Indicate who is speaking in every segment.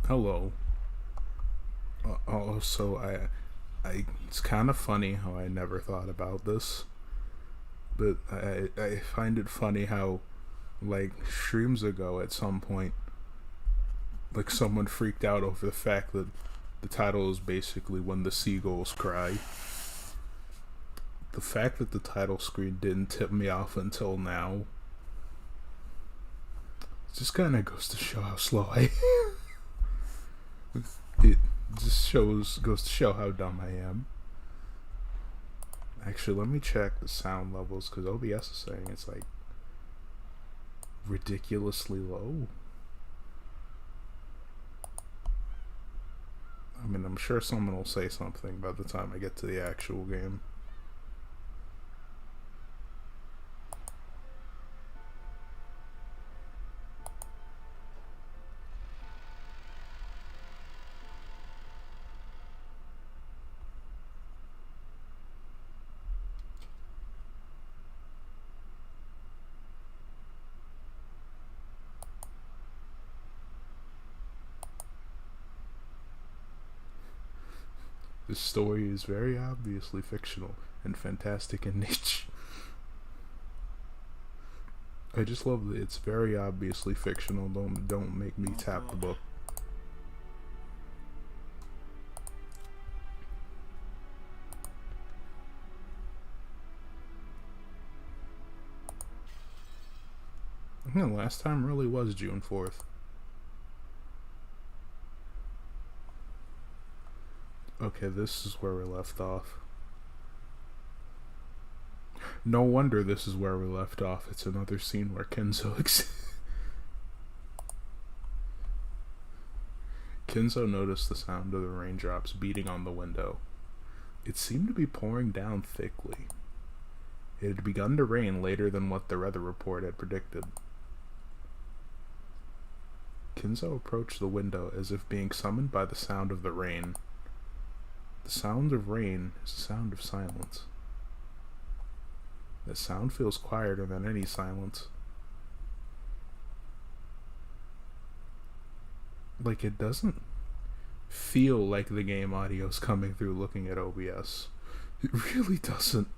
Speaker 1: Hello. Also, it's kind of funny how I never thought about this, but I find it funny how, like, streams ago at some point, like, someone freaked out over the fact that the title is basically When the Seagulls Cry. The fact that the title screen didn't tip me off until now just kind of goes to show how slow I am. It just goes to show how dumb I am. Actually, let me check the sound levels because OBS is saying it's like ridiculously low. I mean, I'm sure someone will say something by the time I get to the actual game. This story is very obviously fictional and fantastic in nature. I just love that it's very obviously fictional. Don't make me tap the book. I think the last time really was June 4th. Okay, this is where we left off. No wonder this is where we left off. It's another scene where Kenzo noticed the sound of the raindrops beating on the window. It seemed to be pouring down thickly. It had begun to rain later than what the weather report had predicted. Kenzo approached the window as if being summoned by the sound of the rain. The sound of rain is the sound of silence. The sound feels quieter than any silence. Like, it doesn't feel like the game audio's coming through looking at OBS. It really doesn't.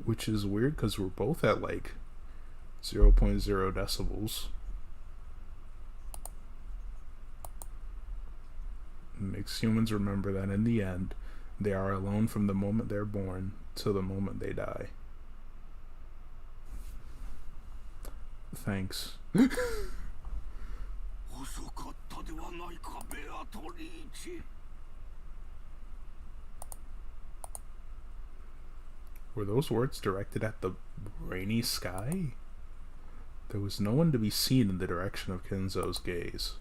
Speaker 1: Which is weird because we're both at like 0.0 decibels. It makes humans remember that in the end, they are alone from the moment they're born to the moment they die. Thanks. Were those words directed at the rainy sky? There was no one to be seen in the direction of Kenzo's gaze.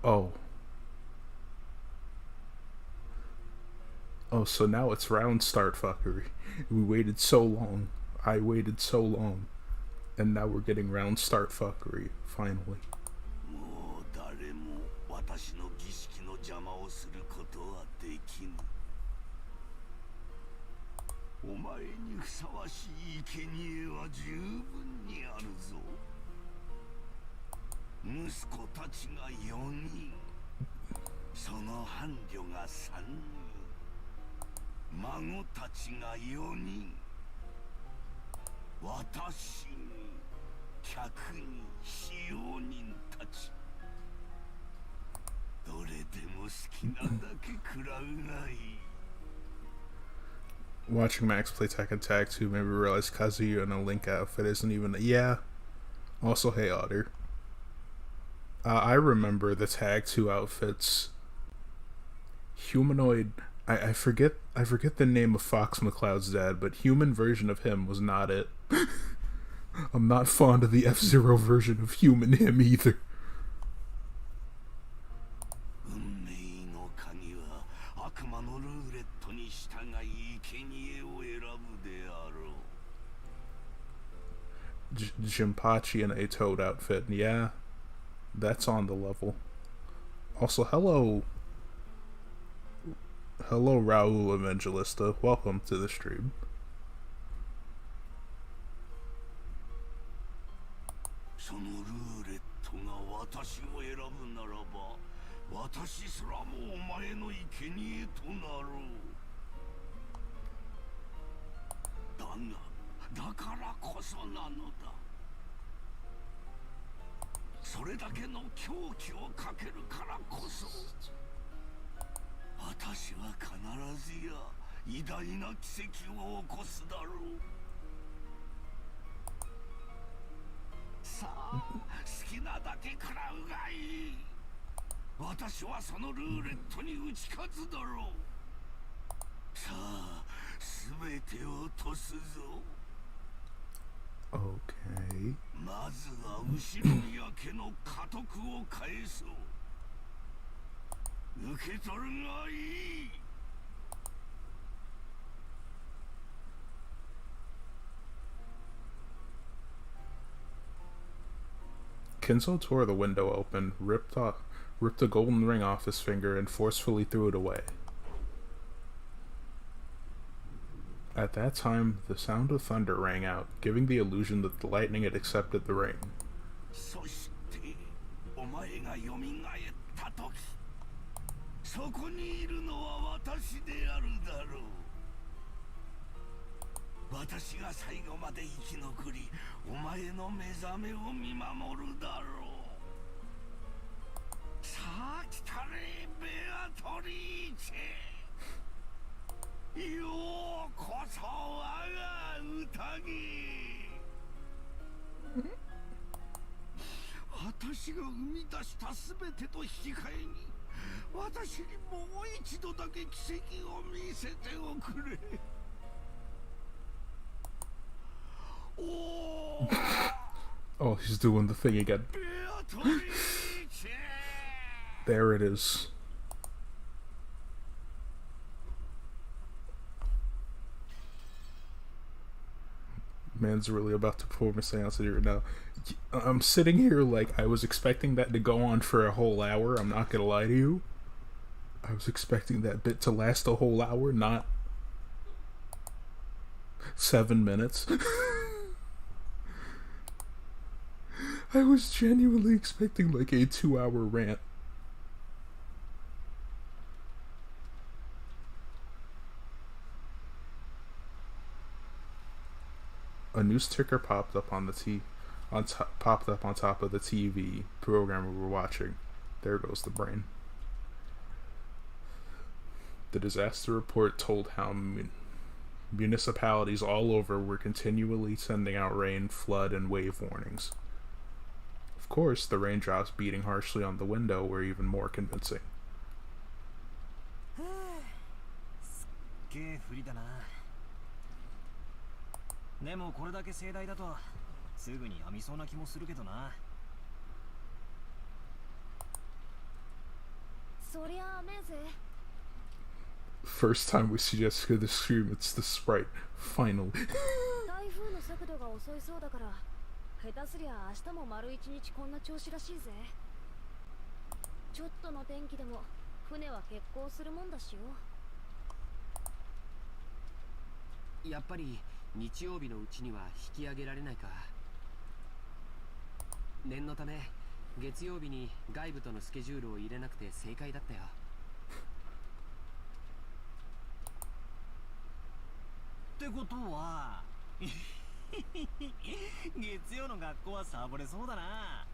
Speaker 1: Oh. Oh, so now it's round start fuckery. We waited so long. I waited so long. And now we're getting round start fuckery, finally. Watching Max play Tekken Tag 2 made me realize Kazuya in a Link outfit isn't even yeah. Also, hey Otter. I remember the Tag 2 outfits. Humanoid. I forget the name of Fox McCloud's dad, but human version of him was not it. I'm not fond of the F-Zero version of human him either. Jimpachi in a toad outfit. Yeah, that's on the level. Also, hello, Raul Evangelista. Welcome to the stream.
Speaker 2: そのルーレットが私を選ぶならば、私すらもお前の生贄となろう。だが、だからこそなのだ。それだけの狂気をかけるからこそ、私は必ずや偉大な奇跡を起こすだろう。さあ、好きなだけ食らうがいい。私はそのルーレットに打ち勝つだろう。さあ、すべてを落とすぞ。
Speaker 1: Okay.
Speaker 2: まずは後ろ宮家の家督を返そう。受け取るがいい。
Speaker 1: Kenzo tore the window open, ripped a golden ring off his finger, and forcefully threw it away. At that time, the sound of thunder rang out, giving the illusion that the lightning had accepted the ring.
Speaker 2: そしてお前が蘇った時、そこにいるのは私であるだろう。私が最後まで生き残り、お前の目覚めを見守るだろう。さあ来たれ、ベアトリーチェ。ようこそ我が宴。私が生み出した全てと引き換えに、私にもう一度だけ奇跡を見せておくれ。
Speaker 1: Oh, he's doing the thing again. There it is. Man's really about to perform a seance here now. I'm sitting here like I was expecting that to go on for a whole hour. I'm not gonna lie to you. I was expecting that bit to last a whole hour, not 7 minutes. I was genuinely expecting like a 2-hour rant. A news ticker popped up on the popped up on top of the TV program we were watching. There goes the brain. The disaster report told how municipalities all over were continually sending out rain, flood, and wave warnings. Of course, the raindrops beating harshly on the window were even more convincing.
Speaker 3: でもこれだけ盛大だとすぐに病みそうな気もするけどな。
Speaker 4: そりゃ雨ぜ。
Speaker 1: First time we see Jessica the stream, it's the sprite. Finally.
Speaker 4: 台風の速度が遅いそうだから、下手すりゃ明日も丸一日こんな調子らしいぜ。ちょっとの天気でも船は欠航するもんだしよ。
Speaker 5: やっぱり日曜日のうちには引き上げられないか。念のため月曜日に外部とのスケジュールを入れなくて正解だったよ。
Speaker 3: ってことは月曜の学校はサボれそうだな。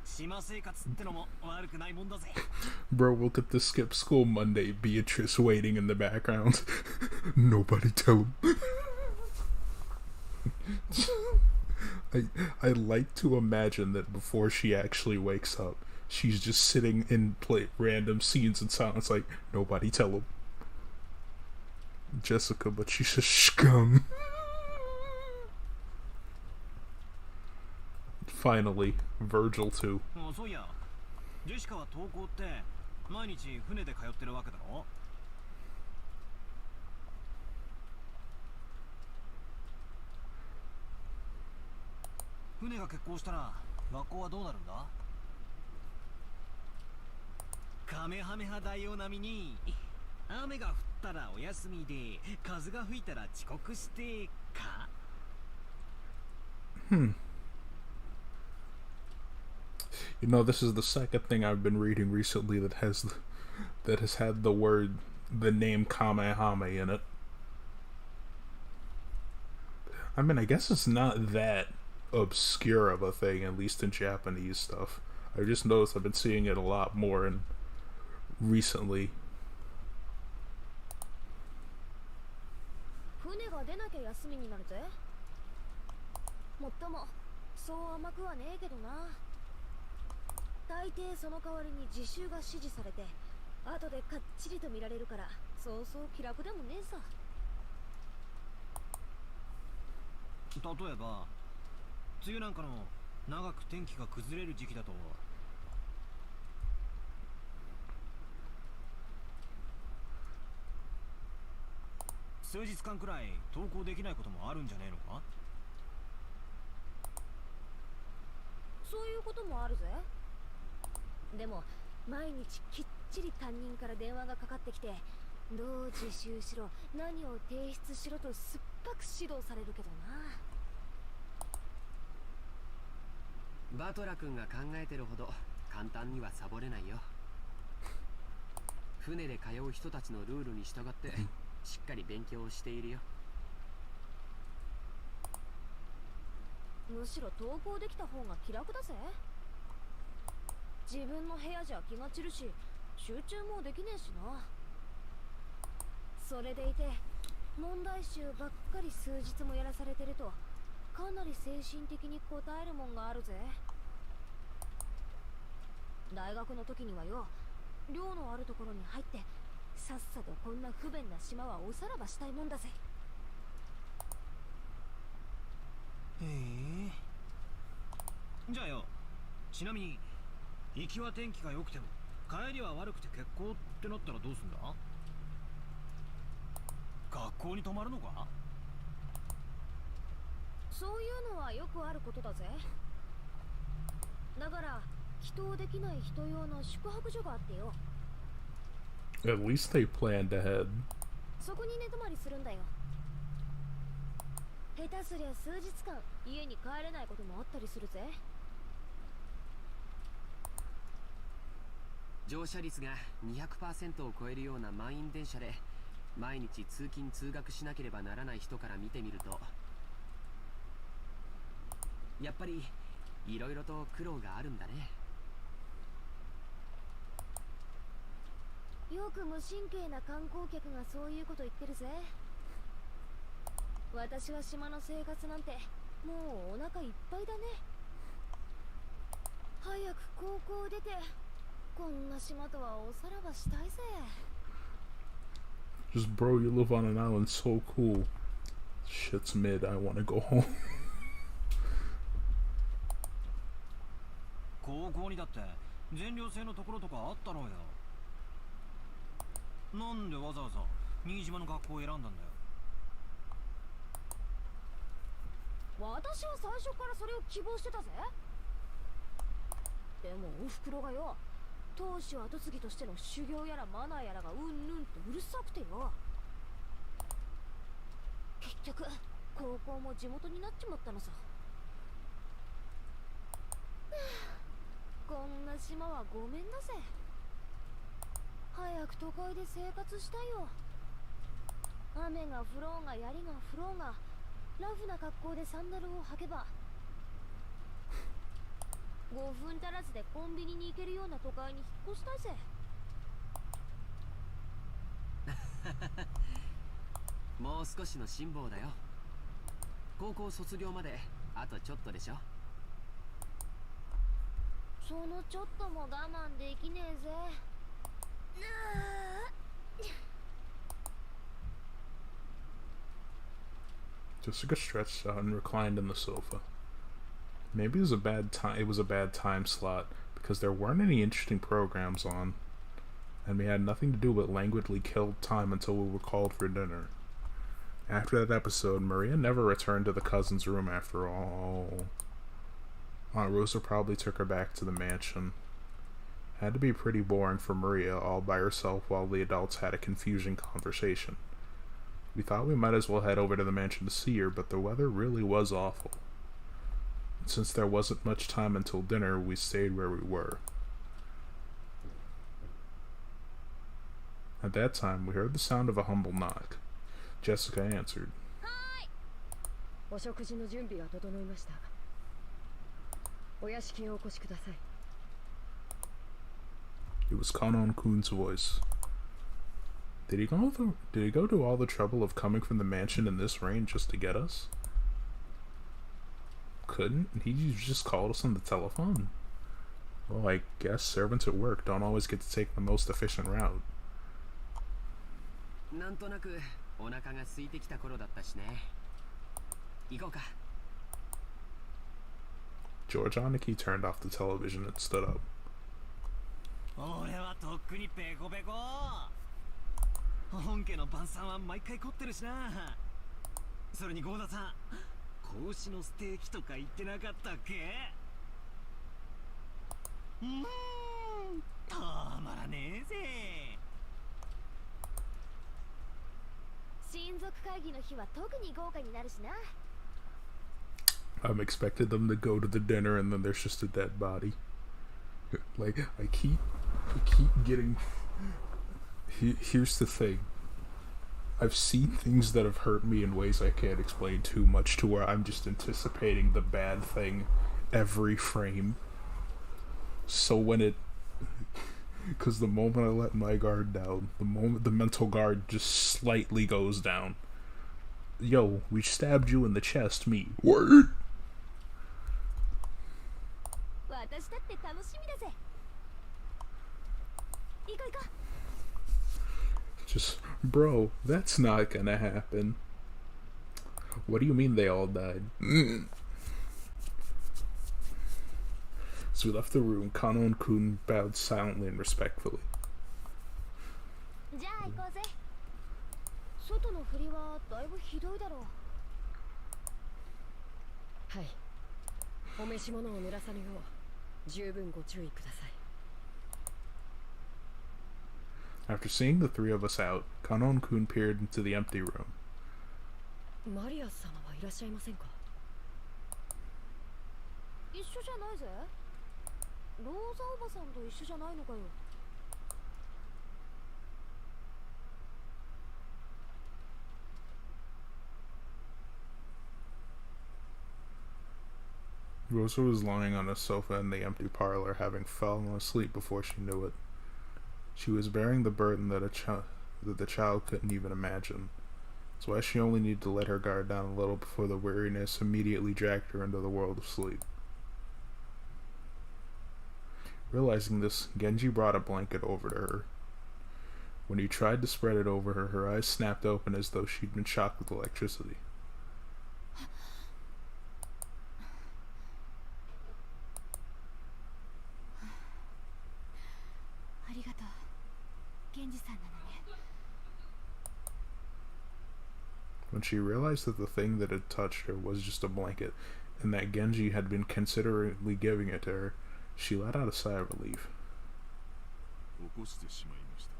Speaker 3: 島生活ってのも悪くないもんだぜ。
Speaker 1: Bro, look at the skip school Monday. Beatrice waiting in the background. Nobody tell him. I like to imagine that before she actually wakes up, she's just sitting in random scenes in silence, like nobody tell him. Jessica, but she's a scum. Finally, Virgil too.
Speaker 3: そういや、ジェシカは登校って毎日船で通ってるわけだろ。船が欠航したら学校はどうなるんだ？カメハメハ大王並みに雨が降ったらお休みで風が吹いたら遅刻してか。
Speaker 1: You know, this is the second thing I've been reading recently that has had the name Kamehame in it. I mean, I guess it's not that obscure of a thing, at least in Japanese stuff. I just noticed I've been seeing it a lot more in recently.
Speaker 4: 船が出なきゃ休みになるぜ。もっともそう甘くはねえけどな。大抵その代わりに自習が指示されて後でかっちりと見られるからそうそう気楽でもねえさ。
Speaker 3: 例えば梅雨なんかの長く天気が崩れる時期だと数日間くらい登校できないこともあるんじゃねえのか？
Speaker 4: そういうこともあるぜ。でも毎日きっちり担任から電話がかかってきてどう自習しろ何を提出しろとすっぱく指導されるけどな。
Speaker 5: バトラ君が考えてるほど簡単にはサボれないよ。船で通う人たちのルールに従ってしっかり勉強をしているよ。
Speaker 4: むしろ登校できた方が気楽だぜ。自分の部屋じゃ気が散るし集中もできねえしな。それでいて問題集ばっかり数日もやらされてるとかなり精神的に応えるもんがあるぜ。大学の時にはよ寮のあるところに入ってさっさとこんな不便な島はおさらばしたいもんだぜ。
Speaker 3: へえ。じゃあよ、ちなみに行きは天気が良くても帰りは悪くて欠航ってなったらどうすんだ？学校に泊まるのか？
Speaker 4: そういうのはよくあることだぜ。だから帰島できない人用の宿泊所があってよ。
Speaker 1: At least they planned ahead.
Speaker 4: そこに寝泊まりするんだよ。下手すりゃ数日間家に帰れないこともあったりするぜ。
Speaker 5: 乗車率が 200% を超えるような満員電車で毎日通勤通学しなければならない人から見てみるとやっぱりいろいろと苦労があるんだね。
Speaker 4: よく無神経な観光客がそういうこと言ってるぜ。私は島の生活なんてもうお腹いっぱいだね。早く高校出てこんな島とはおさらばしたいぜ。
Speaker 1: Just bro, you live on an island so cool. Shit's mid, I wanna go home.
Speaker 3: 高校にだって全寮制のところとかあったろうよ。なんでわざわざ新島の学校を選んだんだよ。
Speaker 4: 私は最初からそれを希望してたぜ。でもおふくろがよ当主後継ぎとしての修行やらマナーやらがうんぬんとうるさくてよ結局高校も地元になっちまったのさ。こんな島はごめんだぜ。早く都会で生活したいよ。雨が降ろうが槍が降ろうがラフな格好でサンダルを履けば5分足らずでコンビニに行けるような都会に引っ越したいぜ。
Speaker 5: もう少しの辛抱だよ。高校卒業まであとちょっとでしょ。
Speaker 4: そのちょっとも我慢できねえぜ。
Speaker 1: Jessica stretched out and reclined in the sofa. Maybe it was a bad time. It was a bad time slot because there weren't any interesting programs on, and we had nothing to do but languidly kill time until we were called for dinner. After that episode, Maria never returned to the cousin's room after all. Aunt Rosa probably took her back to the mansion. Had to be pretty boring for Maria all by herself while the adults had a confusing conversation. We thought we might as well head over to the mansion to see her, but the weather really was awful. And since there wasn't much time until dinner, we stayed where we were. At that time, we heard the sound of a humble knock. Jessica answered.
Speaker 4: お食事の準備が整いました。お屋敷へお越しください。
Speaker 1: It was Kanon-kun's voice. Did he go to all the trouble of coming from the mansion in this rain just to get us? Couldn't he just called us on the telephone? Well, I guess servants at work don't always get to take the most efficient route.
Speaker 5: なんとなくお腹が空いてきた頃だったしね。行こうか。
Speaker 1: George Aniki turned off the television and stood up.
Speaker 3: 俺はとっくにペコペコ。本家の晩餐は毎回凝ってるしな。それにゴーダさん、子牛のステーキとか言ってなかったっけ？たまらねえぜ。
Speaker 4: 親族会議の日は特に豪華になるしな。
Speaker 1: I'm expected them to go to the dinner and then there's just a dead body. Like, I keep getting... Here's the thing. I've seen things that have hurt me in ways I can't explain too much to where I'm just anticipating the bad thing every frame. So when it... Because the moment I let my guard down, the moment the mental guard just slightly goes down. Yo, we stabbed you in the chest, me. Word! Just, bro, that's not gonna happen. What do you mean they all died? So we left the room. Kanon-kun bowed silently and respectfully.
Speaker 4: じゃあ行こうぜ。外の振りはだいぶひどいだろう。はい。お召し物を濡らさぬよう十分ご注意ください。
Speaker 1: After seeing the three of us out, Kanon-kun peered into the empty room.
Speaker 4: マリア様はいらっしゃいませんか？一緒じゃないぜ。ローザおばさんと一緒じゃないのかよ。
Speaker 1: Rosa was lying on a sofa in the empty parlor, having fallen asleep before she knew it. She was bearing the burden that the child couldn't even imagine. That's why she only needed to let her guard down a little before the weariness immediately dragged her into the world of sleep. Realizing this, Genji brought a blanket over to her. When he tried to spread it over her, her eyes snapped open as though she'd been shocked with electricity.
Speaker 4: ありがとう。源氏さんなのね。
Speaker 1: When she realized that the thing that had touched her was just a blanket, and that Genji had been considerately giving it to her, she let out a sigh of relief.
Speaker 6: 起こしてしまいました。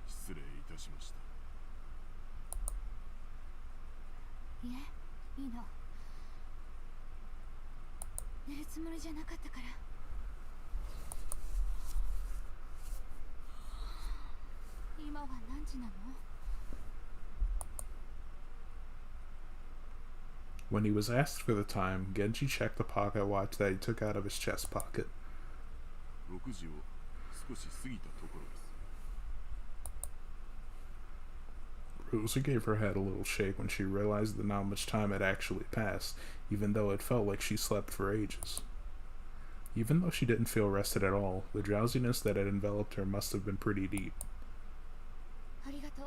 Speaker 6: 失礼いたしました。
Speaker 4: いえ、いいの。寝るつもりじゃなかったから。今は何時なの
Speaker 1: ？When he was asked for the time, Genji checked the pocket watch that he took out of his chest pocket.
Speaker 6: 6時を少し過ぎたところです。
Speaker 1: Rosa gave her head a little shake when she realized that not much time had actually passed, even though it felt like she slept for ages. Even though she didn't feel rested at all, the drowsiness that had enveloped her must have been pretty deep.
Speaker 4: ありがとう。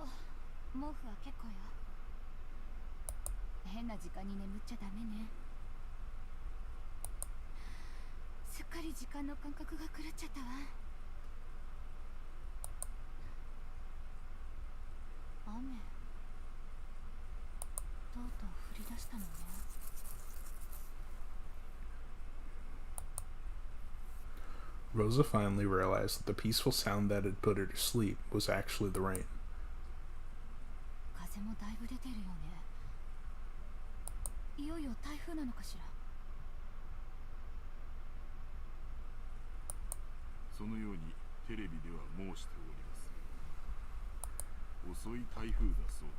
Speaker 4: 毛布は結構よ。変な時間に眠っちゃダメね。すっかり時間の感覚が狂っちゃったわ。雨とうとう降り出したのね。
Speaker 1: Rosa finally realized that the peaceful sound that had put her to sleep was actually the rain.
Speaker 4: 風もだいぶ出てるよね。いよいよ台風なのかしら。
Speaker 6: そのようにテレビでは申しております。遅い台風だそうで、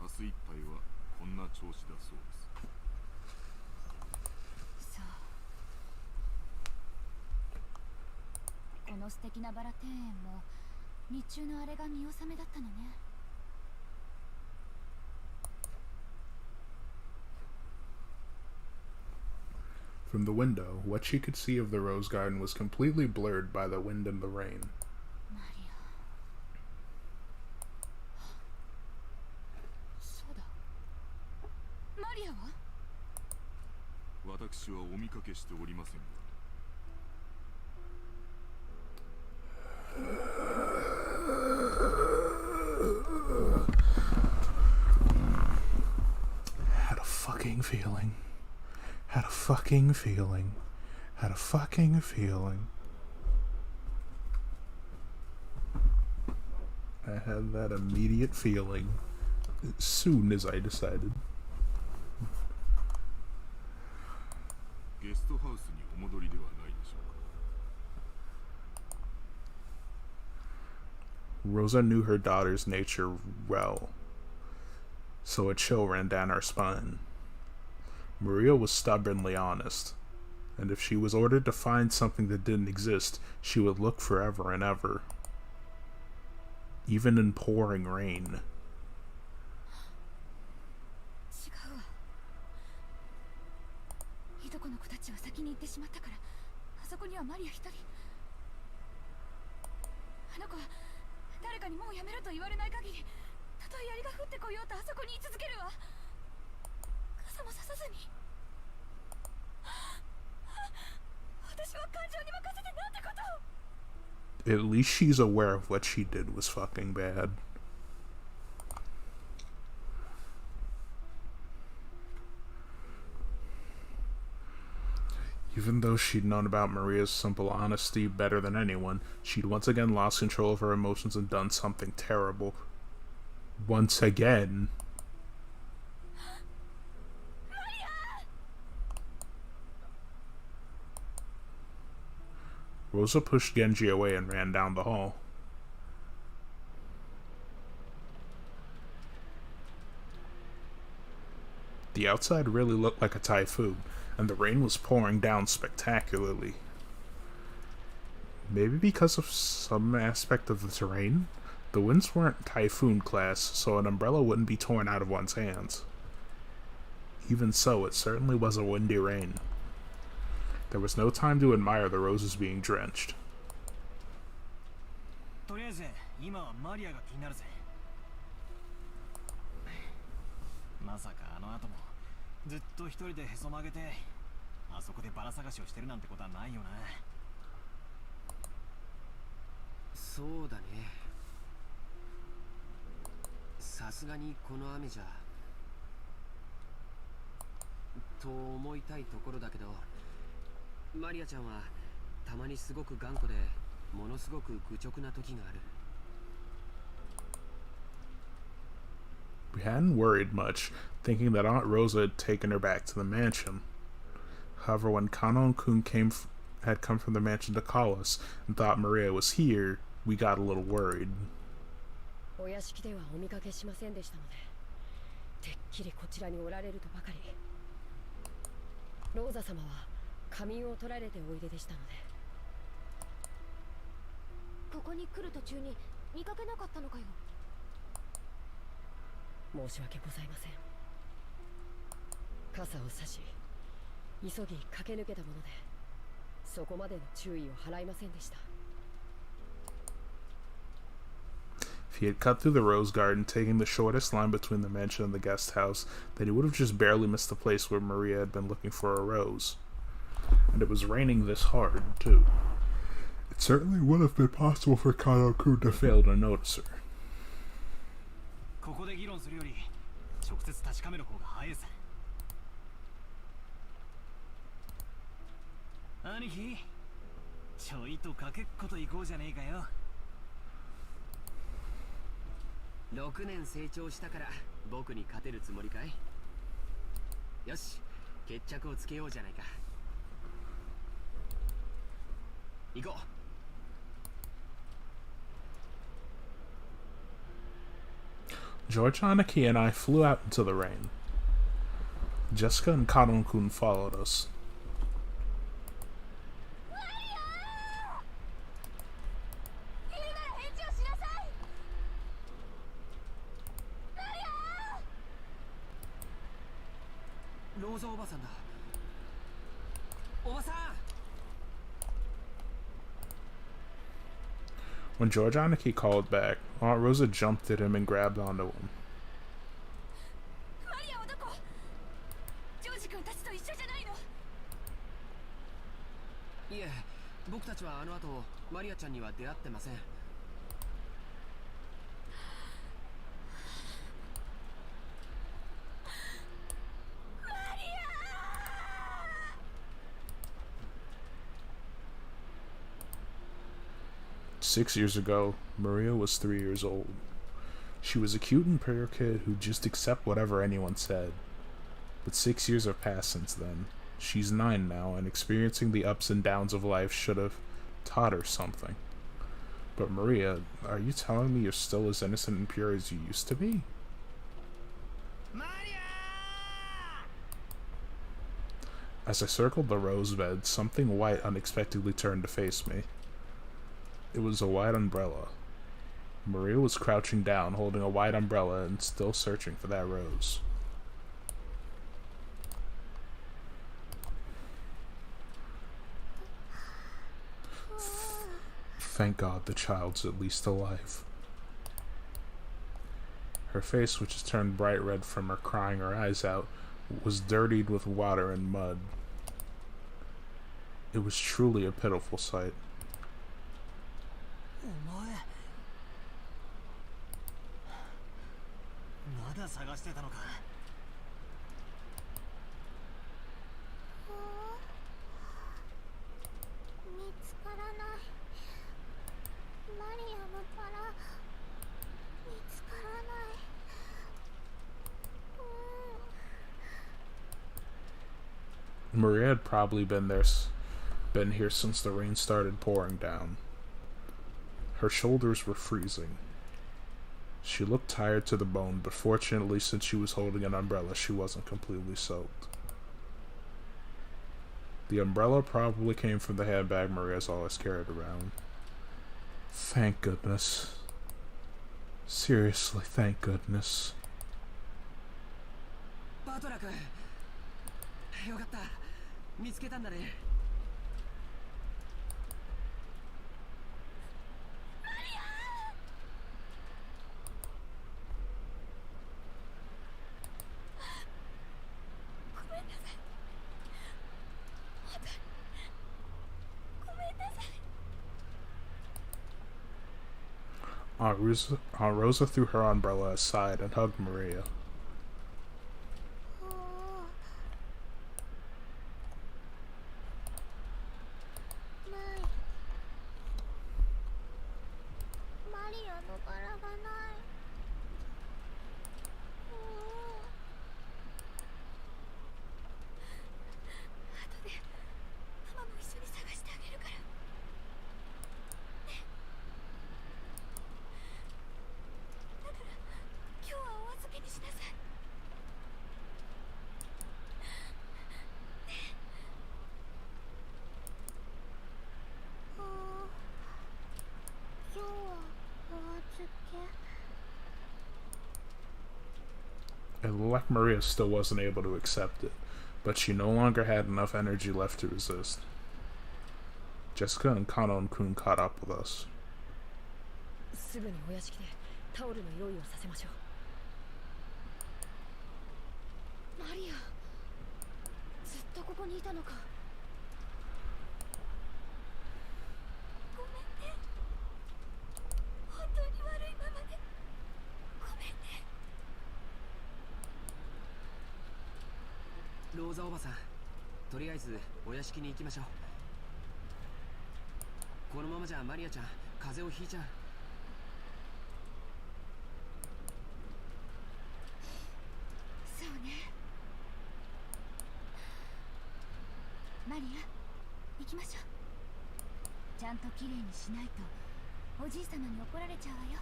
Speaker 6: 明日いっぱいはこんな調子だそうです。
Speaker 4: そう。この素敵なバラ庭園も日中のあれが見納めだったのね。
Speaker 1: From the window, what she could see of the rose garden was completely blurred by the wind and the rain.
Speaker 4: マリア。そうだ。マリアは？
Speaker 6: 私はお見かけしておりませんが。
Speaker 1: Had a fucking feeling. Had a fucking feeling. Had a fucking feeling. I had that immediate feeling as soon as I decided.
Speaker 6: ゲストハウスにお戻りではないでしょうか。
Speaker 1: Rosa knew her daughter's nature well, so a chill ran down her spine. Maria was stubbornly honest, and if she was ordered to find something that didn't exist, she would look forever and ever, even in pouring rain.
Speaker 4: 違うわ。いとこの子たちは先に行ってしまったから、あそこにはマリア一人。あの子は誰かにもうやめろと言われない限り、たとえ槍が降ってこようとあそこに居続けるわ。傘もささずに。私は感情に任せてなんてことを。
Speaker 1: At least she's aware of what she did was fucking bad. Even though she'd known about Maria's simple honesty better than anyone, she'd once again lost control of her emotions and done something terrible. Once again. Rosa pushed Genji away and ran down the hall. The outside really looked like a typhoon, and the rain was pouring down spectacularly. Maybe because of some aspect of the terrain? The winds weren't typhoon class, so an umbrella wouldn't be torn out of one's hands. Even so, it certainly was a windy rain. There was no time to admire the roses being drenched.
Speaker 3: とりあえず今はマリアが気になるぜ。まさかあの後もずっと一人でへそ曲げてあそこでバラ探しをしてるなんてことはないよな。
Speaker 5: そうだね。さすがにこの雨じゃと思いたいところだけど、マリアちゃんはたまにすごく頑固でものすごく愚直な時がある。
Speaker 1: We hadn't worried much, thinking that Aunt Rosa had taken her back to the mansion. However, when Kanon-kun had come from the mansion to call us and thought Maria was here, we got a little worried.
Speaker 7: お屋敷ではお見かけしませんでしたので、てっきりこちらにおられるとばかり。ローザ様は仮眠を取られておいででしたので。
Speaker 4: ここに来る途中に見かけなかったのかよ。
Speaker 7: 申し訳ございません。傘を差し急ぎ駆け抜けたもので、そこまでの注意を払いませんでした。
Speaker 1: If he had cut through the rose garden, taking the shortest line between the mansion and the guest house, then he would have just barely missed the place where Maria had been looking for a rose. And it was raining this hard, too. It certainly would have been possible for Kanon-kun to fail to notice her.
Speaker 3: ここで議論するより直接確かめる方が早いさ。兄貴、ちょいとかけっこと行こうじゃねえかよ。
Speaker 5: 6年成長したから僕に勝てるつもりかい？よし、決着をつけようじゃないか。行こう。
Speaker 1: Georgianiki and I flew out into the rain. Jessica and Kanon-kun followed us.
Speaker 5: ローザおばさんだ。おばさん。
Speaker 1: When Georgianiki called back, Aunt Rosa jumped at him and grabbed onto him.
Speaker 4: マリアはどこ？ジョージ君たちと一緒じゃないの？
Speaker 5: いえ、僕たちはあの後マリアちゃんには出会ってません。
Speaker 1: 6 years ago, Maria was 3 years old. She was a cute and pure kid who'd just accept whatever anyone said. But 6 years have passed since then. She's 9 now, and experiencing the ups and downs of life should have taught her something. But Maria, are you telling me you're still as innocent and pure as you used to be? As I circled the rose bed, something white unexpectedly turned to face me. It was a white umbrella. Maria was crouching down, holding a white umbrella and still searching for that rose. Thank God the child's at least alive. Her face, which has turned bright red from her crying her eyes out, was dirtied with water and mud. It was truly a pitiful sight.
Speaker 3: お前まだ探してたのか。
Speaker 4: 見つからない。マリアのバラ見つからない。
Speaker 1: Maria had probably been here since the rain started pouring down. Her shoulders were freezing. She looked tired to the bone, but fortunately, since she was holding an umbrella, she wasn't completely soaked. The umbrella probably came from the handbag Maria's always carried around. Thank goodness. Seriously, thank goodness.
Speaker 5: バトラ君、よかった、見つけたんだね。
Speaker 1: Aunt Rosa threw her umbrella aside and hugged Maria. It looked like Maria still wasn't able to accept it, but she no longer had enough energy left to resist. Jessica and Kanon-kun caught up with us.
Speaker 7: すぐにお屋敷でタオルの用意をさせましょう。
Speaker 4: マリア、ずっとここにいたのか。ごめんね。本当に悪いままで。ごめんね。
Speaker 5: ローザおばさん、とりあえずお屋敷に行きましょう。このままじゃマリアちゃん風邪をひいちゃう。
Speaker 4: そうね。マリア、行きましょう。ちゃんときれいにしないとおじい様に怒られちゃうわよ。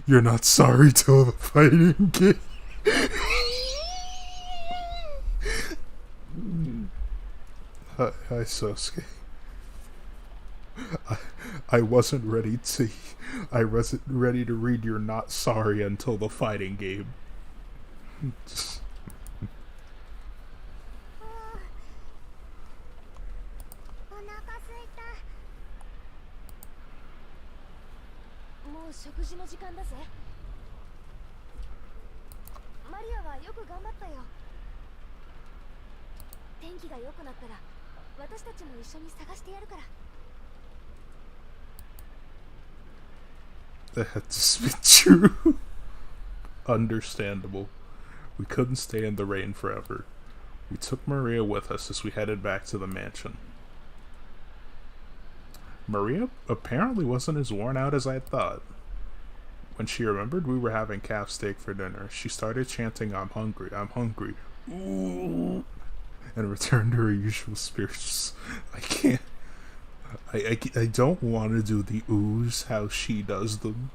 Speaker 1: You're not sorry till the fighting game. Hi, Sasuke. I wasn't ready to. I wasn't ready to read "You're not sorry" until the fighting game.
Speaker 4: お腹すいた。もう食事の時間だぜ。マリアはよく頑張ったよ。天気が良くなったら私たちも一緒に探してやるから。
Speaker 1: That had to be true. Understandable. We couldn't stay in the rain forever. We took Maria with us as we headed back to the mansion. Maria apparently wasn't as worn out as I had thought. When she remembered we were having calf steak for dinner, she started chanting, "I'm hungry, I'm hungry," ooh, and returned to her usual spirits. I can't. I don't want to do the oohs how she does them.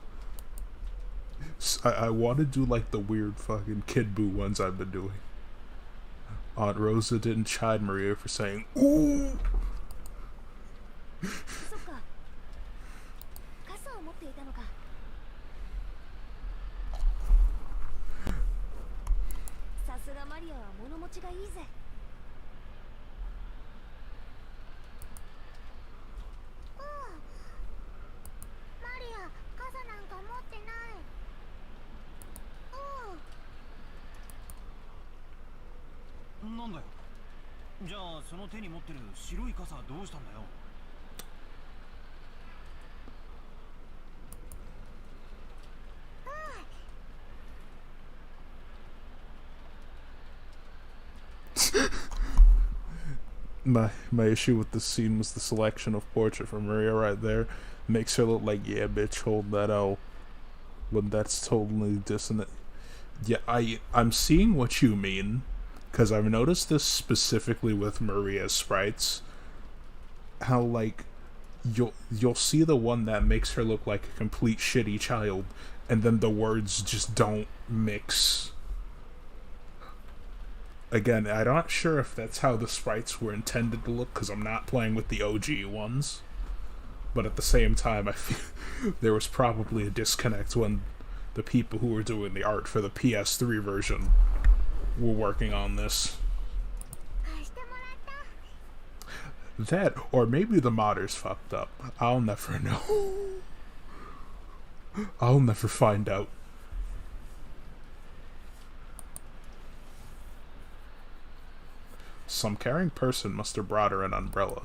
Speaker 1: I want to do like the weird fucking Kid Buu ones I've been doing. Aunt Rosa didn't chide Maria for saying ooh.
Speaker 4: そっか。傘を持っていたのか。さすがマリアは物持ちがいいぜ。マリア、傘なんか持ってない。
Speaker 3: なんだよ。じゃあその手に持ってる白い傘はどうしたんだよ。
Speaker 1: My issue with this scene was the selection of portrait from Maria right there. Makes her look like, yeah, bitch, hold that L. When that's totally dissonant. Yeah, I'm seeing what you mean, because I've noticed this specifically with Maria's sprites. How, like, you'll see the one that makes her look like a complete shitty child, and then the words just don't mix. Again, I'm not sure if that's how the sprites were intended to look, because I'm not playing with the OG ones. But at the same time, I feel there was probably a disconnect when the people who were doing the art for the PS3 version were working on this. That, or maybe the modders fucked up. I'll never know. I'll never find out. Some caring person must have brought her an umbrella.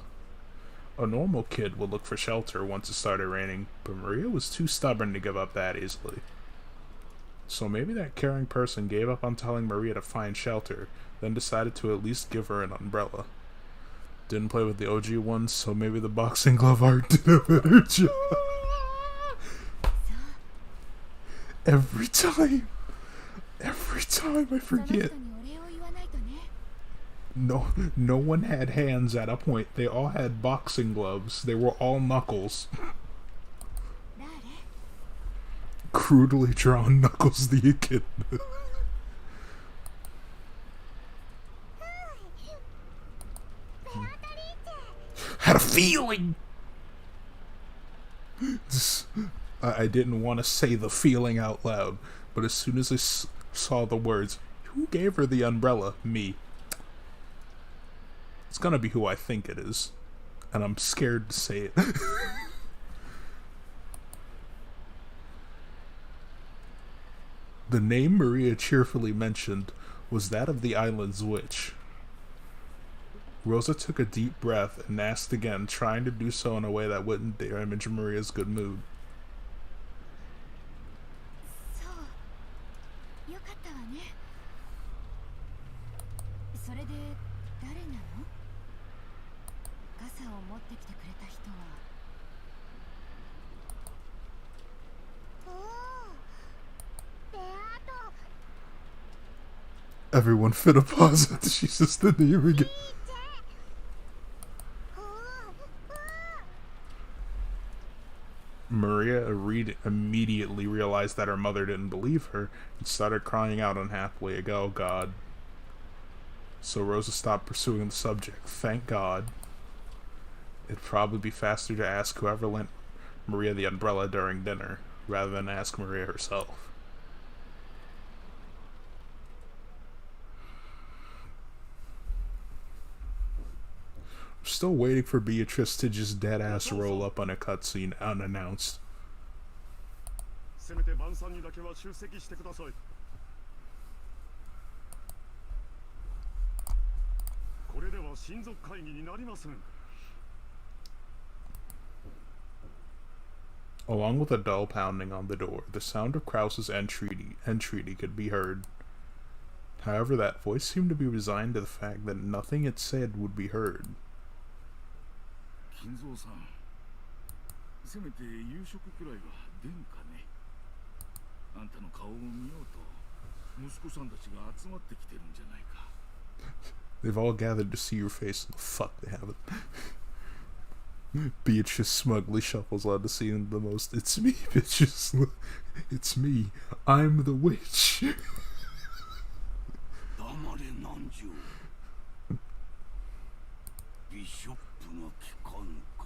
Speaker 1: A normal kid would look for shelter once it started raining, but Maria was too stubborn to give up that easily. So maybe that caring person gave up on telling Maria to find shelter, then decided to at least give her an umbrella. Didn't play with the OG ones, so maybe the boxing glove art did a better job. Every time I forget. No one had hands at a point. They all had boxing gloves. They were all knuckles. Crudely drawn Knuckles the Echidna. Had a feeling! I didn't want to say the feeling out loud, but as soon as I saw the words, who gave her the umbrella? Me. It's gonna be who I think it is. And I'm scared to say it. The name Maria cheerfully mentioned was that of the island's witch. Rosa took a deep breath and asked again, trying to do so in a way that wouldn't damage Maria's good mood.
Speaker 4: それで誰なの？傘を持ってきてくれた人は。おお、ベアート。
Speaker 1: Everyone fit a pause after she says the name again. Maria immediately realized that her mother didn't believe her and started crying out unhappily, "Oh God." So Rosa stopped pursuing the subject. Thank God. It'd probably be faster to ask whoever lent Maria the umbrella during dinner, rather than ask Maria herself. I'm still waiting for Beatrice to just deadass roll up on a cutscene unannounced.
Speaker 6: せめて晩餐にだけは出席してください。これでは親族会議になりません。
Speaker 1: Along with a dull pounding on the door, the sound of Krause's entreaty could be heard. However, that voice seemed to be resigned to the fact that nothing it said would be heard.
Speaker 6: 金蔵さん、せめて夕食くらいは出んかね。あんたの顔を見ようと息子さんたちが集まってきてるんじゃないか。
Speaker 1: They've all gathered to see your face. Fuck, they haven't. Beatrice smugly shuffles on the scene the most. It's me, bitches. It's me. I'm the witch.
Speaker 2: 黙れ南條。ビショップの機関か。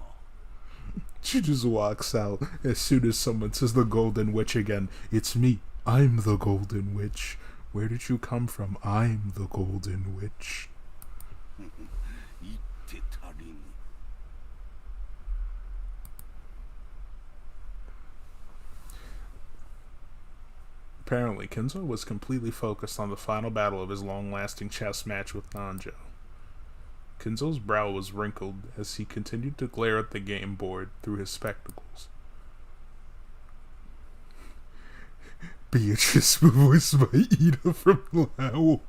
Speaker 1: She just walks out as soon as someone says the Golden Witch again. It's me. I'm the Golden Witch. Where did you come from? I'm the Golden Witch.
Speaker 2: 言って足りぬ。
Speaker 1: Apparently, Kinzo was completely focused on the final battle of his long-lasting chess match with Nanjo. Kinzo's brow was wrinkled as he continued to glare at the game board through his spectacles. Beatrice, voiced by Ida from Lao.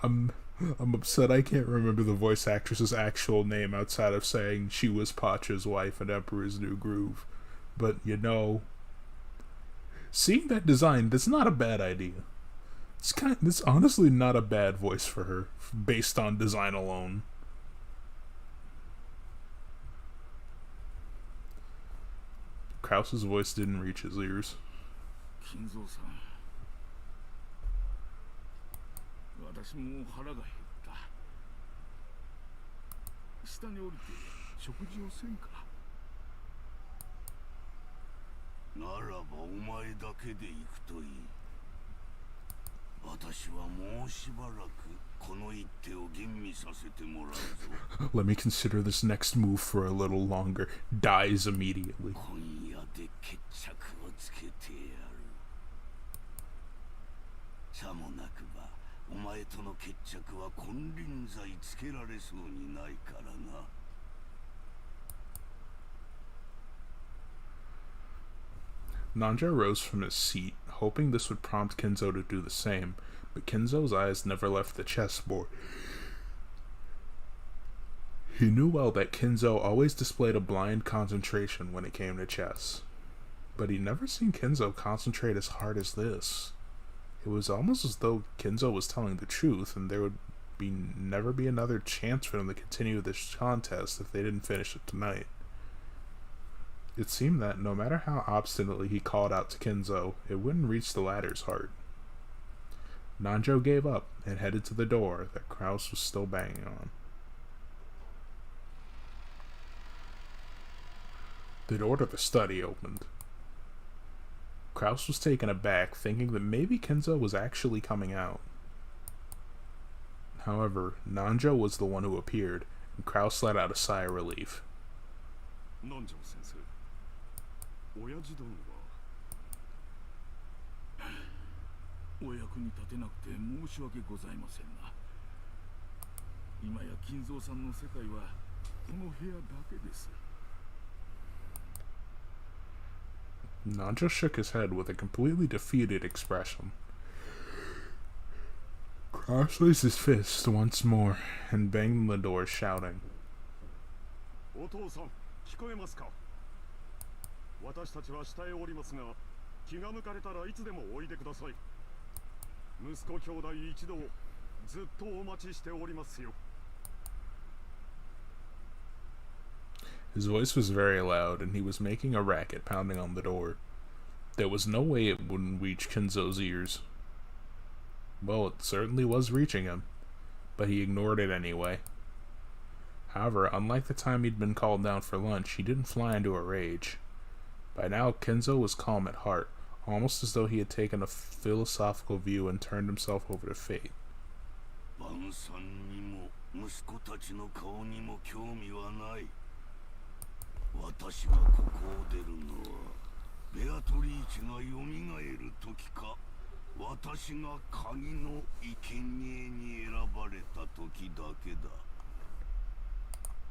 Speaker 1: I'm upset I can't remember the voice actress's actual name outside of saying she was Pacha's wife in Emperor's New Groove. But, you know, seeing that design, that's not a bad idea. It's honestly not a bad voice for her, based on design alone. Krause's voice didn't reach his ears.
Speaker 6: 金蔵さん、私も腹が減った。下に降りて食事をせんか。
Speaker 2: ならばお前だけで行くといい。私はもうしばらくこの一手を吟味させてもらうぞ。
Speaker 1: Let me consider this next move for a little longer. Dies immediately.
Speaker 2: 今夜で決着をつけてやる。さもなくばお前との決着は金輪際つけられそうにないからな。
Speaker 1: Nanjo rose from his seat, hoping this would prompt Kinzo to do the same, but Kinzo's eyes never left the chessboard. He knew well that Kinzo always displayed a blind concentration when it came to chess, but he'd never seen Kinzo concentrate as hard as this. It was almost as though Kinzo was telling the truth, and there would never be another chance for them to continue this contest if they didn't finish it tonight. It seemed that no matter how obstinately he called out to Kinzo, it wouldn't reach the latter's heart. Nanjo gave up and headed to the door that Krause was still banging on. The door to the study opened. Krause was taken aback, thinking that maybe Kinzo was actually coming out. However, Nanjo was the one who appeared, and Krause let out a sigh of relief.
Speaker 6: 南條先生、親父殿はお役に立てなくて申し訳ございませんが、今や金蔵さんの世界はこの部屋だけです。
Speaker 1: Nanjo shook his head with a completely defeated expression. Kraus raised his fist once more and banged on the door, shouting.
Speaker 8: お父さん、聞こえますか？私たちは下へおりますが、気が向かれたらいつでもおいでください。息子兄弟一同、ずっとお待ちしておりますよ。
Speaker 1: His voice was very loud, and he was making a racket, pounding on the door. There was no way it wouldn't reach Kinzo's ears. Well, it certainly was reaching him, but he ignored it anyway. However, unlike the time he'd been called down for lunch, he didn't fly into a rage. By now, Kinzo was calm at heart, almost as though he had taken a philosophical view and turned himself over to fate.
Speaker 2: 晩餐にも息子たちの顔にも興味はない。私がここを出るのはベアトリーチがよみがえる時か、私が鍵の生贄に選ばれた時だけだ。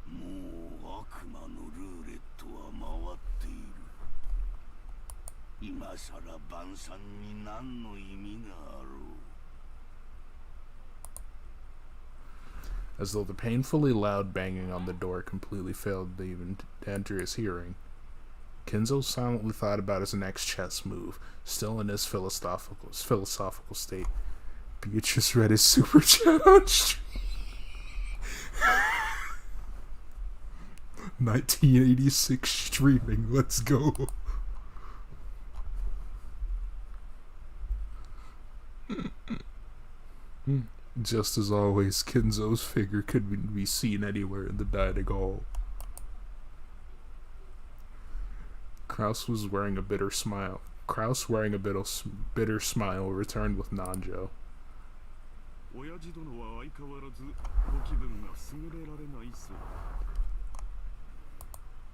Speaker 2: もう悪魔のルーレットは回っている。今さら晩餐に何の意味があろう。
Speaker 1: As though the painfully loud banging on the door completely failed to even enter his hearing, Kinzo silently thought about his next chess move, still in his philosophical state. Beatrice read his super chat on stream. 1986 streaming, let's go. Just as always, Kinzo's figure could be seen anywhere in the dining hall. Kraus wearing a bitter smile, returned with Nanjo.
Speaker 8: 親父殿は相変わらずご気分が優れられないそう。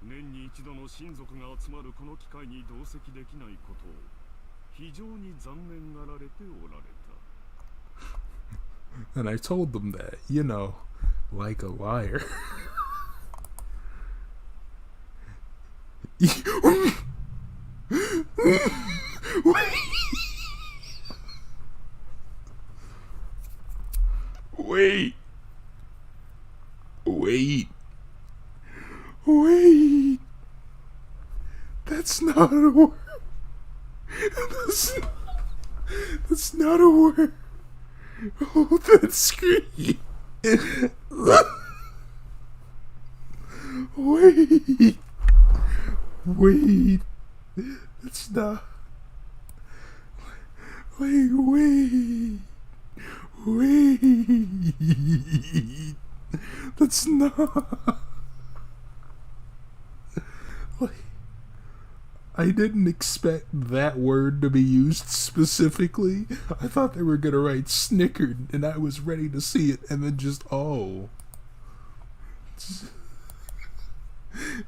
Speaker 8: 年に一度の親族が集まるこの機会に同席できないことを非常に残念がられておられた。
Speaker 1: And I told them that, like a liar. Wait. That's not a word. That's not a word. Oh, that scream. Wait. That's not. Wait. That's not. I didn't expect that word to be used specifically. I thought they were gonna write snickered, and I was ready to see it, and then just, oh.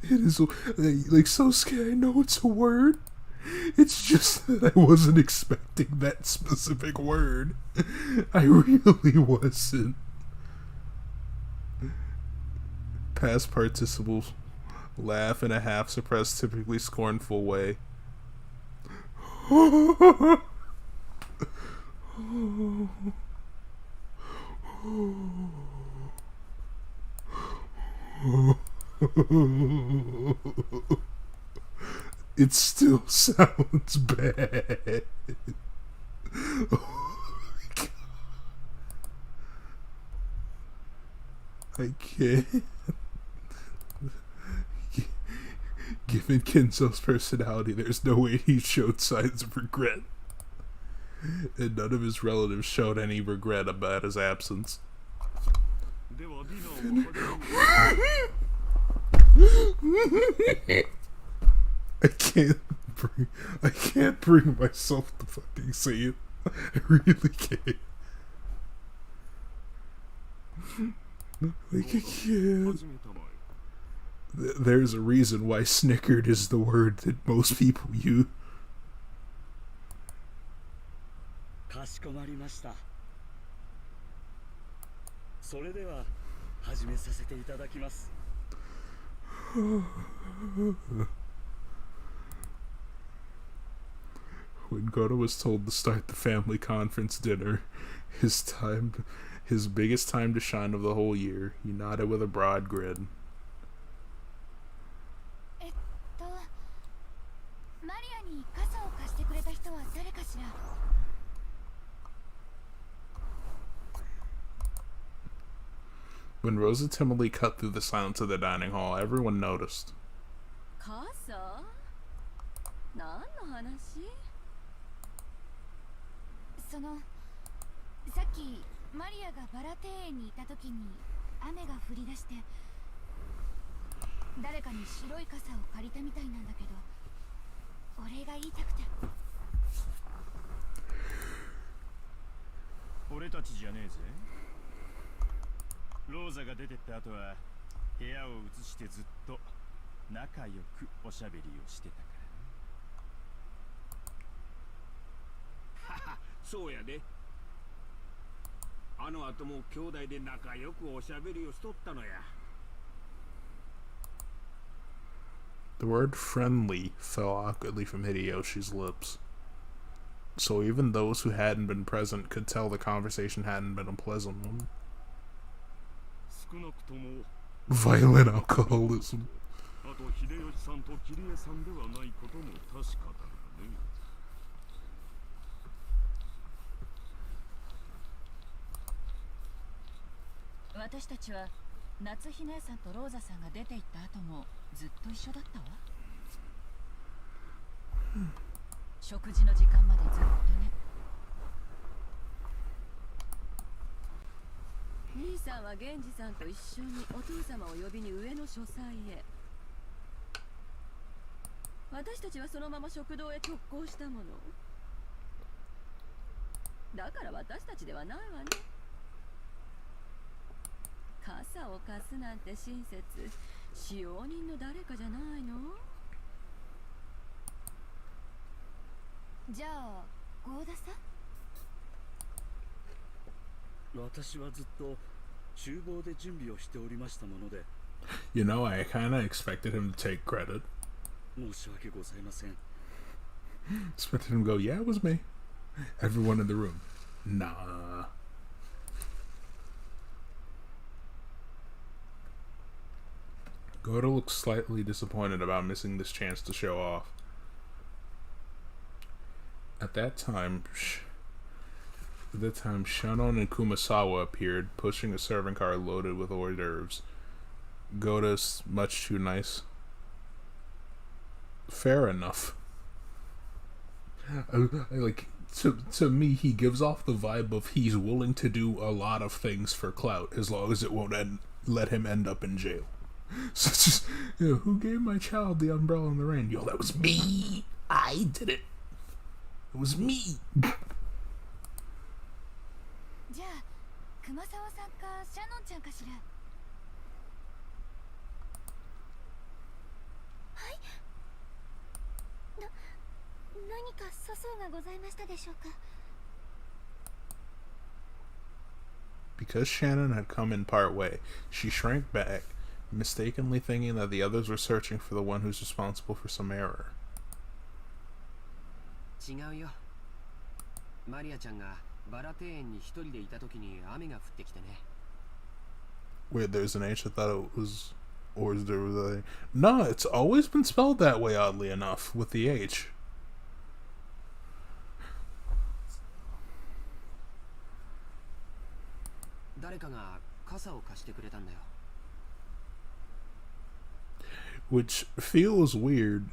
Speaker 1: It is, like, so scared. I know it's a word. It's just that I wasn't expecting that specific word. I really wasn't. Past participles laugh in a half-suppressed, typically scornful way. It still sounds bad. Oh my God. I can't. Given Kinzo's personality, there's no way he showed signs of regret. And none of his relatives showed any regret about his absence. I can't bring myself to fucking say it. I really can't. Like, I can't. There's a reason why snickered is the word that most people use.
Speaker 9: かしこまりました。それでは始めさせていただきます。
Speaker 1: When Goto was told to start the family conference dinner, his biggest time to shine of the whole year, he nodded with a broad grin.
Speaker 4: マリアに傘を貸してくれた人は誰かしら。
Speaker 1: When Rosa timidly cut through the silence of the dining hall, everyone noticed.
Speaker 7: 傘？何の話？
Speaker 4: そのさっきマリアがバラ庭園にいた時に雨が降り出して誰かに白い傘を借りたみたいなんだけどお礼が言いたくて。
Speaker 3: 俺たちじゃねえぜ。ローザが出てった後は部屋を移してずっと仲良くおしゃべりをしてたからね。はは、そうやで。あの後も兄弟で仲良くおしゃべりをしとったのや。
Speaker 1: The word friendly fell awkwardly from Hideyoshi's lips. So even those who hadn't been present could tell the conversation hadn't been a pleasant one.
Speaker 8: 少なくとも
Speaker 1: Violent alcoholism.
Speaker 8: あと秀吉さんと桐江さんではないことも確かだがね。
Speaker 7: 私たちは夏日姉さんとローザさんが出て行った後もずっと一緒だったわ。食事の時間までずっとね。兄さんは源氏さんと一緒にお父様を呼びに上の書斎へ。私たちはそのまま食堂へ特攻したもの。だから私たちではないわね。傘を貸すなんて親切、使用人の誰かじゃないの？
Speaker 4: じゃあ合田さん。
Speaker 9: 私はずっと厨房で準備をしておりましたもので。
Speaker 1: You know, I kinda expected him to take credit.
Speaker 9: 申し訳ございません。
Speaker 1: Expected him to go, yeah, it was me. Everyone in the room. Nah. Goto looks slightly disappointed about missing this chance to show off. At that time, Shannon and Kumasawa appeared, pushing a serving car loaded with hors d'oeuvres. Goto's much too nice. Fair enough. To me, he gives off the vibe of he's willing to do a lot of things for clout as long as it won't let him end up in jail. So it's just, who gave my child the umbrella in the rain? Yo, that was me. I did it. It was me.
Speaker 4: じゃあ熊沢さんかシャノンちゃんかしら。はい。何か粗相がございましたでしょうか。
Speaker 1: Because Shannon had come in part way, she shrank back, mistakenly thinking that the others were searching for the one who's responsible for some error.
Speaker 5: 違うよ。マリアちゃんがバラ庭園に一人でいた時に雨が降ってきてね。
Speaker 1: Wait, there's an H. I thought it was, or is there was a? No, it's always been spelled that way. Oddly enough, with the H.
Speaker 5: 誰かが傘を貸してくれたんだよ。
Speaker 1: Which feels weird.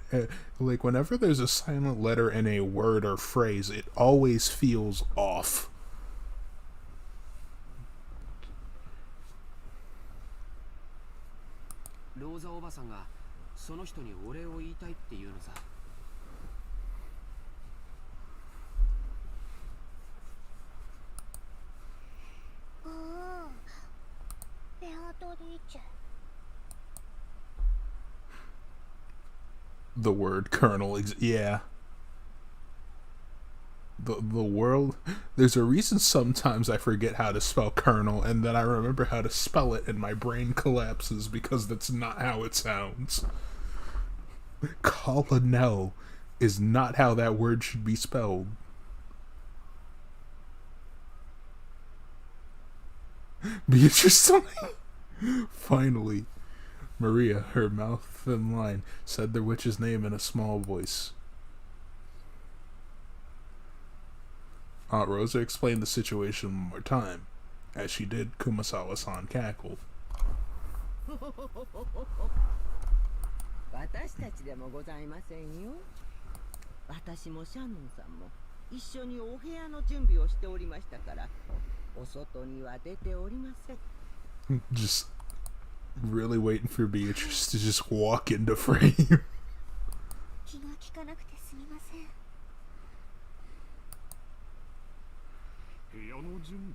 Speaker 1: Like, whenever there's a silent letter in a word or phrase, it always feels off.
Speaker 5: ローザおばさんがその人にお礼を言いたいっていうのさ。
Speaker 4: おお、ベアトリーチェ。
Speaker 1: The word colonel, yeah. The world. There's a reason sometimes I forget how to spell colonel, and then I remember how to spell it, and my brain collapses because that's not how it sounds. Colonel. is not how that word should be spelled. Beatrice finally, Maria, her mouth thin line, said the witch's name in a small voice. Aunt Rosa explained the situation one more time. As she did, Kumasawa-san cackled.
Speaker 10: 私たちでもございませんよ。私もシャノンさんも一緒にお部屋の準備をしておりましたから、お外には出ておりません。
Speaker 1: Just really waiting for Beatrice to just walk into frame.
Speaker 4: 気が利かなくてすみません。
Speaker 8: 部屋の準備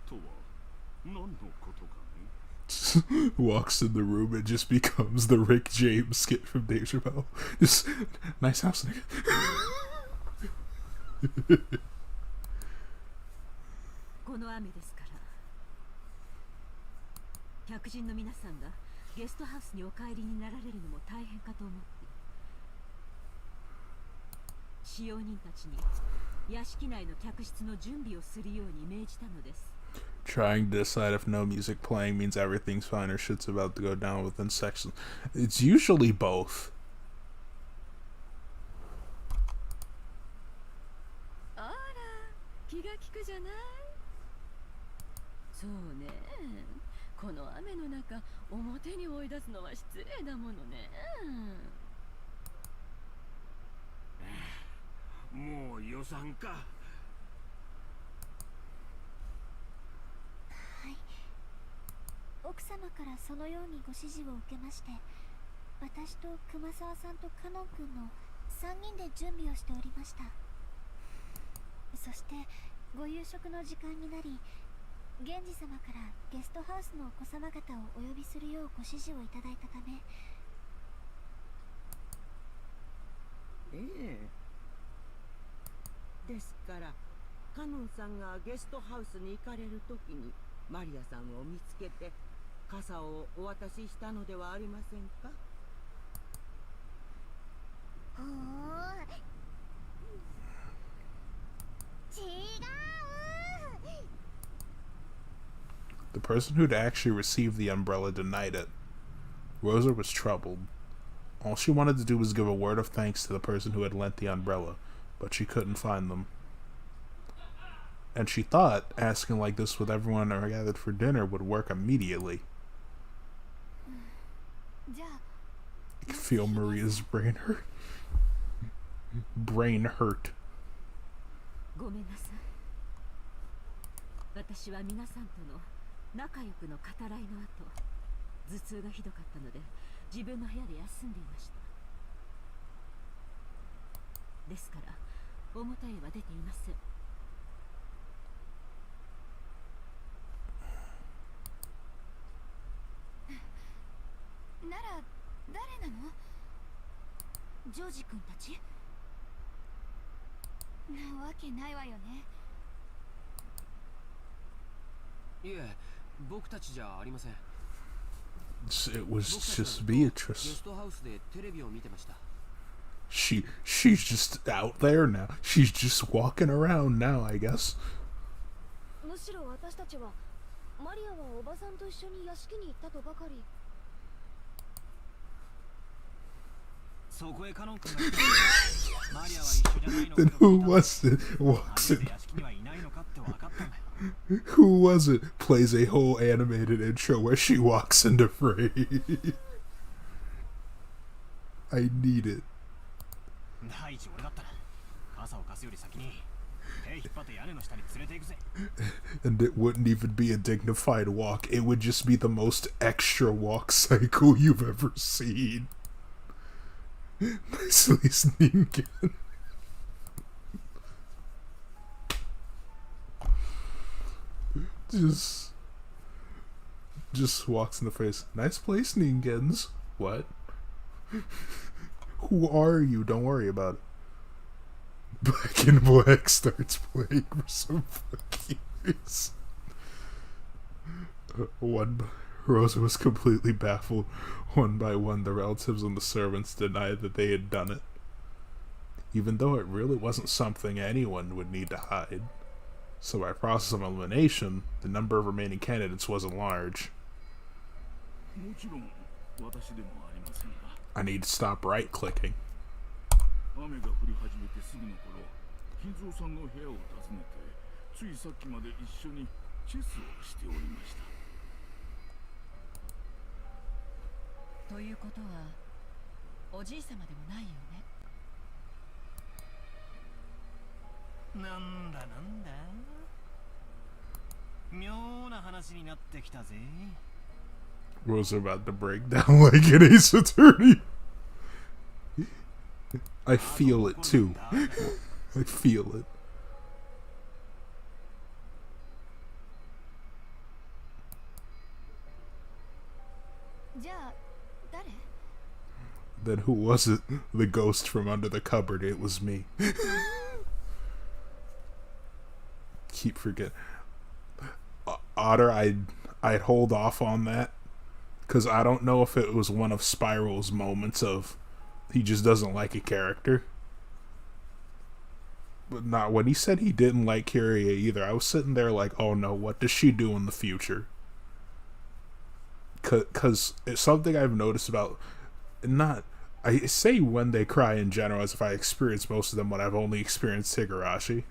Speaker 8: とは何のことかね。
Speaker 1: Walks in the room and just becomes the Rick James skit from Dave Chappelle. Just nice house, nigga.
Speaker 11: この雨ですから、客人の皆さんがゲストハウスにお帰りになられるのも大変かと思って、使用人たちに屋敷内の客室の準備をするように命じたのです。
Speaker 1: Trying to decide if no music playing means everything's fine or shit's about to go down within sections. It's usually both.
Speaker 11: あら、気が利くじゃない。そうね、この雨の中表に追い出すのは失礼だものね。
Speaker 6: もう予算か。
Speaker 4: はい。奥様からそのようにご指示を受けまして、私と熊沢さんとカノン君の3人で準備をしておりました。そしてご夕食の時間になり、源氏様からゲストハウスのお子様方をお呼びするようご指示をいただいたため。
Speaker 10: ですからカノンさんがゲストハウスに行かれる時にマリアさんを見つけて傘をお渡ししたのではありませんか。
Speaker 4: ほー、違う。
Speaker 1: The person who'd actually received the umbrella denied it. Rosa was troubled. All she wanted to do was give a word of thanks to the person who had lent the umbrella, but she couldn't find them. And she thought asking like this with everyone gathered for dinner would work immediately. I could feel Maria's brain hurt. Brain hurt.
Speaker 11: ごめんなさい。私は皆さんとの仲良くの語らいの後、頭痛がひどかったので自分の部屋で休んでいました。ですから表へは出ていません。なら誰なの？ジョージ君たち？なわけないわよね。
Speaker 5: いえ、僕たちじゃありません。
Speaker 1: It was just Beatrice.
Speaker 5: ゲストハウスでテレビを見てました。
Speaker 1: She's just out there now. She's just walking around now, I guess.
Speaker 4: むしろ私たちはマリアはおばさんと一緒に屋敷に行ったとばかり。
Speaker 3: そこへカノン君がマリアは一緒じゃないのか
Speaker 1: Then
Speaker 3: と
Speaker 1: who
Speaker 3: 聞いた。
Speaker 1: was it? Walks
Speaker 3: なん
Speaker 1: in.
Speaker 3: で屋敷にはいないのかって分かったんだよ。
Speaker 1: Who was it? Plays a whole animated intro where she walks into frame. I need it.
Speaker 3: 第一俺だったら傘を貸すより先に手引っ張って屋根の下に連れて行くぜ。
Speaker 1: And it wouldn't even be a dignified walk. It would just be the most extra walk cycle you've ever seen. Nicely sneaking. Just walks in the face. Nice place, Ninkins. What? Who are you? Don't worry about it. Black and Black starts playing for some fucking reason. Rosa was completely baffled. One by one, the relatives and the servants denied that they had done it, even though it really wasn't something anyone would need to hide. So by process of elimination, the number of remaining candidates wasn't large. I need to stop right-clicking. Rosa about to break down like an Ace Attorney. I feel it too. I feel it. Then who was it? The ghost from under the cupboard. It was me. Keep forgetting. Otter, I'd hold off on that, because I don't know if it was one of Spiral's moments of he just doesn't like a character. But not when he said he didn't like Kyria either. I was sitting there like, oh no, what does she do in the future? Because it's something I've noticed about, I say when they cry in general as if I experience most of them when I've only experienced Higurashi.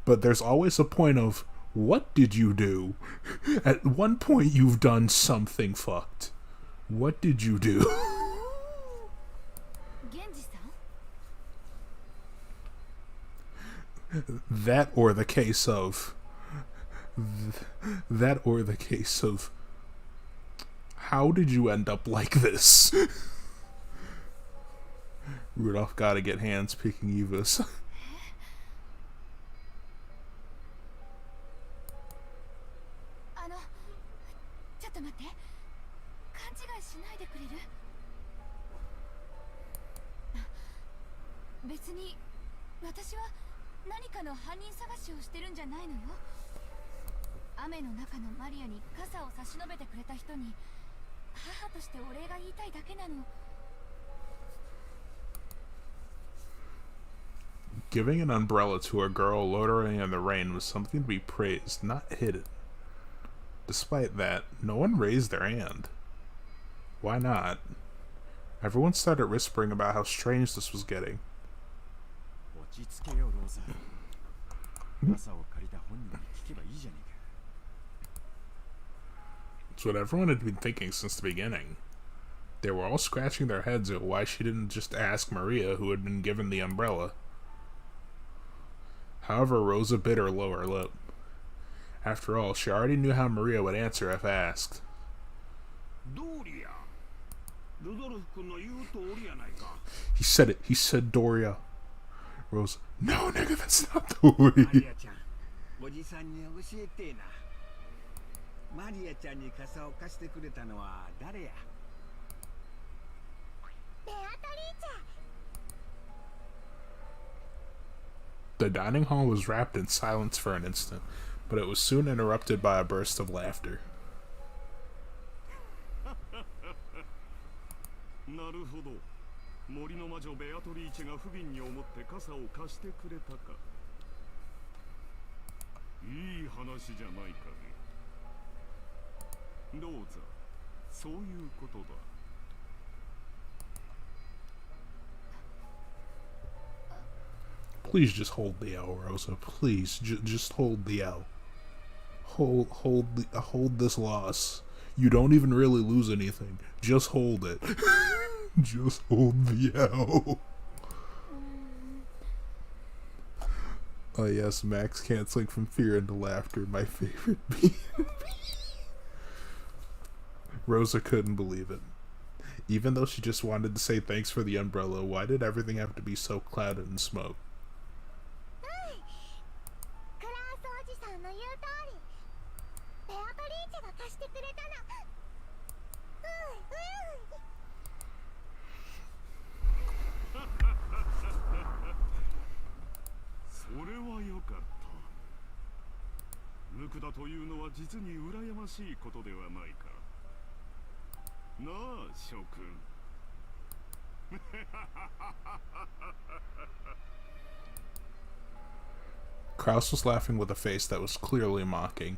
Speaker 1: But there's always a point of, what did you do? At one point you've done something fucked. What did you do? That or the case of how did you end up like this? Rudolph gotta get hands picking Eva's. Giving an umbrella to a girl loitering in the rain was something to be praised, not hidden. Despite that, no one raised their hand. Why not? Everyone started whispering about how strange this was getting. It's what everyone had been thinking since the beginning. They were all scratching their heads at why she didn't just ask Maria, who had been given the umbrella. However, Rosa bit her lower lip. After all, she already knew how Maria would answer if asked. He said it. He said Doria. Rosa, no, nigga, that's not the way. The dining hall was wrapped in silence for an instant, but it was soon interrupted by a burst of laughter. Please just hold the L, Rosa. Please, just hold the L. Hold this loss. You don't even really lose anything. Just hold it. Just hold the L. Oh yes, Max canceling from fear into laughter. My favorite beat. Rosa couldn't believe it. Even though she just wanted to say thanks for the umbrella, why did everything have to be so clouded in smoke?
Speaker 8: なあ諸君。
Speaker 1: Kraus was laughing with a face that was clearly mocking,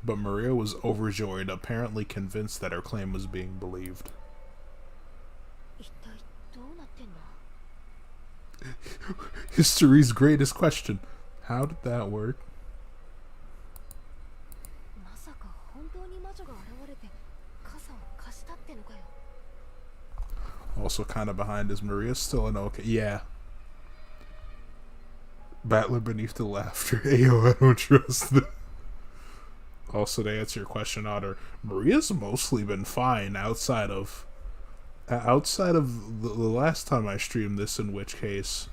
Speaker 1: but Maria was overjoyed, apparently convinced that her claim was being believed.
Speaker 4: 一体どうなってんの？
Speaker 1: History's greatest question. How did that work?
Speaker 4: まさか本当に魔女が現れて傘を貸したってのかよ。
Speaker 1: Also kind of behind is Maria still an okay? Yeah. Battler beneath the laughter. Ayo, I don't trust them. Also, to answer your question, Otter, Maria's mostly been fine outside of the last time I streamed this, in which case,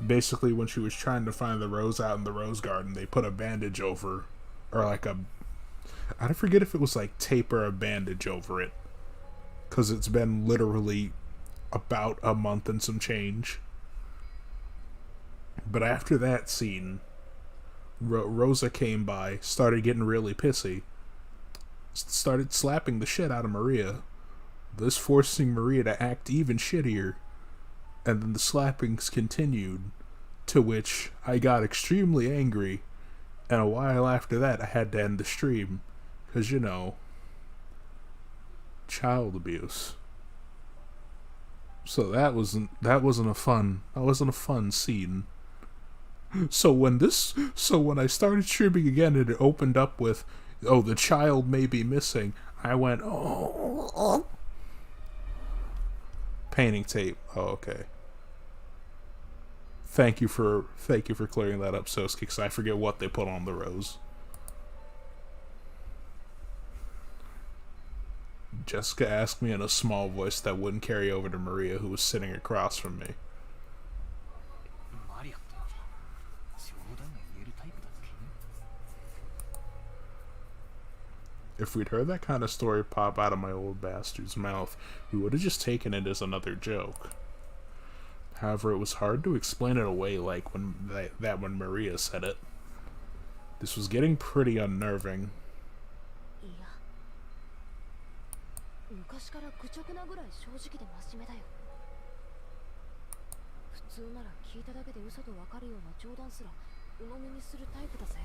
Speaker 1: basically when she was trying to find the rose out in the rose garden, they put a bandage over, or like I forget if it was like tape or a bandage over it, because it's been literally about a month and some change. But after that scene, Rosa came by, started getting really pissy, started slapping the shit out of Maria, thus forcing Maria to act even shittier, and then the slappings continued, to which I got extremely angry, and a while after that I had to end the stream, because, you know, child abuse. So that wasn't a fun scene. So when I started streaming again and it opened up with, oh, the child may be missing, I went, oh. Painting tape. Oh, okay. Thank you for clearing that up, Sosuke, because I forget what they put on the rose. Jessica asked me in a small voice that wouldn't carry over to Maria, who was sitting across from me. If we'd heard that kind of story pop out of my old bastard's mouth, we would have just taken it as another joke. However, it was hard to explain it away like when Maria said it. This was getting pretty unnerving.
Speaker 4: 昔から愚直なぐらい正直で真面目だよ。普通なら聞いただけで嘘とわかるような冗談すら鵜呑みにするタイプだぜ。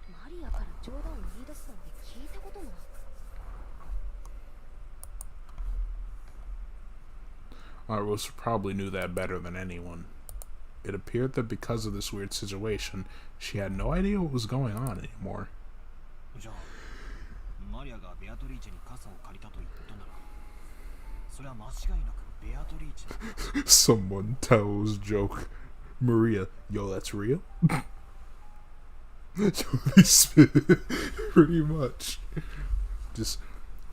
Speaker 4: マリアから冗談を言い出すなんて聞いたことも。
Speaker 1: Rosa probably knew that better than anyone. It appeared that because of this weird situation, she had no idea what was going on anymore. Someone tells joke, Maria, yo, that's real? Pretty much. Just,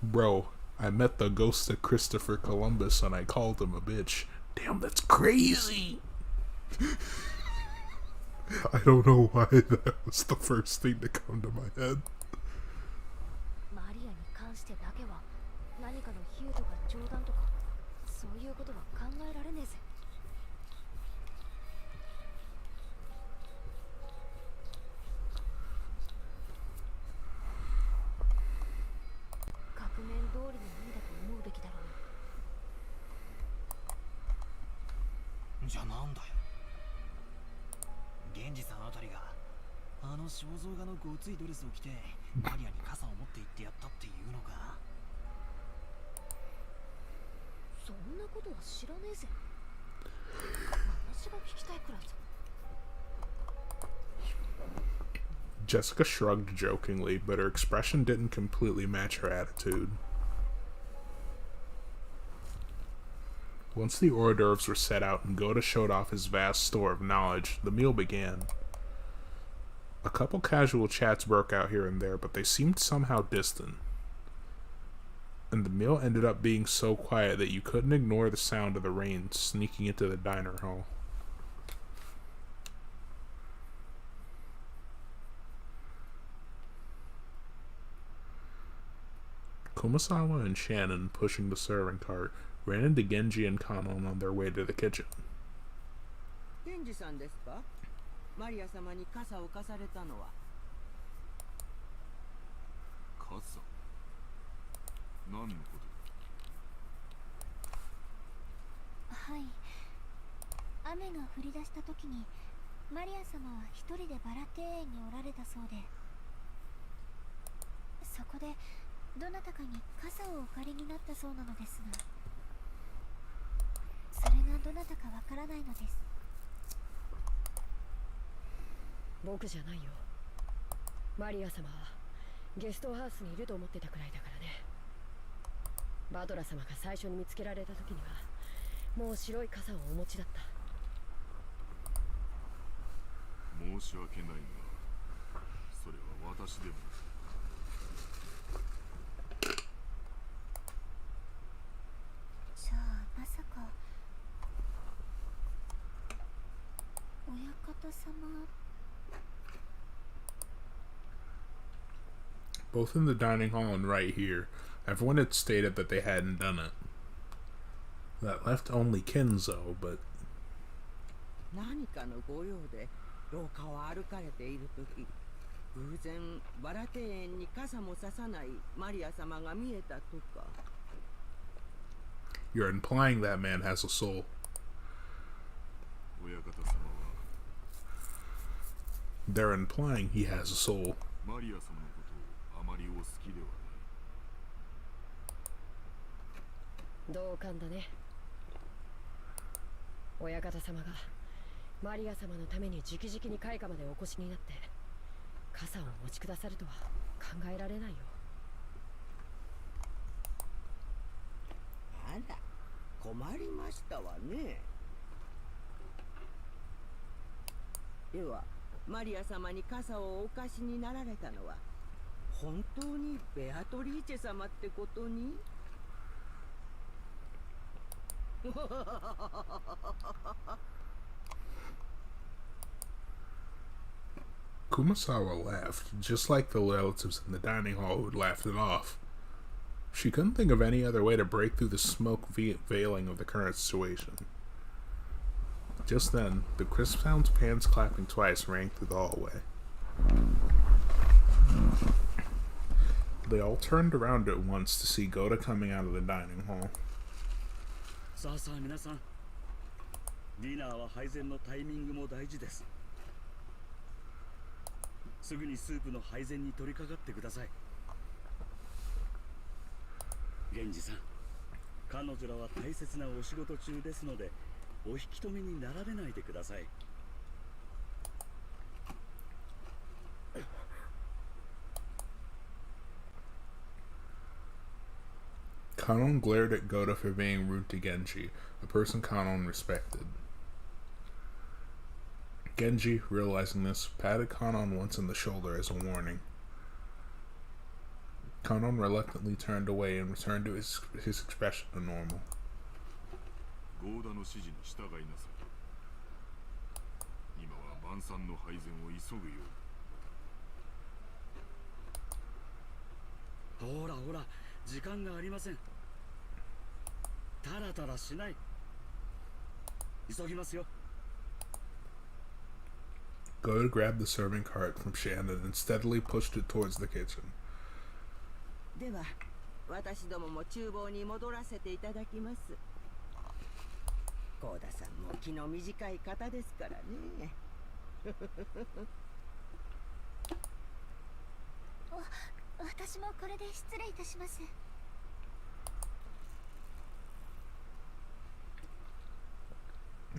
Speaker 1: bro, I met the ghost of Christopher Columbus and I called him a bitch. Damn, that's crazy! I don't know why that was the first thing to come to my head.
Speaker 4: マリアに関してだけは何かの比喩とか冗談とかそういうことは考えられねえぜ。額面通りの意味だと思うべきだろう。
Speaker 3: じゃあなんだよ。源氏さんあたりがあの肖像画のごついドレスを着てマリアに傘を持って行ってやったっていうのか。
Speaker 4: そんなことは知らねえぜ。話が聞きたいくらいさ。
Speaker 1: Jessica shrugged jokingly, but her expression didn't completely match her attitude. Once the hors d'oeuvres were set out and Goda showed off his vast store of knowledge, the meal began. A couple casual chats broke out here and there, but they seemed somehow distant. And the meal ended up being so quiet that you couldn't ignore the sound of the rain sneaking into the diner hall. Kumasawa and Shannon, pushing the serving cart, ran into Genji and Kanon on their way to the kitchen.
Speaker 10: ケンジさんですか？マリア様に傘を貸されたのは。
Speaker 6: 傘。何のことだ。
Speaker 12: はい。雨が降り出した時にマリア様は一人でバラ庭園におられたそうで、そこでどなたかに傘をお借りになったそうなのですが、それがどなたかわからないのです。
Speaker 7: 僕じゃないよ。マリア様はゲストハウスにいると思ってたくらいだからね。バトラ様が最初に見つけられた時にはもう白い傘をお持ちだった。
Speaker 6: 申し訳ないが、それは私でも。
Speaker 12: じゃあまさか親方様。
Speaker 1: Both in the dining hall and right here, everyone had stated that they hadn't done it. That left only Kenzo, but
Speaker 10: 何かのご用で廊下を歩かれているとき、偶然バラ庭園に傘もささないマリア様が見えたとか。
Speaker 1: you're implying that man has a soul.
Speaker 6: 親方様は
Speaker 1: They're implying he has a soul.
Speaker 6: マリア様のことをあまりお好きではない。
Speaker 7: 同感だね。親方様がマリア様のために直々に開花までお越しになって傘をお持ちくださるとは考えられないよ。
Speaker 10: あら、困りましたわね。ではマリア様に傘をお貸しになられたのは本当にベアトリーチェ様ってことに。
Speaker 1: Kumasawa laughed, just like the relatives in the dining hall who'd laughed it off. She couldn't think of any other way to break through the smoke veiling of the current situation. Just then, the crisp sounds of pans clapping twice rang through the hallway. They all turned around at once to see Goda coming out of the dining hall.
Speaker 9: さあさあ皆さん、ディナーは配膳のタイミングも大事です。すぐにスープの配膳に取り掛かってください。源氏さん、彼女らは大切なお仕事中ですのでお引き止めになられないでください。
Speaker 1: Kanon glared at Goda for being rude to Genji, a person Kanon respected. Genji, realizing this, patted Kanon once on the shoulder as a warning. Kanon reluctantly turned away and returned to his expression to normal.
Speaker 6: ゴーダの指示に従いなさい。今は晩餐の配膳を急ぐよう。
Speaker 9: ほらほら、時間がありません。タラタラしない。急ぎますよ。
Speaker 1: Goda grabbed the serving cart from Shannon and steadily pushed it towards the kitchen.
Speaker 10: では私どもも厨房に戻らせていただきます。ゴーダさんも気の短い方ですからね。
Speaker 12: 私もこれで失礼いたします。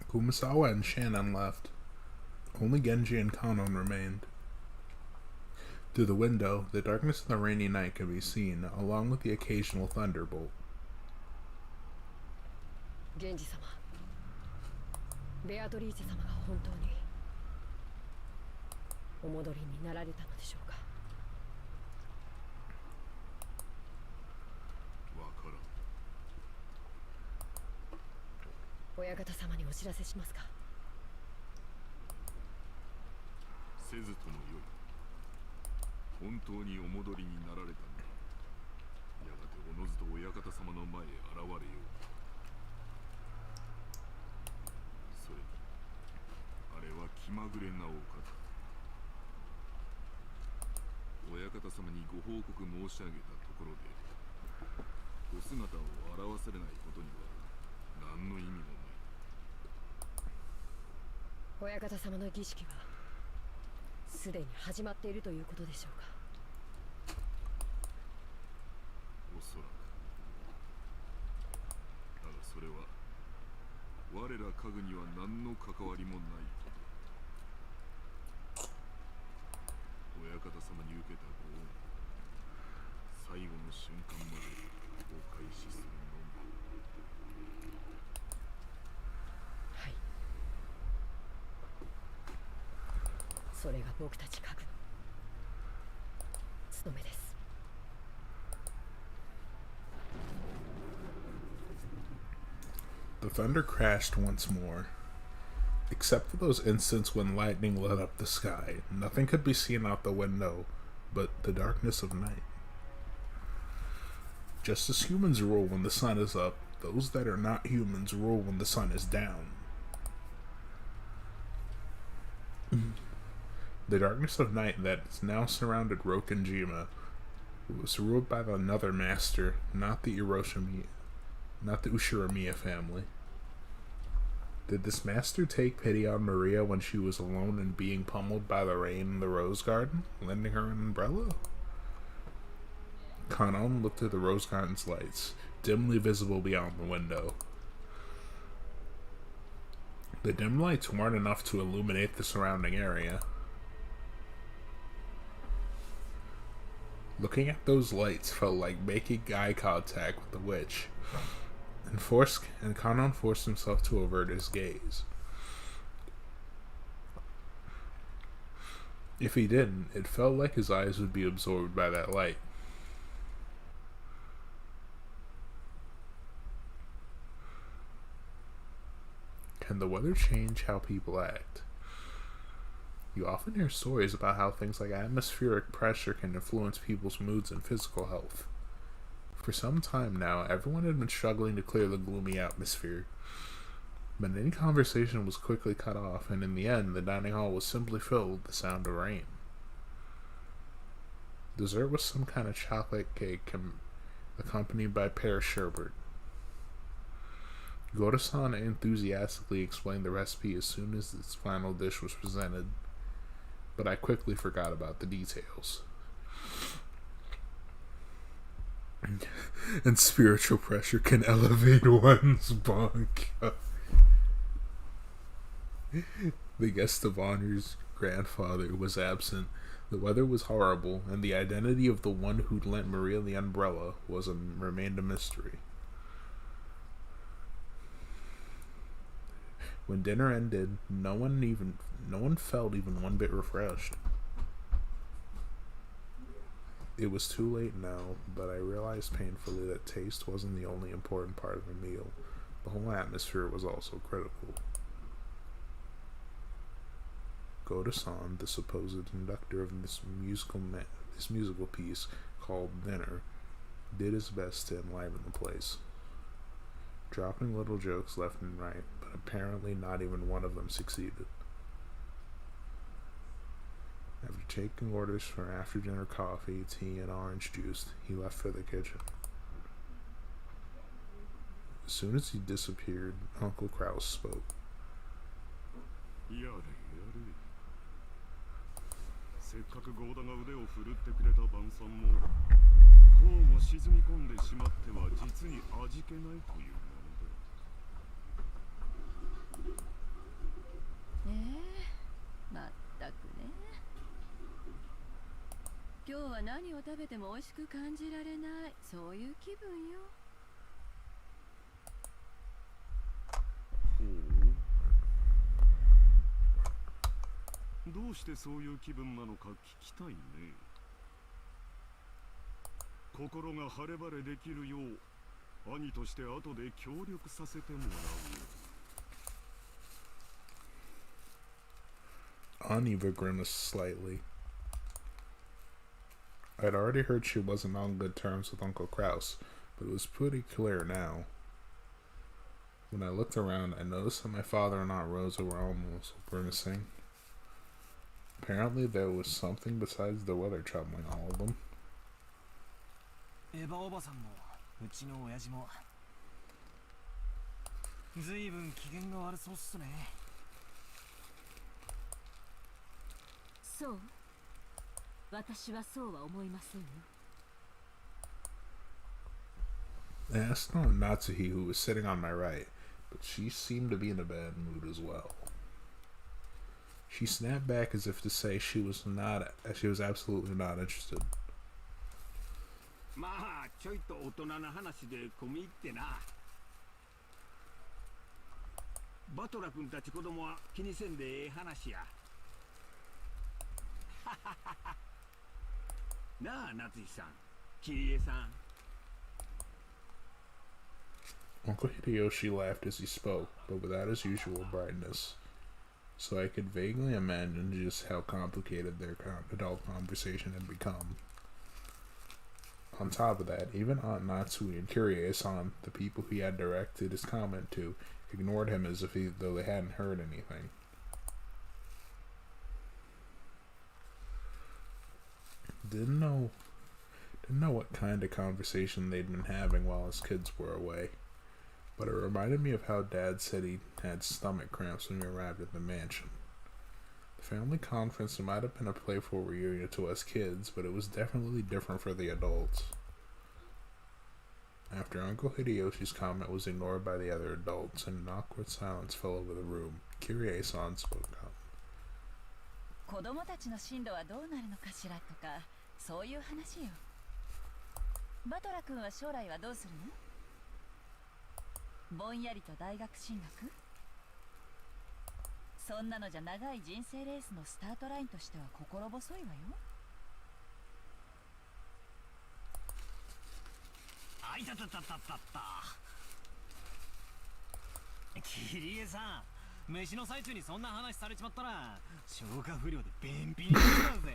Speaker 1: Kumasawa and Shannon left. Only Genji and Kanon remained. Through the window, the darkness of the rainy night could be seen, along with the occasional thunderbolt.
Speaker 7: 源氏様、ベアトリーチェ様が本当にお戻りになられたのでしょうか。
Speaker 6: わからん。
Speaker 7: 親方様にお知らせしますか。
Speaker 6: せずともよい。本当にお戻りになられたのだ。やがておのずと親方様の前へ現れよう。それにあれは気まぐれなお方。親方方様にご報告申し上げたところで、お姿を現されないことには何の意味もない。
Speaker 7: 親方様の儀式はすでに始まっているということでしょうか。
Speaker 6: おそらく。だがそれは我ら家具には何の関わりもないこと。親方様に受けたご恩、最後の瞬間までお返しするのみ。
Speaker 7: はい、それが僕たち家具の務めです。
Speaker 1: The thunder crashed once more. Except for those instants when lightning lit up the sky, nothing could be seen out the window but the darkness of night. Just as humans rule when the sun is up, those that are not humans rule when the sun is down. The darkness of night that is now surrounded Rokenjima was ruled by another master, not the Ushiramiya family. Did this master take pity on Maria when she was alone and being pummeled by the rain in the rose garden, lending her an umbrella? Kanon looked at the rose garden's lights, dimly visible beyond the window. The dim lights weren't enough to illuminate the surrounding area. Looking at those lights felt like making eye contact with the witch, and Kanon forced himself to avert his gaze. If he didn't, it felt like his eyes would be absorbed by that light. Can the weather change how people act? You often hear stories about how things like atmospheric pressure can influence people's moods and physical health. For some time now, everyone had been struggling to clear the gloomy atmosphere. But any conversation was quickly cut off, and in the end, the dining hall was simply filled with the sound of rain. Dessert was some kind of chocolate cake accompanied by pear sherbet. Goda-san enthusiastically explained the recipe as soon as its final dish was presented, but I quickly forgot about the details. And spiritual pressure can elevate one's bunk. The guest of honor's grandfather was absent. The weather was horrible, and the identity of the one who'd lent Maria the umbrella remained a mystery. When dinner ended, no one felt even one bit refreshed. It was too late now, but I realized painfully that taste wasn't the only important part of the meal. The whole atmosphere was also critical. Goda-san, the supposed conductor of this musical piece called Dinner, did his best to enliven the place, dropping little jokes left and right, but apparently not even one of them succeeded. After taking orders for after-dinner coffee, tea, and orange juice, he left for the kitchen. As soon as he disappeared, Uncle Kraus spoke.
Speaker 8: Yare. せっかくゴーダが腕を振るってくれた晩餐もこうも沈み込んでしまっては実に味気ないというものだ。
Speaker 11: まったくね。今日は何を食べても美味しく感じられない、そういう気分よ。
Speaker 8: どうしてそういう気分なのか聞きたいね。心が晴れ晴れできるよう兄として後で協力させてもらうよ。
Speaker 1: Aniva grimaced slightly. I'd already heard she wasn't on good terms with Uncle Kraus, but it was pretty clear now. When I looked around, I noticed that my father and Aunt Rosa were almost grimacing. Apparently there was something besides the weather troubling all of them.
Speaker 3: エヴァおばさんもうちの親父もずいぶん機嫌が悪そうっすね。
Speaker 11: そう、私はそうは思いませんよ。
Speaker 1: I asked on Natsuhi, who was sitting on my right, but she seemed to be in a bad mood as well. She snapped back as if to say she was absolutely not interested.
Speaker 2: まあちょいと大人な話で込み入ってな。バトラ君たち子供は気にせんでええ話や。なあ夏日さん、桐江さん。
Speaker 1: Uncle Hideyoshi laughed as he spoke, but without his usual brightness, so I could vaguely imagine just how complicated their adult conversation had become. On top of that, even Aunt Natsui and Kyrie-san, the people he had directed his comment to, ignored him as if though they hadn't heard anything. Didn't know what kind of conversation they'd been having while his kids were away. But it reminded me of how Dad said he had stomach cramps when we arrived at the mansion. The family conference might have been a playful reunion to us kids, but it was definitely different for the adults. After Uncle Hideyoshi's comment was ignored by the other adults and an awkward silence fell over the room, Kyrie-san spoke up.
Speaker 13: 子供たちの進路はどうなるのかしらとか、そういう話よ。バトラ君は将来はどうするの？ぼんやりと大学進学？そんなのじゃ長い人生レースのスタートラインとしては心細いわよ。
Speaker 3: あいたたたたたた。桐江さん、飯の最中にそんな話されちまったら消化不良で便秘になっちゃうぜ。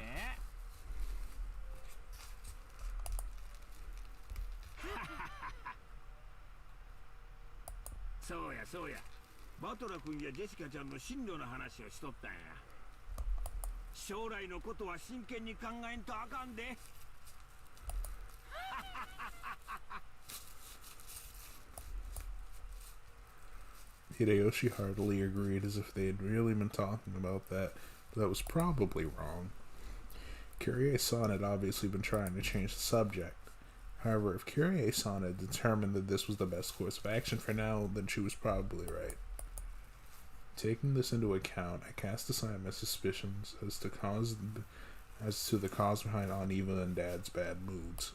Speaker 2: そうやそうや、バトラ君やジェシカちゃんの進路の話をしとったんや。将来のことは真剣に考えんとあかんで。
Speaker 1: Hideyoshi heartily agreed as if they had really been talking about that, but that was probably wrong. Kyrie-san had obviously been trying to change the subject. However, if Kyrie-san had determined that this was the best course of action for now, then she was probably right. Taking this into account, I cast aside my suspicions as to the cause behind Aunt Eva and Dad's bad moods.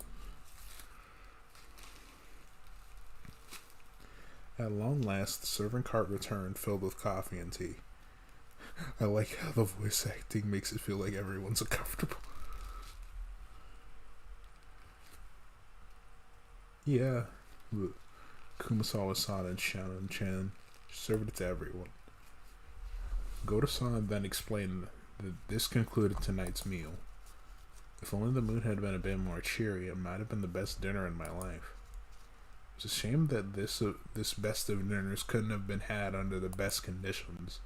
Speaker 1: At long last, the servant cart returned, filled with coffee and tea. I like how the voice acting makes it feel like everyone's uncomfortable. Yeah, Kumasawa-san and Shannon-chan served it to everyone. Goto-san then explained that this concluded tonight's meal. If only the mood had been a bit more cheery, it might have been the best dinner in my life. It's a shame that this best of dinners couldn't have been had under the best conditions.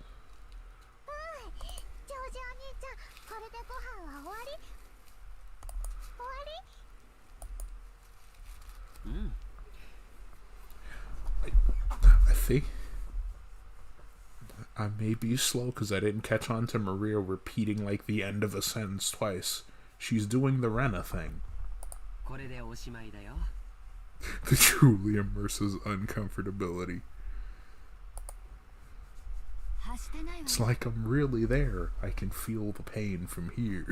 Speaker 1: I think I may be slow because I didn't catch on to Maria repeating like the end of a sentence twice. She's doing the Rena thing. The truly immerses uncomfortability. It's like I'm really there. I can feel the pain from here.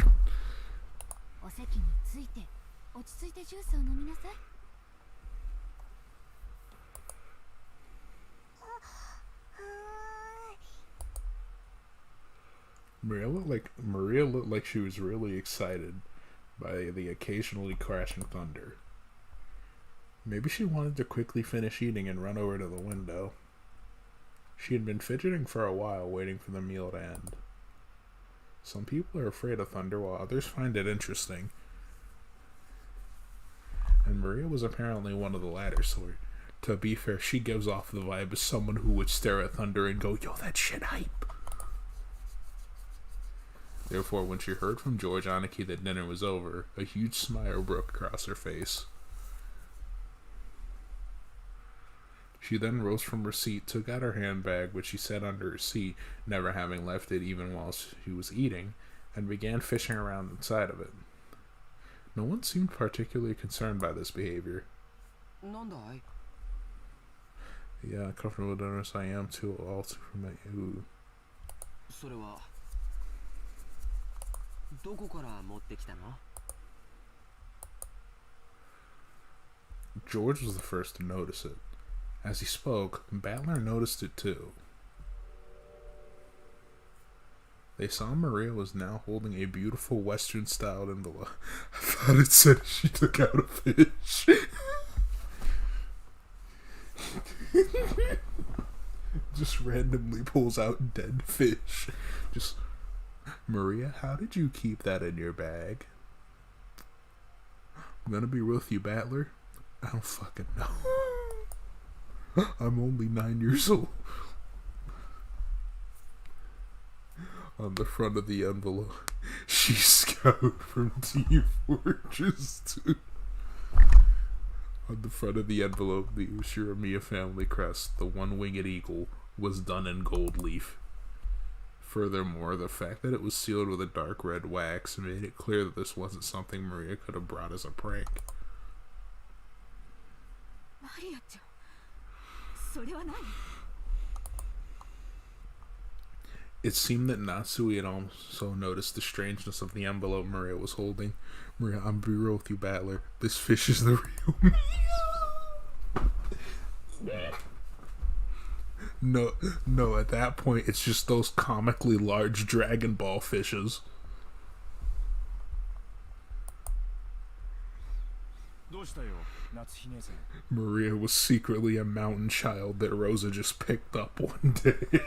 Speaker 1: Maria looked like she was really excited by the occasionally crashing thunder. Maybe she wanted to quickly finish eating and run over to the window. She had been fidgeting for a while, waiting for the meal to end. Some people are afraid of thunder, while others find it interesting. And Maria was apparently one of the latter sort. To be fair, she gives off the vibe as someone who would stare at thunder and go, "Yo, that shit hype." Therefore, when she heard from George Aniki that dinner was over, a huge smile broke across her face. She then rose from her seat, took out her handbag, which she set under her seat, never having left it even while she was eating, and began fishing around inside of it. No one seemed particularly concerned by this behavior. Yeah, comfortable donors I am too, all too from you.
Speaker 5: それはどこから持ってきたの?
Speaker 1: George was the first to notice it. As he spoke, Battler noticed it too. They saw Maria was now holding a beautiful Western-styled envelope. I thought it said she took out a fish. Just randomly pulls out dead fish. Just, Maria, how did you keep that in your bag? I'm gonna be real with you, Battler. I don't fucking know. I'm only 9 years old. On the front of the envelope, she Scout from Team Fortress 2. On the front of the envelope, the Ushiramiya family crest, the one-winged eagle, was done in gold leaf. Furthermore, the fact that it was sealed with a dark red wax made it clear that this wasn't something Maria could have brought as a prank.
Speaker 11: Maria-chan, それは何?
Speaker 1: It seemed that Natsui had also noticed the strangeness of the envelope Maria was holding. Maria, I'm be real with you, Battler. This fish is the real me. No, at that point, it's just those comically large Dragon Ball fishes. Maria was secretly a mountain child that Rosa just picked up one day.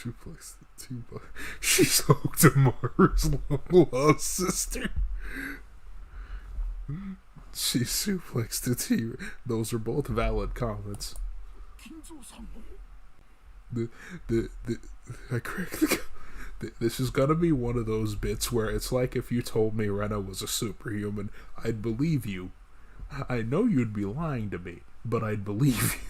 Speaker 1: Suplex the two. She's Oktamara's long-lost sister. She suplexed the T. Those are both valid comments. I cracked the. This is gonna be one of those bits where it's like if you told me Rena was a superhuman, I'd believe you. I know you'd be lying to me, but I'd believe you.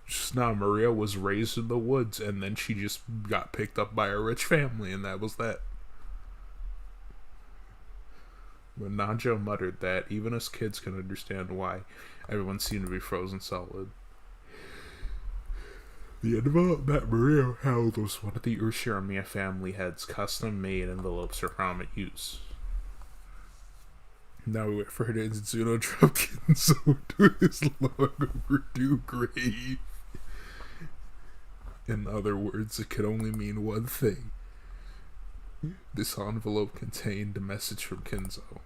Speaker 1: Just now, Maria was raised in the woods, and then she just got picked up by a rich family, and that was that. When Nanjo muttered that, even us kids can understand why everyone seemed to be frozen solid. The envelope that Maria held was one of the Ushiramiya family head's custom-made envelopes for prominent use. Now we wait for her to Inzuno drop Kinzo to his long overdue grave. In other words, it could only mean one thing. This envelope contained a message from Kinzo.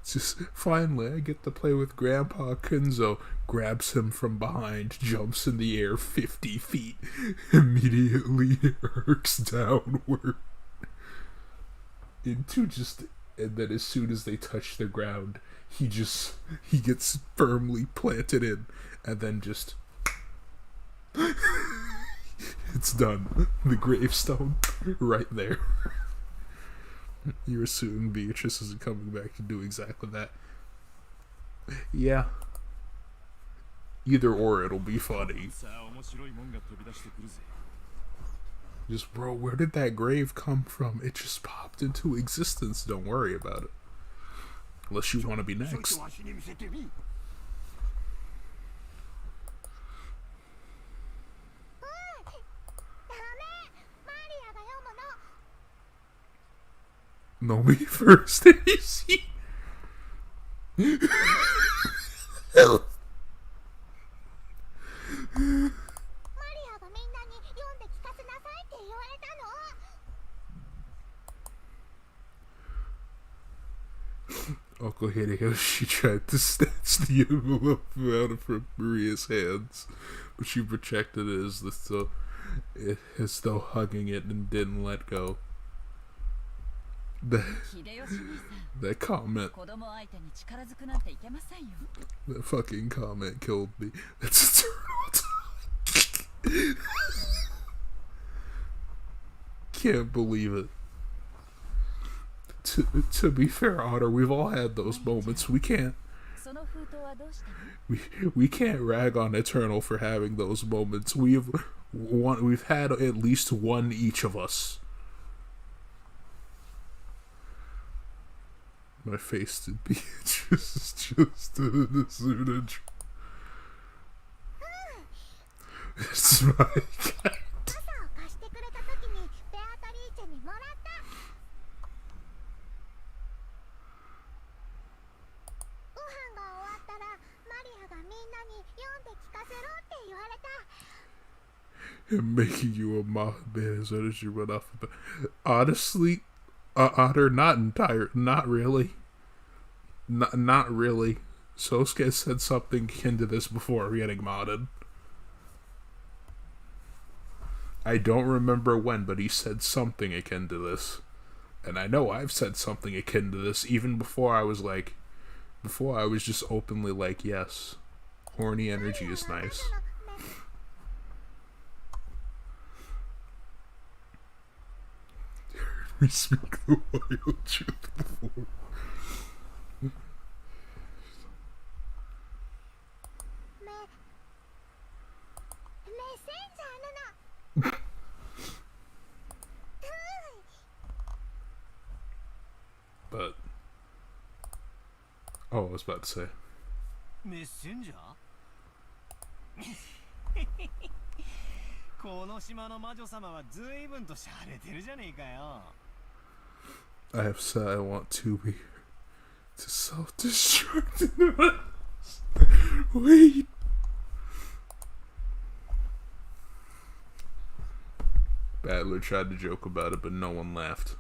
Speaker 1: Just finally I get to play with Grandpa. Kinzo grabs him from behind, jumps in the air 50 feet, immediately arcs downward into and then as soon as they touch the ground, he gets firmly planted in, and then just it's done. The gravestone right there. You assume Beatrice isn't coming back to do exactly that. Yeah. Either or, it'll be funny. Just, bro, where did that grave come from? It just popped into existence. Don't worry about it. Unless you want to be next. No, me first. You see?
Speaker 12: がみんなに読んで聞かせなさいって言われたの。
Speaker 1: Uncle Hideyoshi tried to snatch the envelope out of Maria's hands, but she protected it as though hugging it and didn't let go. That comment, that fucking comment killed me. That's eternal. Can't believe it. To be fair, Otter, we've all had those moments. We can't rag on Eternal for having those moments. We've had at least one each of us. My face did be just it's my cat.
Speaker 12: が終わったらマリアがみんなに読んで聞かせろって言われた。
Speaker 1: And making you a mob man as soon as you run off. Honestly, Otter, not really. Not really. Sosuke said something akin to this before getting modded. I don't remember when, but he said something akin to this. And I know I've said something akin to this even before I was just openly like, yes, horny energy is nice. We speak the wild truth before. But I was about to say.
Speaker 3: Messenger? この島の魔女様は随分と洒落てるじゃねえかよ。
Speaker 1: I have said I want to self-destruct in the house. Wait. Battler tried to joke about it, but no one laughed.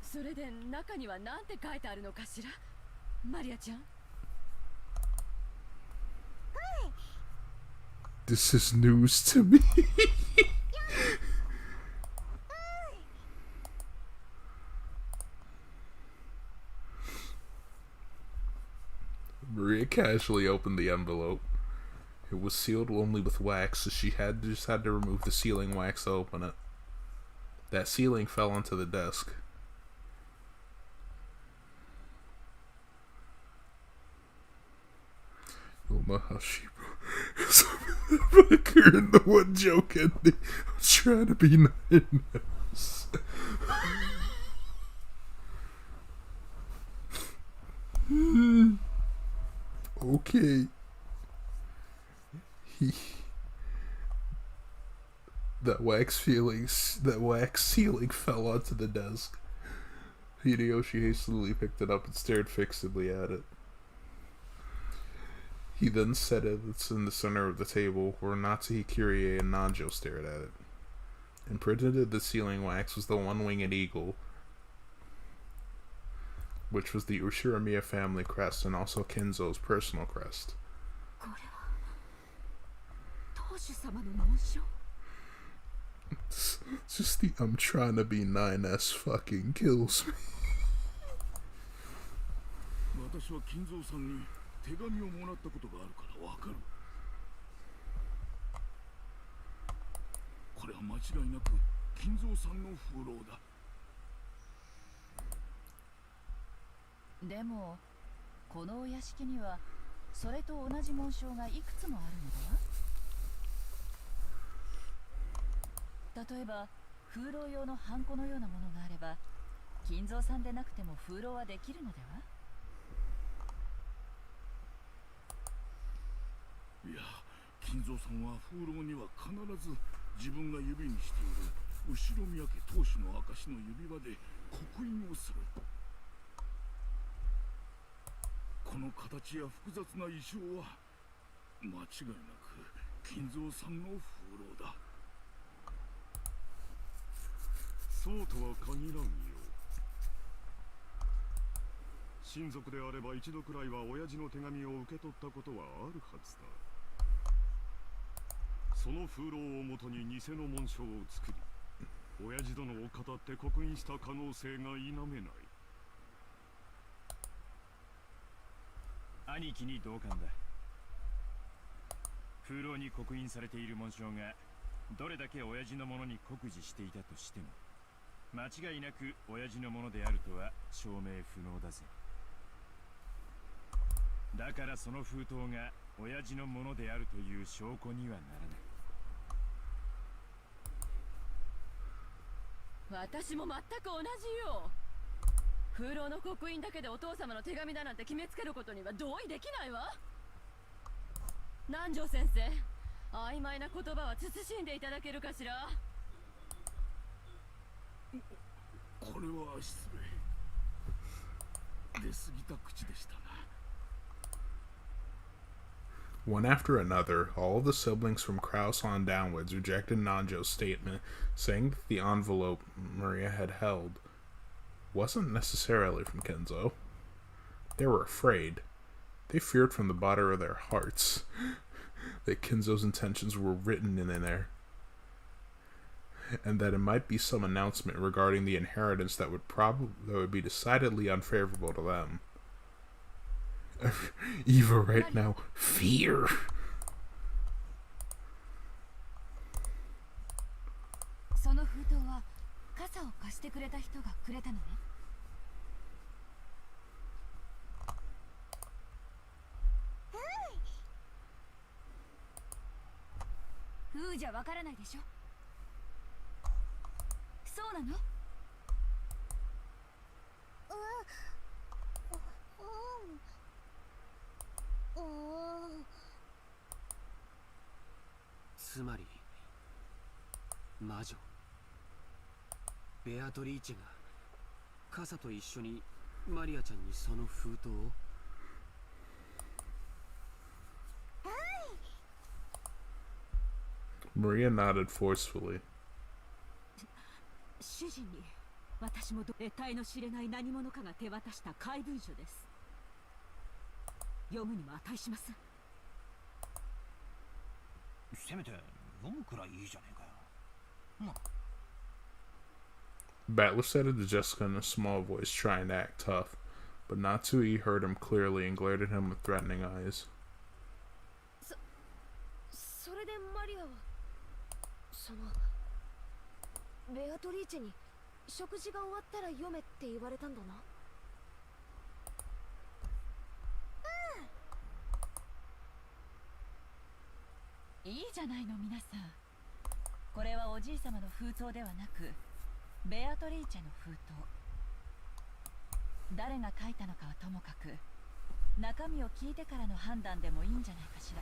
Speaker 7: それで中には何て書いてあるのかしら、マリアちゃん。
Speaker 1: This is news to me. Maria casually opened the envelope. It was sealed only with wax, so she just had to remove the sealing wax to open it. That sealing fell onto the desk. You'll know how she put her in the one joke ending. I'm trying to be nice. Okay. That wax sealing fell onto the desk. Hideyoshi hastily picked it up and stared fixedly at it. He then set it in the center of the table, where Natsuhi, Kyrie, and Nanjo stared at it. Imprinted in the sealing wax was the one-winged eagle, which was the Ushiramiya family crest and also Kenzo's personal crest. Just the I'm trying to be 9S fucking kills me.
Speaker 6: 私は金蔵さんに手紙をもらったことがあるからわかる。これは間違いなく金蔵さんの風浪だ。
Speaker 13: でもこのお屋敷にはそれと同じ紋章がいくつもあるのでは。例えば風浪用のハンコのようなものがあれば金蔵さんでなくても風浪はできるのでは。
Speaker 6: いや、金蔵さんは風浪には必ず自分が指にしている後宮家当主の証の指輪で刻印をする。この形や複雑な衣装は間違いなく金蔵さんの風浪だ。そうとは限らんよ。親族であれば一度くらいは親父の手紙を受け取ったことはあるはずだ。その風浪をもとに偽の紋章を作り、親父殿を語って刻印した可能性が否めない。
Speaker 3: 兄貴に同感だ。風浪に刻印されている紋章がどれだけ親父のものに酷似していたとしても、間違いなく親父のものであるとは証明不能だぜ。だからその封筒が親父のものであるという証拠にはなら
Speaker 7: ない。私も全く同じよ。風浪の刻印だけでお父様の手紙だなんて決めつけることには同意できないわ。南條先生、曖昧な言葉は慎んでいただけるかしら。
Speaker 6: これは失礼。出過ぎた口でしたな。
Speaker 1: One after another, all of the siblings from Kraus on downwards rejected Nanjo's statement, saying that the envelope Maria had held wasn't necessarily from Kenzo. They were afraid. They feared from the bottom of their hearts that Kenzo's intentions were written in there, and that it might be some announcement regarding the inheritance that would be decidedly unfavorable to them. Eva right now, fear.
Speaker 11: その封筒は傘を貸してくれた人がくれたのね。ふうじゃわからないでしょ。そうなの？
Speaker 5: つまり魔女ベアトリーチェが傘と一緒にマリアちゃんにその封筒を。
Speaker 1: Maria nodded forcefully.
Speaker 11: 主人に私も得体の知れない何者かが手渡した怪文書です。読むにも値します。
Speaker 3: せめて読むくらいいいじゃねえかよ。
Speaker 1: Battler said it to Jessica in a small voice, trying to act tough, but Natsui heard him clearly and glared at him with threatening eyes.
Speaker 4: それでマリアはそのベアトリーチェに食事が終わったら読めって言われたんだな。
Speaker 13: いいじゃないの皆さん。これはおじい様の封筒ではなくベアトリーチェの封筒。誰が書いたのかはともかく中身を聞いてからの判断でもいいんじゃないかしら。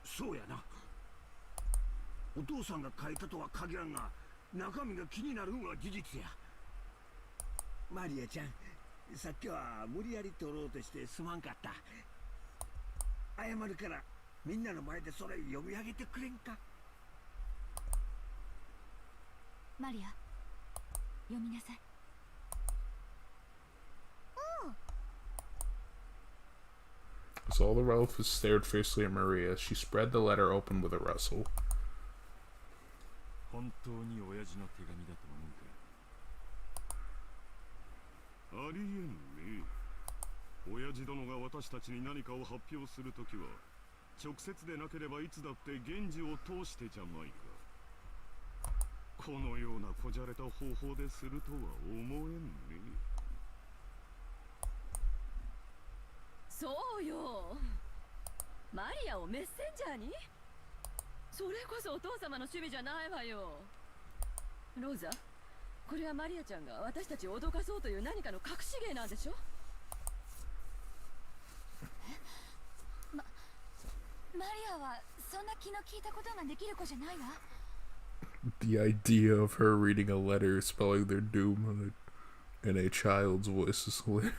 Speaker 2: そうやな。お父さんが書いたとは限らんが、中身が気になるんは事実や。マリアちゃん、さっきは無理やり取ろうとしてすまんかった。謝るからみんなの前でそれ読み上げてくれんか。
Speaker 11: マリア、読みなさい。
Speaker 1: As all the relatives stared fiercely at Maria, she spread the letter open with a rustle.
Speaker 6: 本当に親父の手紙だと思うか。ありえんね。親父殿が私たちに何かを発表するときは直接でなければいつだって源氏を通してじゃないか。このようなこじゃれた方法でするとは思えんね。
Speaker 7: そうよ。マリアをメッセンジャーに？それこそお父様の趣味じゃないわよ。ローザ、これはマリアちゃんが私たちを脅かそうという何かの隠し芸なんでしょ？
Speaker 11: マリアはそんな気の利いたことができる子じゃないわ。
Speaker 1: The idea of her reading a letter spelling their doom in a child's voice is hilarious.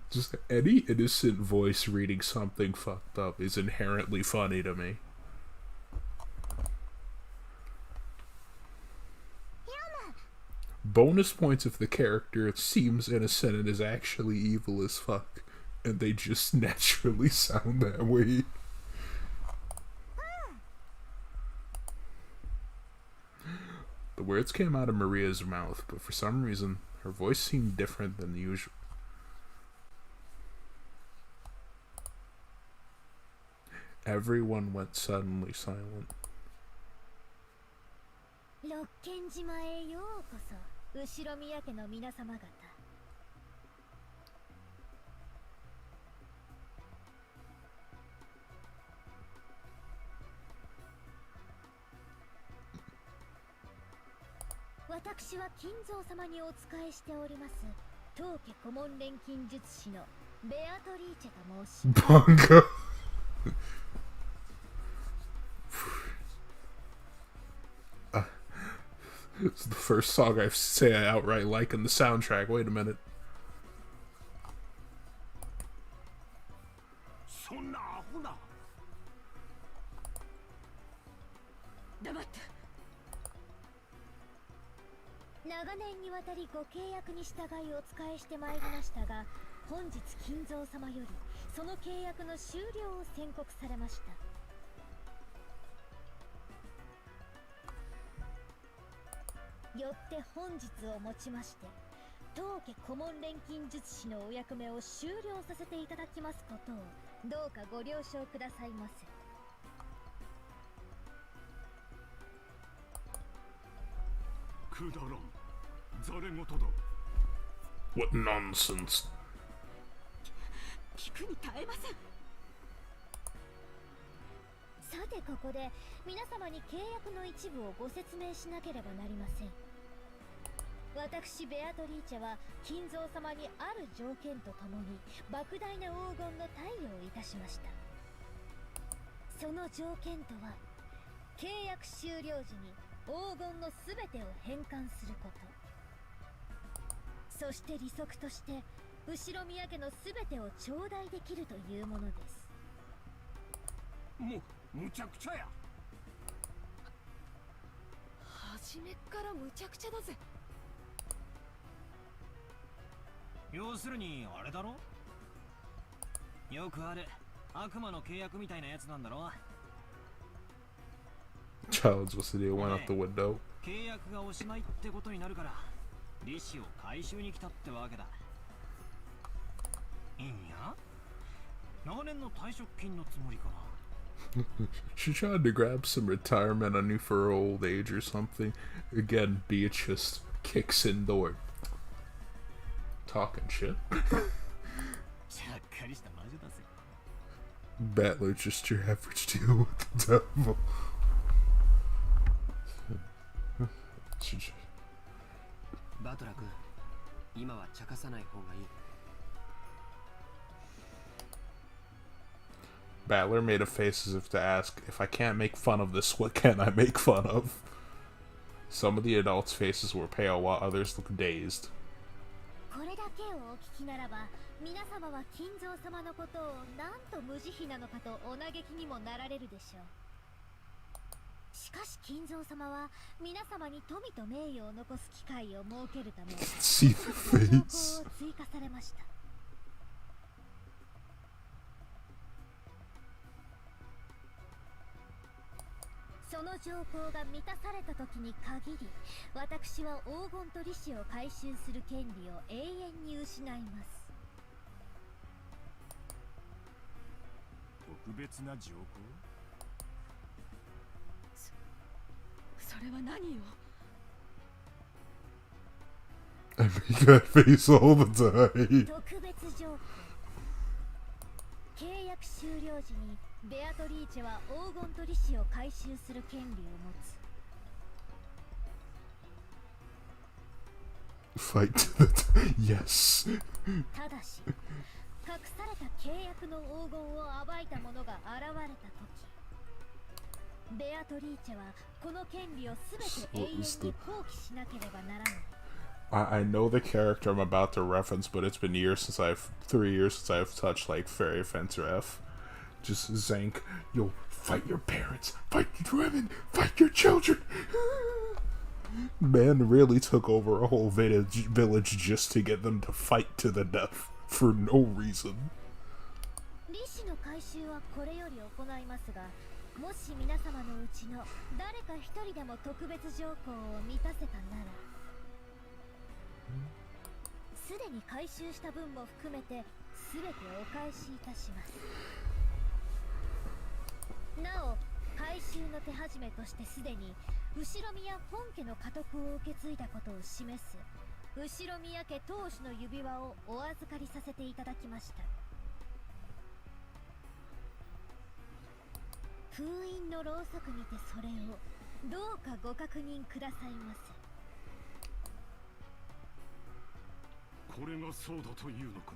Speaker 1: Just any innocent voice reading something fucked up is inherently funny to me. Bonus points if the character seems innocent and is actually evil as fuck, and they just naturally sound that way. The words came out of Maria's mouth, but for some reason, her voice seemed different than usual. Everyone went suddenly silent.
Speaker 12: 六軒島へようこそ、後ろ宮家の皆様方。私は金蔵様にお仕えしております当家顧問錬金術師のベアトリーチェと申します。
Speaker 1: Bongo. It's the first song I say I outright like in the soundtrack. Wait a minute.
Speaker 2: そんなアホな。
Speaker 11: 黙って。
Speaker 12: 長年にわたりご契約に従いお仕えしてまいりましたが、本日金蔵様よりその契約の終了を宣告されました。よって本日をもちまして当家顧問錬金術師のお役目を終了させていただきますことをどうかご了承くださいませ。
Speaker 8: くだらん。ざれ言だ。
Speaker 1: What nonsense.
Speaker 11: 聞くに耐えません。
Speaker 12: さてここで皆様に契約の一部をご説明しなければなりません。私ベアトリーチェは金蔵様にある条件とともに莫大な黄金の貸与をいたしました。その条件とは契約終了時に黄金のすべてを返還すること、そして利息として後ろ宮家のすべてを頂戴できるというものです。
Speaker 2: むちゃくちゃや。
Speaker 11: 初めっからむちゃくちゃだぜ。
Speaker 3: 要するにあれだろ、よくある悪魔の契約みたいなやつなんだろ。
Speaker 1: Child's listening went out the window.
Speaker 3: 契約がおしまいってことになるから利子を回収に来たってわけだ。いいんや、長年の退職金のつもりかな。
Speaker 1: She tried to grab some retirement on you for her old age or something. Again, Beatrice kicks in door. Talking shit.
Speaker 3: ちゃっかりした魔女だぜ。
Speaker 1: Battler, just your average deal with the devil. She just...
Speaker 5: バトラ君、今は茶化さない方がいい。
Speaker 1: Battler made a face as if to ask, if I can't make fun of this, what can I make fun of? Some of the adults' faces were pale while others looked dazed.
Speaker 12: これだけをお聞きならば皆様は金蔵様のことをなんと無慈悲なのかとお嘆きにもなられるでしょう。しかし金蔵様は皆様に富と名誉を残す機会を設けるため
Speaker 1: See the
Speaker 12: 条
Speaker 1: face.
Speaker 12: 項を追加されました。その条項が満たされた時に限り私は黄金と利子を回収する権利を永遠に失います。
Speaker 3: 特別な条項？
Speaker 11: それは何よ。
Speaker 1: I make that face all the time.
Speaker 12: 特別条項。契約終了時にベアトリーチェは黄金と利子を回収する権利を持つ。
Speaker 1: Fight to the yes.
Speaker 12: ただし隠された契約の黄金を暴いた者が現れた時ベアトリーチェはこの権利をすべて永遠に放棄しなければならない。
Speaker 1: I know the character I'm about to reference, but it's been 3 years since I've touched like Fairy Fencer F. Just Zank, you'll fight your parents, fight your women, fight your children. Man really took over a whole village just to get them to fight to the death for no reason.
Speaker 12: 利子の回収はこれより行いますが、もし皆様のうちの誰か一人でも特別条項を満たせたなら、すでに回収した分も含めて全てお返しいたします。なお、回収の手始めとしてすでに後宮本家の家督を受け継いだことを示す後宮家当主の指輪をお預かりさせていただきました。封印のろうそくにてそれをどうかご確認くださいませ。
Speaker 8: これがそうだというのか。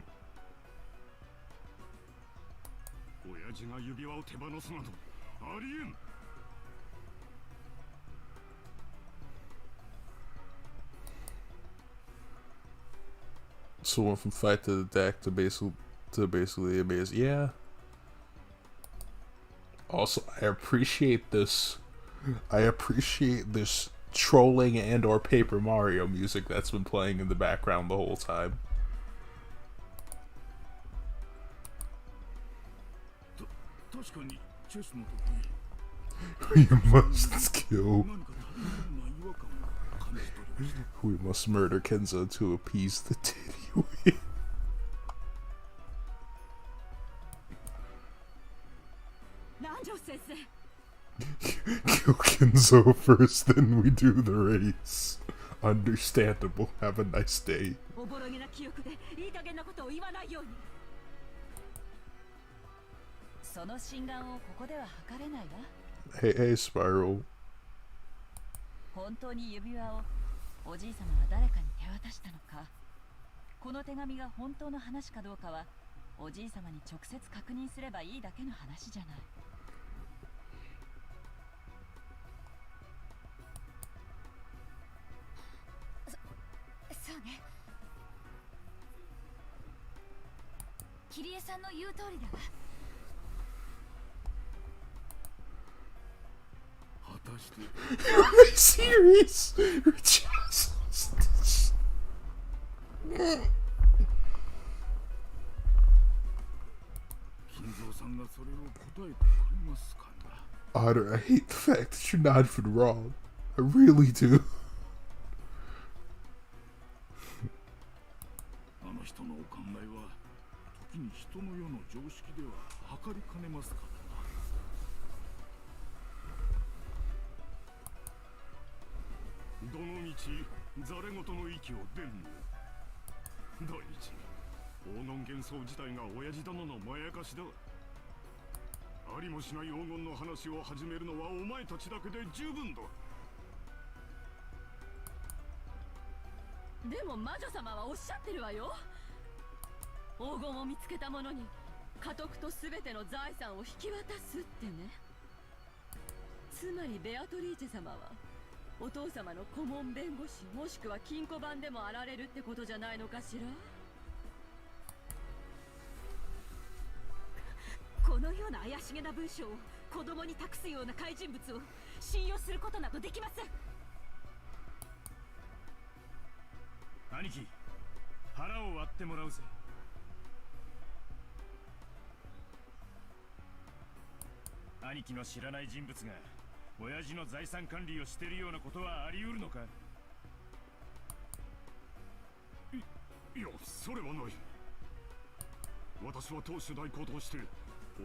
Speaker 8: 親父が指輪を手放すなどありえん。
Speaker 1: So went from fight to the deck to basically amaze. Yeah. Also, I appreciate this trolling and or Paper Mario music that's been playing in the background the whole time. We must kill. We must murder Kenzo to appease the titty. Kill Kenzo first, then we do the race. Understandable. Have a nice day. Hey, Spiral.
Speaker 13: 本当に指輪をおじい様は誰かに手渡したのか、この手紙が本当の話かどうかはおじい様に直接確認すればいいだけの話じゃない。
Speaker 11: そうね。桐江さんの言う通りだわ。
Speaker 1: Are they serious?
Speaker 6: 金蔵さんがそれを答えてくれますかな。
Speaker 1: Otter, I hate the fact that you're not even wrong. I really do.
Speaker 6: あの人のお考えは時に人の世の常識では測りかねますからな。
Speaker 8: どのみちざれ言の息を出んの。第一、黄金幻想自体が親父殿のまやかしだ。ありもしない黄金の話を始めるのはお前たちだけで十分だ。
Speaker 11: でも魔女様はおっしゃってるわよ。黄金を見つけた者に家督と全ての財産を引き渡すってね。つまりベアトリーチェ様はお父様の顧問弁護士もしくは金庫番でもあられるってことじゃないのかしら。このような怪しげな文章を子供に託すような怪人物を信用することなどできません。
Speaker 3: 兄貴、腹を割ってもらうぜ。兄貴の知らない人物が親父の財産管理をしているようなことはあり得るのか。
Speaker 8: いや、それはない。私は当主代行として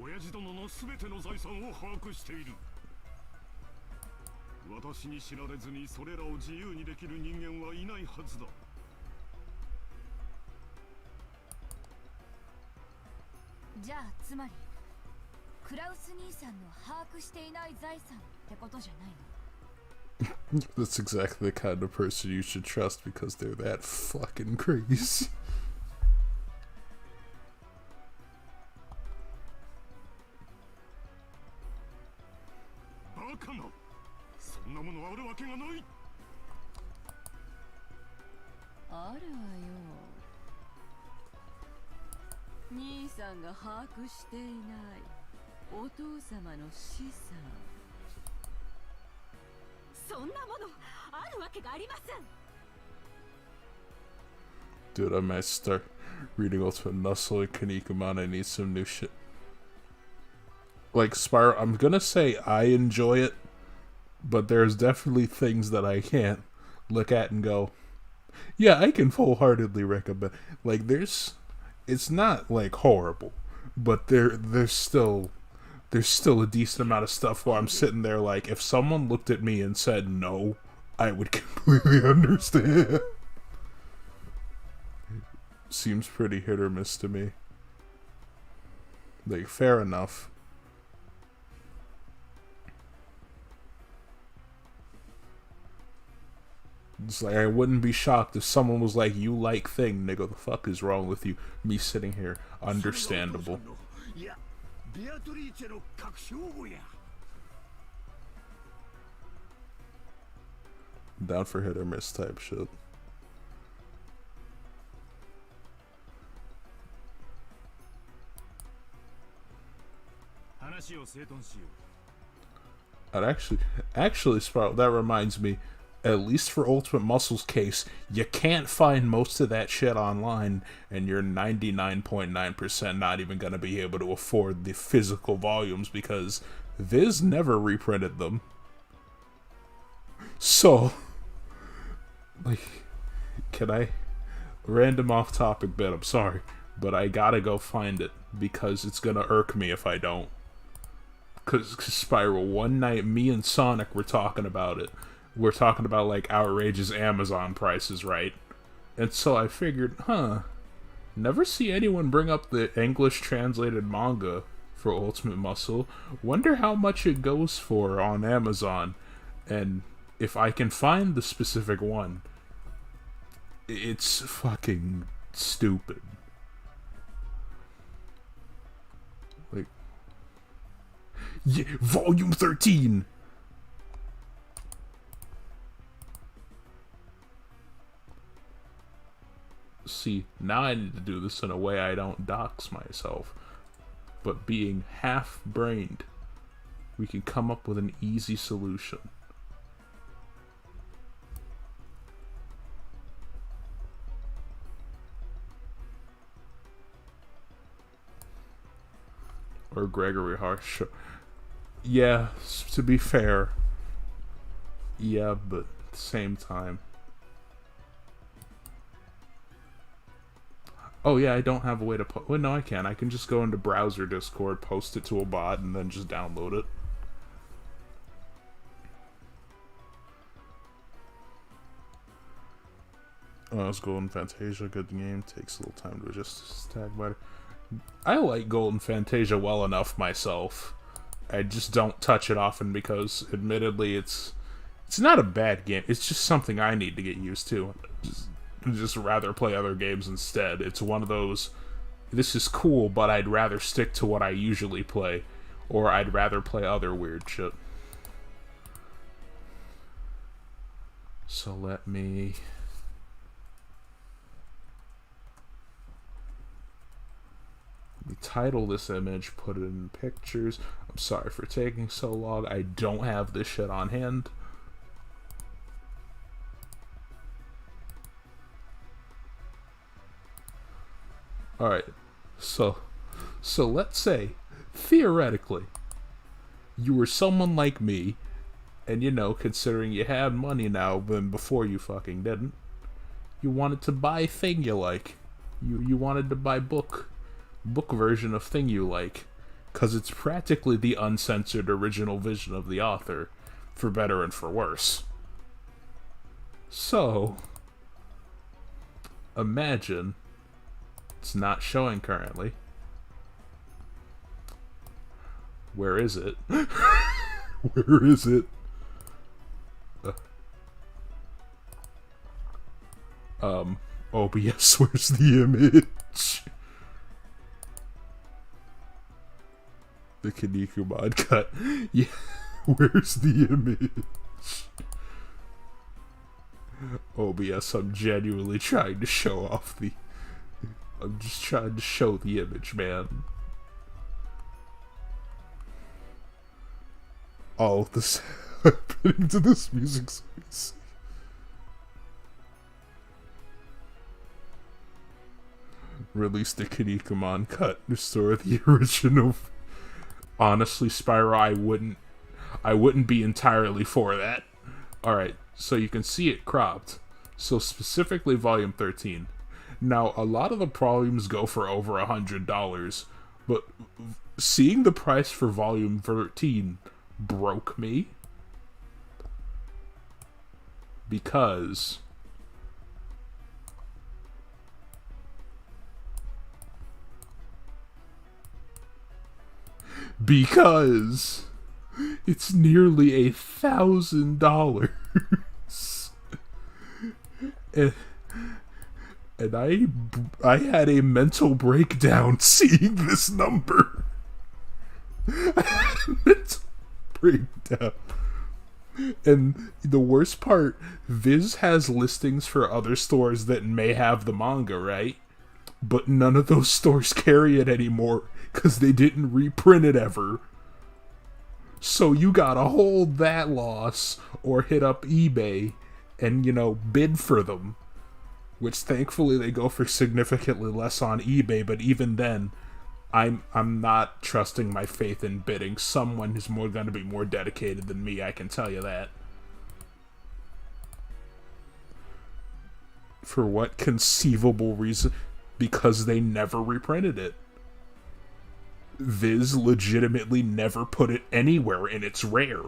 Speaker 8: 親父殿の全ての財産を把握している。私に知られずにそれらを自由にできる人間はいないはずだ。
Speaker 11: じゃあつまりクラウス兄さんの把握していない財産ってことじゃないの。
Speaker 1: That's exactly the kind of person you should trust because they're that fucking crazy.
Speaker 8: バカな、そんなものあるわけがない。
Speaker 11: あるわよ。兄さんが把握していないお父様の資産。
Speaker 13: そんなものあるわけがありません。
Speaker 1: Dude, I might start reading Ultimate Muscle and Kinnikuman. I need some new shit. Like, Spyro, I'm gonna say I enjoy it, but there's definitely things that I can't look at and go, yeah, I can wholeheartedly recommend. Like, it's not, like, horrible, but there's still a decent amount of stuff where I'm sitting there like, if someone looked at me and said no, I would completely understand. Seems pretty hit or miss to me. Like, fair enough. It's like, I wouldn't be shocked if someone was like, you like Thing, nigga, the fuck is wrong with you? Me sitting here, understandable. Down for hit or miss type shit. I'd actually, Sprout, that reminds me, at least for Ultimate Muscle's case, you can't find most of that shit online, and you're 99.9% not even going to be able to afford the physical volumes because Viz never reprinted them. So, like, can I... Random off-topic bit, I'm sorry, but I gotta go find it because it's gonna irk me if I don't. Because Spyro, one night, me and Sonic were talking about it. We're talking about, like, outrageous Amazon prices, right? And so I figured, never see anyone bring up the English translated manga for Ultimate Muscle. Wonder how much it goes for on Amazon. And if I can find the specific one, it's fucking stupid. Like, yeah, Volume 13! See, now I need to do this in a way I don't dox myself. But being half-brained, we can come up with an easy solution. Or Gregory Harsh. Yeah, to be fair. Yeah, but at the same time. Oh yeah, I don't have a way to well, no, I can. I can just go into browser Discord, post it to a bot, and then just download it. Oh, it's Golden Fantasia, good game. Takes a little time to adjust to tag better. I like Golden Fantasia well enough myself. I just don't touch it often because, admittedly, it's not a bad game. It's just something I need to get used to. Just rather play other games instead. It's one of those, this is cool, but I'd rather stick to what I usually play, or I'd rather play other weird shit. So let me... title this image, put it in pictures. I'm sorry for taking so long. I don't have this shit on hand. Alright, so let's say, theoretically, you were someone like me, and you know, considering you had money now than before you fucking didn't, you wanted to buy Thing you like. You wanted to buy book version of Thing you like, because it's practically the uncensored original vision of the author, for better and for worse. So, imagine... It's not showing currently. Where is it? Where is it? OBS, where's the image? The Kaniku mod cut. Yeah, where's the image? OBS, I'm genuinely trying to show off the... I'm just trying to show the image, man. All of this happening to this music series. Release the Kinnikuman cut. Restore the original. Honestly, Spyro, I wouldn't be entirely for that. Alright, so you can see it cropped. So specifically Volume 13. Now, a lot of the volumes go for over $100, but seeing the price for Volume 13 broke me. Because it's nearly $1,000. And I had a mental breakdown seeing this number. I had a mental breakdown. And the worst part, Viz has listings for other stores that may have the manga, right? But none of those stores carry it anymore because they didn't reprint it ever. So you gotta hold that loss or hit up eBay and, bid for them. Which thankfully they go for significantly less on eBay, but even then, I'm not trusting my faith in bidding. Someone is going to be more dedicated than me, I can tell you that. For what conceivable reason? Because they never reprinted it. Viz legitimately never put it anywhere, and it's rare.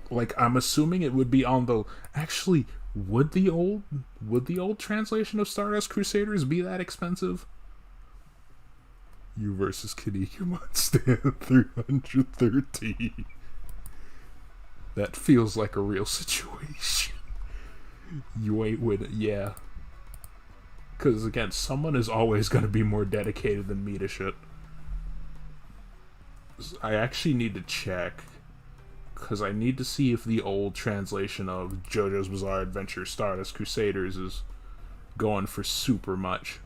Speaker 1: Like, I'm assuming it would be on the... Actually, would the old translation of Stardust Crusaders be that expensive? You versus Kinnikuman stand 313. That feels like a real situation. You ain't with it, yeah. Because, again, someone is always going to be more dedicated than me to shit. I actually need to check. Because I need to see if the old translation of JoJo's Bizarre Adventure Stardust Crusaders is going for super much.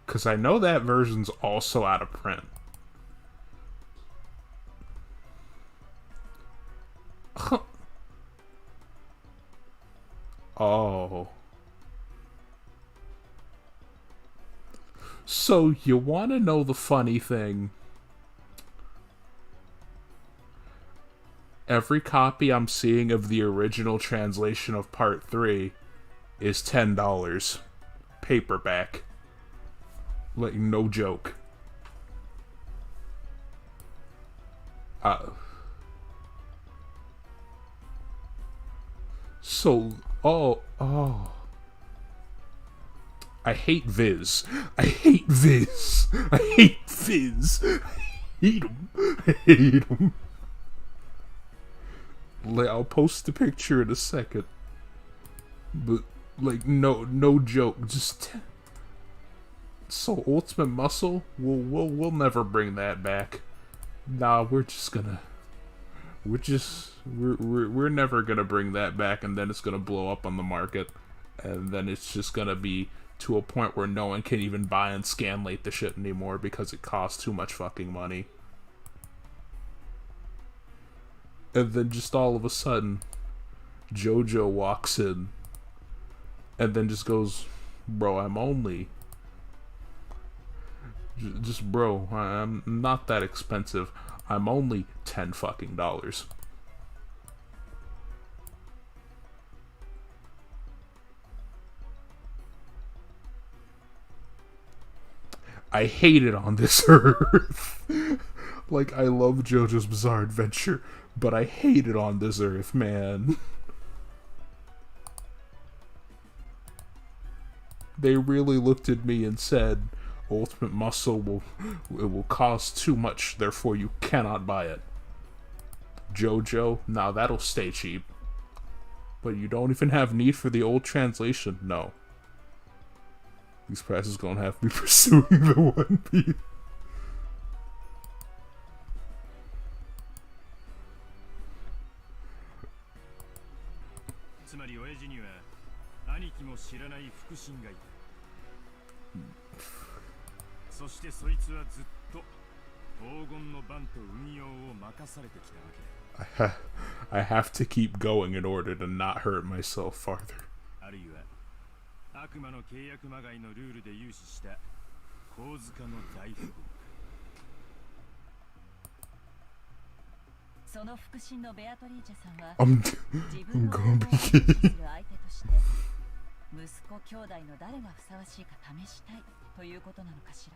Speaker 1: Because I know that version's also out of print. Oh. So, you want to know the funny thing? Every copy I'm seeing of the original translation of Part 3 is $10. Paperback. Like, no joke. So, oh. I hate Viz. I hate Viz. I hate Viz. I hate him. I hate him. I'll post the picture in a second. But, like, no joke. Just... So, Ultimate Muscle? We'll never bring that back. Nah, we're never gonna bring that back, and then it's gonna blow up on the market. And then it's just gonna be to a point where no one can even buy and scanlate the shit anymore because it costs too much fucking money. And then just all of a sudden, JoJo walks in and then just goes, bro, I'm only... Just, bro, I'm not that expensive. I'm only $10 fucking dollars. I hate it on this earth. Like, I love JoJo's Bizarre Adventure, but I hate it on this earth, man. They really looked at me and said, Ultimate Muscle will cost too much, therefore you cannot buy it. JoJo, now that'll stay cheap. But you don't even have need for the old translation, no. These prices gonna have to be pursuing the One Piece.
Speaker 3: つまり親父には兄貴も知らない腹心がいた。そしてそいつはずっと黄金の番と運用を任されてきたわけだ。
Speaker 1: I have to keep going in order to not hurt myself farther.
Speaker 3: あるいは悪魔の契約まがいのルールで有志した神塚の大富豪。
Speaker 13: その腹心のベアトリーチェさんは
Speaker 1: I'm
Speaker 13: 自分の
Speaker 1: gonna
Speaker 13: 王
Speaker 1: be
Speaker 13: 国を支持する相手として息子兄弟の誰がふさわしいか試したいということなのかしら。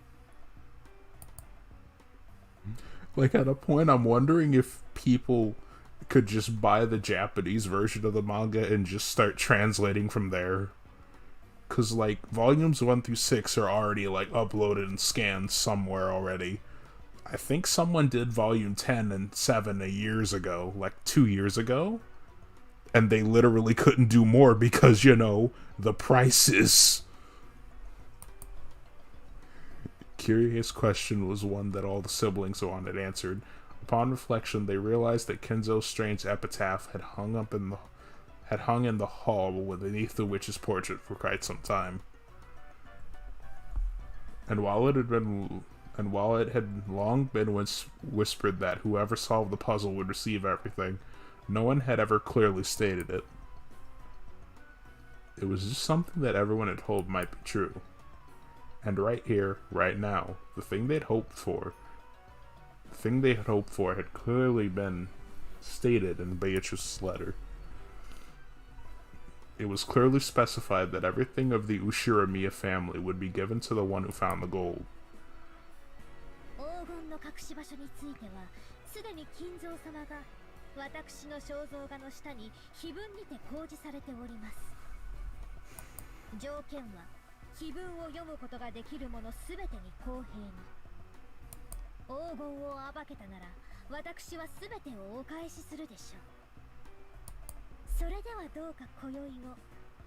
Speaker 1: Like at a point, I'm wondering if people could just buy the Japanese version of the manga and just start translating from there. Cause like volumes 1 through 6 are already like uploaded and scanned somewhere already. I think someone did volume 10 and 7 years ago, like 2 years ago. And they literally couldn't do more because, you know, the prices. Curious question was one that all the siblings wanted answered. Upon reflection, they realized that Kenzo's strange epitaph had hung in the hall beneath the witch's portrait for quite some time. And while it had long been whispered that whoever solved the puzzle would receive everything, no one had ever clearly stated it. It was just something that everyone had hoped might be true. And right here, right now, the thing they had hoped for had clearly been stated in Beatrice's letter. It was clearly specified that everything of the Ushiramiya family would be given to the one who found the gold.
Speaker 12: 黄金の隠し場所については、すでに金蔵様が私の肖像画の下に碑文にて公示されております。条件は、碑文を読むことができるものすべてに公平に。黄金を暴けたなら、私はすべてをお返しするでしょう。それではどうか今宵も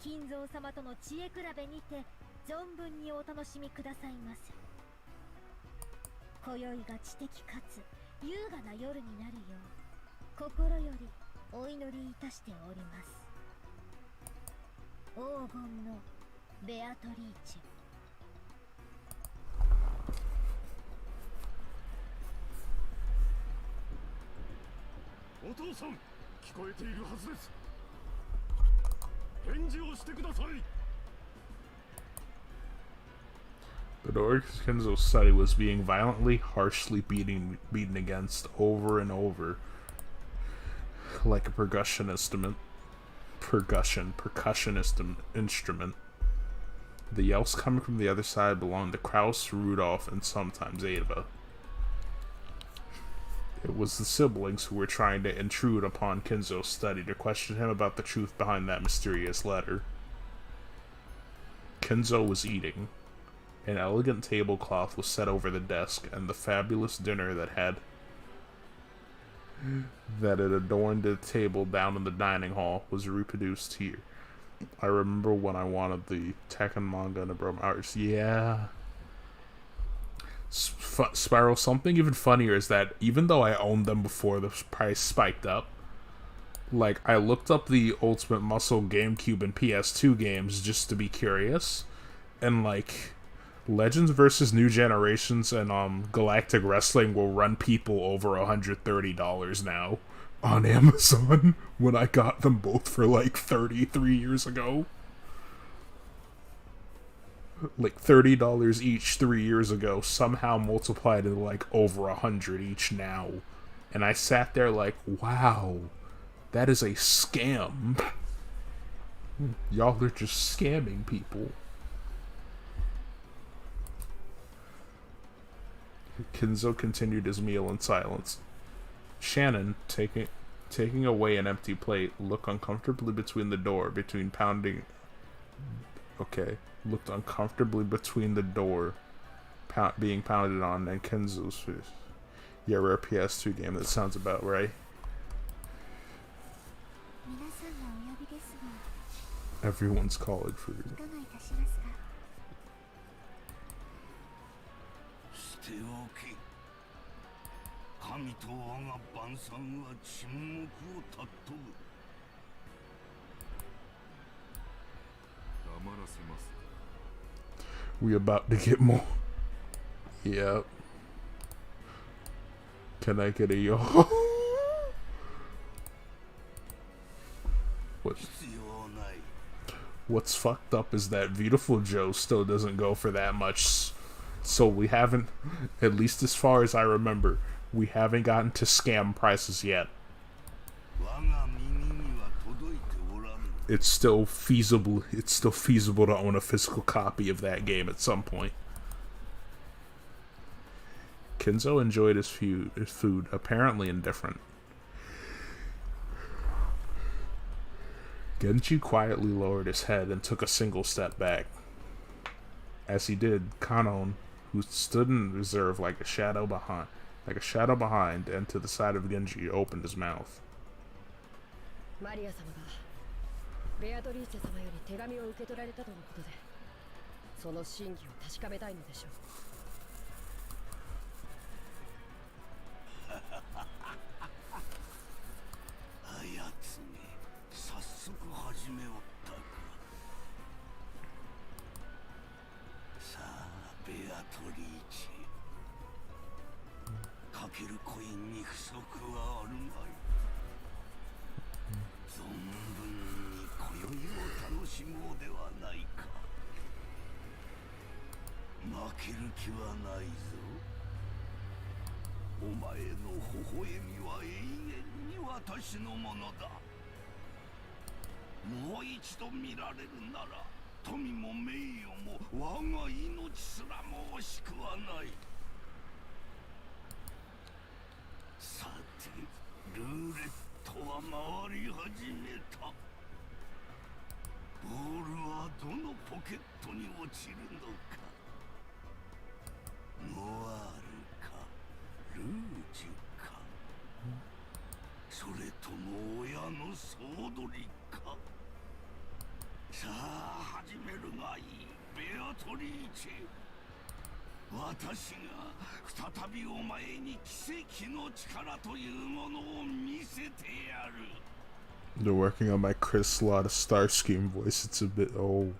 Speaker 12: 金蔵様との知恵比べにて存分にお楽しみくださいませ。今宵が知的かつ優雅な夜になるよう心よりお祈りいたしております。黄金のベアトリーチェ。
Speaker 8: お父さん、聞こえているはずです。返事をしてください。
Speaker 1: The door to Kenzo's study was being violently, harshly beaten against over and over, like a percussion instrument. The yells coming from the other side belonged to Kraus, Rudolph, and sometimes Ava. It was the siblings who were trying to intrude upon Kenzo's study to question him about the truth behind that mysterious letter. Kenzo was eating. An elegant tablecloth was set over the desk, and the fabulous dinner that had adorned the table down in the dining hall was reproduced here. I remember when I wanted the Tekken manga and the Broma arts. Yeah. Spiral, something even funnier is that even though I owned them before the price spiked up, like, I looked up the Ultimate Muscle GameCube and PS2 games just to be curious, and, like, Legends vs. New Generations and Galactic Wrestling will run people over $130 now on Amazon when I got them both for like 33 years ago. Like $30 each 3 years ago, somehow multiplied to like over 100 each now. And I sat there like, wow, that is a scam. Y'all are just scamming people. Kenzo continued his meal in silence. Shannon, taking away an empty plate, looked uncomfortably between the door, looked uncomfortably between the door being pounded on and Kenzo's face. Yeah, rare PS2 game, that sounds about right. Everyone's calling for you.
Speaker 2: 捨ておけ。神と我が晩餐は沈黙を尊ぶ。
Speaker 6: らせます。
Speaker 1: We about to get more. Yep. Can I get a yo? What? What's fucked up is that Beautiful Joe still doesn't go for that much. So we haven't, at least as far as I remember, we haven't gotten to scam prices yet. It's still feasible. It's still feasible to own a physical copy of that game at some point. Kinzo enjoyed his food, apparently indifferent. Genji quietly lowered his head and took a single step back. As he did, Kanon, who stood in reserve like a shadow behind, and to the side of Genji, opened his mouth.
Speaker 7: マリア様がベアトリーチェ様より手紙を受け取られたとのことで、その真偽を確かめたいのでしょう。
Speaker 2: あやつめ、早速始めおったか。さあ、ベアトリーチェ、かけるコインに不足はあるまい。存分に今宵を楽しもうではないか。負ける気はないぞ。お前の微笑みは永遠に私のものだ。もう一度見られるなら、富も名誉も我が命すらも惜しくはない。さて、ルーレットは回り始めた。ボールはどのポケットに落ちるのか。ノワールかルージュか、それとも親の総取りか。さあ始めるがいい、ベアトリーチェ。私が再びお前に奇跡の力というものを見せてやる。
Speaker 1: They're working on my Chris Lotta Starscream voice. It's a bit old.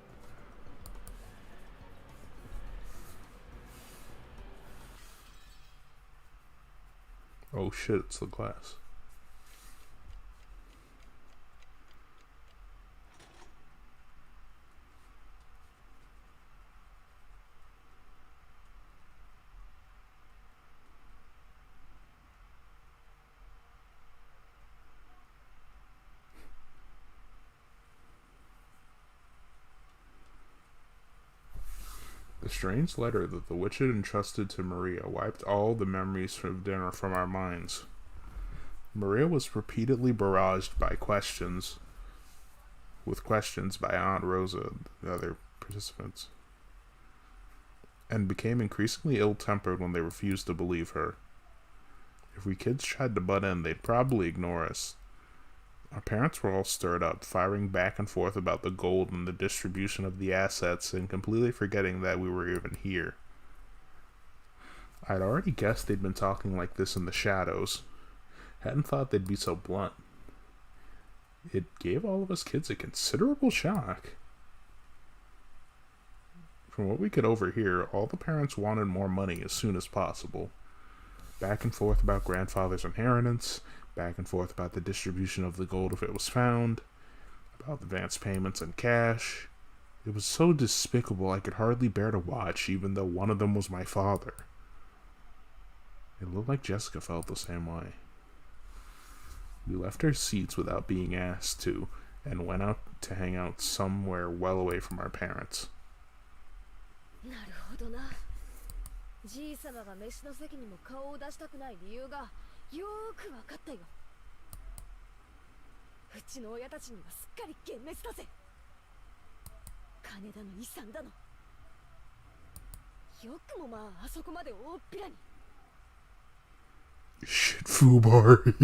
Speaker 1: Oh shit, it's the glass. The strange letter that the witch had entrusted to Maria wiped all the memories from dinner from our minds. Maria was repeatedly barraged by questions by Aunt Rosa and the other participants, and became increasingly ill-tempered when they refused to believe her. If we kids tried to butt in, they'd probably ignore us. Our parents were all stirred up, firing back and forth about the gold and the distribution of the assets, and completely forgetting that we were even here. I'd already guessed they'd been talking like this in the shadows. Hadn't thought they'd be so blunt. It gave all of us kids a considerable shock. From what we could overhear, all the parents wanted more money as soon as possible. Back and forth about grandfather's inheritance, back and forth about the distribution of the gold if it was found, about advance payments and cash. It was so despicable I could hardly bear to watch, even though one of them was my father. It looked like Jessica felt the same way. We left our seats without being asked to, and went out to hang out somewhere well away from our parents.
Speaker 4: なるほどな。じいさまが飯の席にも顔を出したくない理由がよーくわかったよ。うちの親たちにはすっかり幻滅だぜ。金だの遺産だの。よくもまああそこまで大っぴらに。
Speaker 1: Shit, Fubar.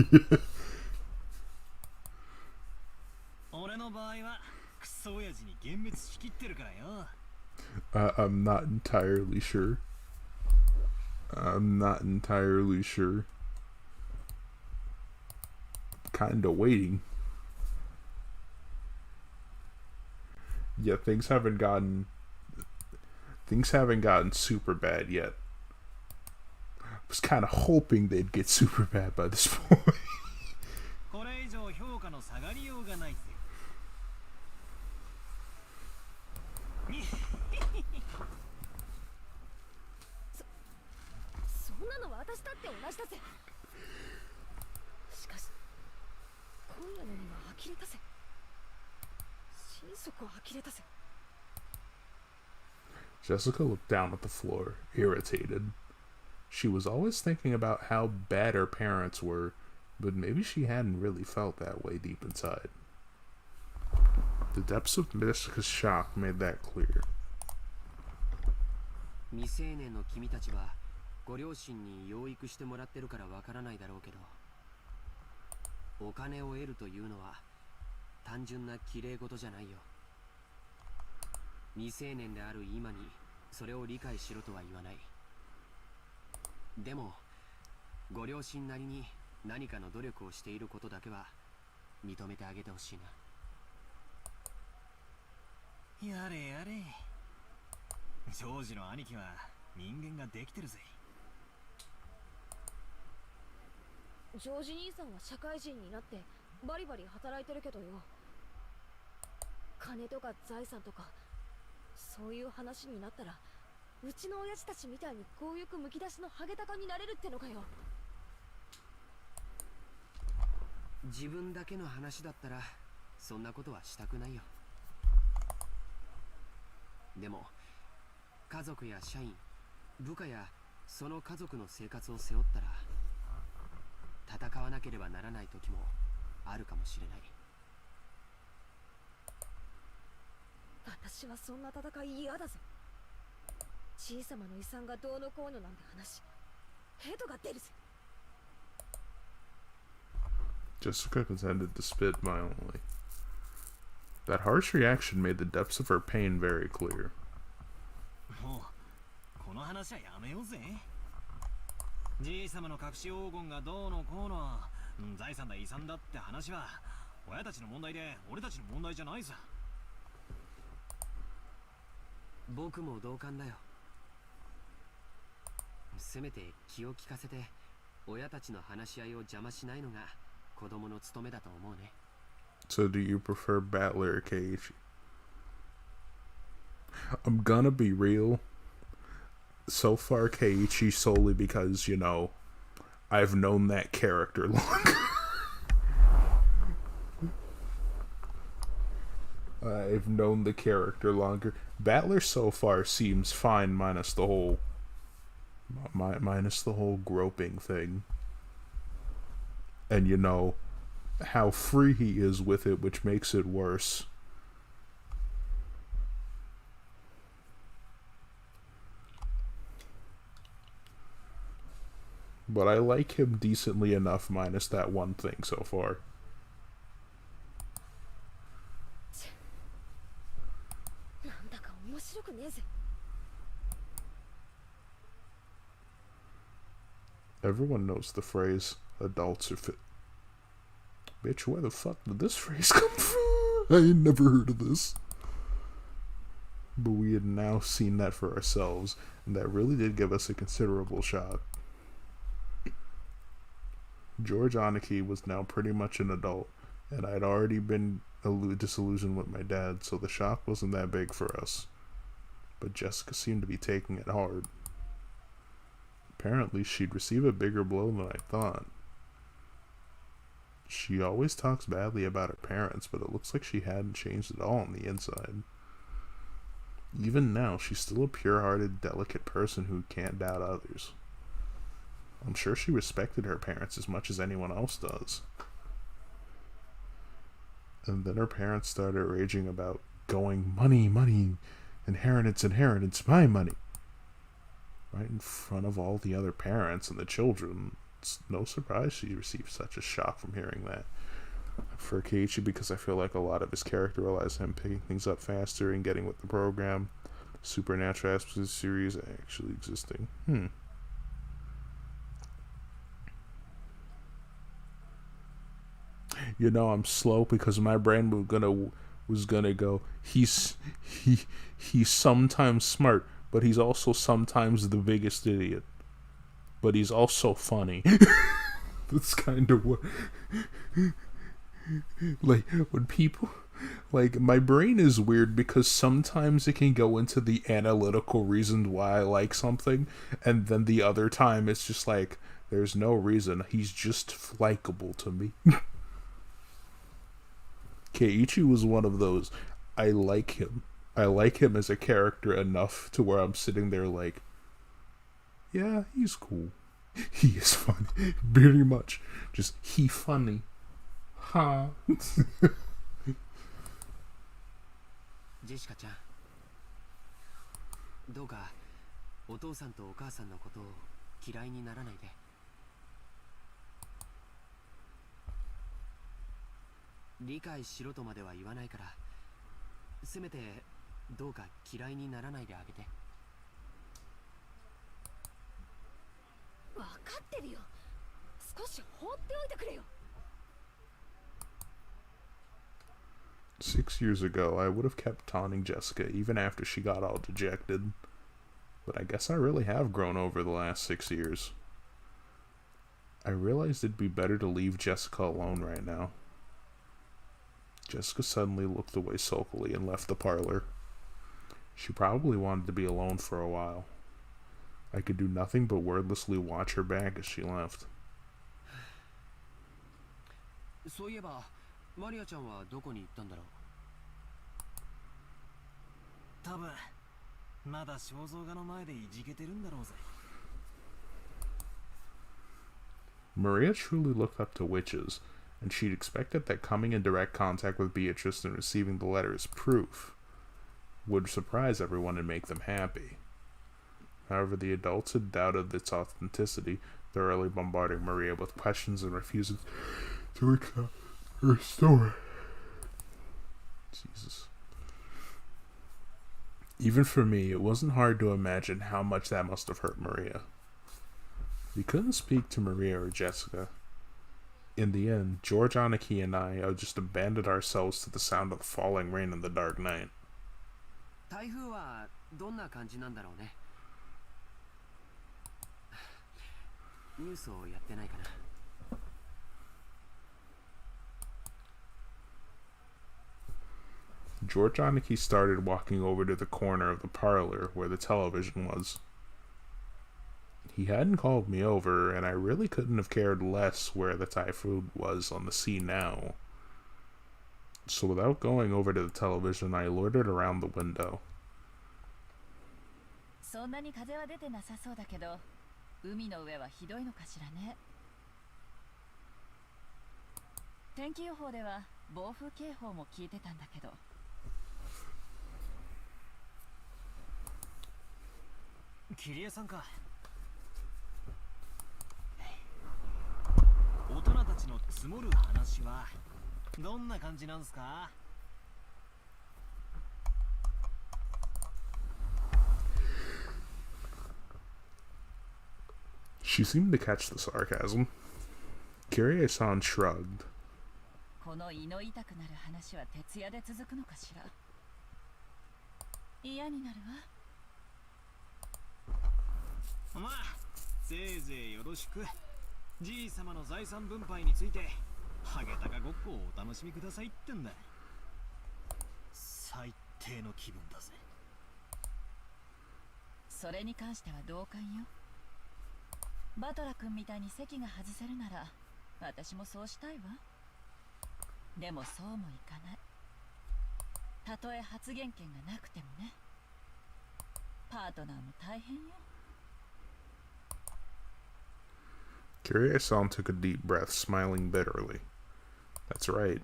Speaker 3: 俺の場合はクソ親父に幻滅しきってるからよ。
Speaker 1: I'm not entirely sure. Kinda waiting. Yeah, things haven't gotten super bad yet. I was kind of hoping they'd get super bad by this point.
Speaker 3: これ以上評価の下がりようがないぜ。
Speaker 4: そんなの私だって同じだぜ。しかし今夜のには呆れたぜ。心底呆れたぜ。
Speaker 1: Jessica looked down at the floor, irritated. She was always thinking about how bad her parents were, but maybe she hadn't really felt that way deep inside. The depths of Jessica's shock made that clear.
Speaker 5: 未成年の君たちはご両親に養育してもらってるからわからないだろうけど、お金を得るというのは単純な綺麗事じゃないよ。未成年である今にそれを理解しろとは言わない。でもご両親なりに何かの努力をしていることだけは認めてあげてほしいな。
Speaker 3: やれやれ。ジョージの兄貴は人間ができてるぜ。
Speaker 4: ジョージ兄さんは社会人になってバリバリ働いてるけどよ。金とか財産とかそういう話になったら、うちの親父たちみたいに強欲むき出しのハゲタカになれるってのかよ。
Speaker 5: 自分だけの話だったらそんなことはしたくないよ。でも家族や社員、部下やその家族の生活を背負ったら戦わなければならない時もあるかもしれない。
Speaker 4: 私はそんな戦い嫌だぜ。小さまの遺産がどうのこうのなんて話、ヘドが出るぜ。
Speaker 1: Jessica pretended to spit violently. That harsh reaction made the depths of her pain very clear.
Speaker 3: もうこの話はやめようぜ。じいさまの隠し黄金がどうのこうの、財産だ遺産だって話は親たちの問題で俺たちの問題じゃないさ。
Speaker 5: 僕も同感だよ。せめて気を利かせて親たちの話し合いを邪魔しないのが子供の務めだと思うね。
Speaker 1: So do you prefer Battler or Keiichi? I'm gonna be real. So far Keiichi solely because, you know, I've known that character longer. I've known the character longer. Battler so far seems fine minus the whole groping thing. And you know how free he is with it, which makes it worse. But I like him decently enough minus that one thing so far. Everyone knows the phrase, adults are fit. Bitch, where the fuck did this phrase come from? I ain't never heard of this. But we had now seen that for ourselves, and that really did give us a considerable shock. George Aniki was now pretty much an adult, and I'd already been disillusioned with my dad, so the shock wasn't that big for us. But Jessica seemed to be taking it hard. Apparently, she'd receive a bigger blow than I thought. She always talks badly about her parents, but it looks like she hadn't changed at all on the inside. Even now, she's still a pure-hearted, delicate person who can't doubt others. I'm sure she respected her parents as much as anyone else does. And then her parents started raging about going, money, money, inheritance, inheritance, my money. Right in front of all the other parents and the children. It's no surprise she received such a shock from hearing that. For Keiichi, because I feel like a lot of his character relies on him picking things up faster and getting with the program. Supernatural aspects of the series actually existing. You know, I'm slow because my brain was gonna was gonna go, he's sometimes smart, but he's also sometimes the biggest idiot. But he's also funny. That's kind of what, like, when people, like, my brain is weird because sometimes it can go into the analytical reasons why I like something, and then the other time it's just like, there's no reason. He's just likable to me. Keiichi was one of those. I like him. I like him as a character enough to where I'm sitting there like, yeah, he's cool. He is funny. Very much. Just, he funny. Ha.
Speaker 5: ジェシカちゃん、どうかお父さんとお母さんのことを嫌いにならないで。理解しろとまでは言わないから、せめてどうか嫌いにならないであげて。
Speaker 4: 分かってるよ。少し放っておいてくれよ。
Speaker 1: 6 years ago, I would have kept taunting Jessica even after she got all dejected. But I guess I really have grown over the last 6 years. I realized it'd be better to leave Jessica alone right now. Jessica suddenly looked away sulkily and left the parlor. She probably wanted to be alone for a while. I could do nothing but wordlessly watch her back as she left.
Speaker 5: そういえば、マリアちゃんはどこに行ったんだろう。
Speaker 3: 多分まだ肖像画の前でいじけてるんだろうぜ。
Speaker 1: Maria truly looked up to witches, and she'd expected that coming in direct contact with Beatrice and receiving the letter as proof would surprise everyone and make them happy. However, the adults had doubted its authenticity, thoroughly bombarding Maria with questions and refusing to accept her story. Jesus. Even for me, it wasn't hard to imagine how much that must have hurt Maria. We couldn't speak to Maria or Jessica. In the end, George Aniki and I just abandoned ourselves to the sound of the falling rain in the dark night.
Speaker 5: 台風はどんな感じなんだろうね。ニュースをやってないかな。
Speaker 1: George Aniki started walking over to the corner of the parlor where the television was. He hadn't called me over, and I really couldn't have cared less where the typhoon was on the sea now. So without going over to the television, I loitered around the window.
Speaker 13: そんなに風は出てなさそうだけど、海の上はひどいのかしらね。天気予報では暴風警報も聞いてたんだけど。
Speaker 3: キリエさんか。大人たちの積もる話はどんな感じなんすか？
Speaker 1: She seemed to catch the sarcasm. Kyrie-san shrugged.
Speaker 13: この胃の痛くなる話は徹夜で続くのかしら。嫌になるわ。
Speaker 3: まあ、せいぜいよろしく。じい様の財産分配についてハゲタカごっこをお楽しみくださいってんだ。最低の気分だぜ。
Speaker 13: それに関しては同感よ。バトラ君みたいに席が外せるなら私もそうしたいわ。でもそうもいかない。たとえ発言権がなくてもね。パートナーも大変よ。
Speaker 1: Kyrie-san took a deep breath, smiling bitterly. That's right.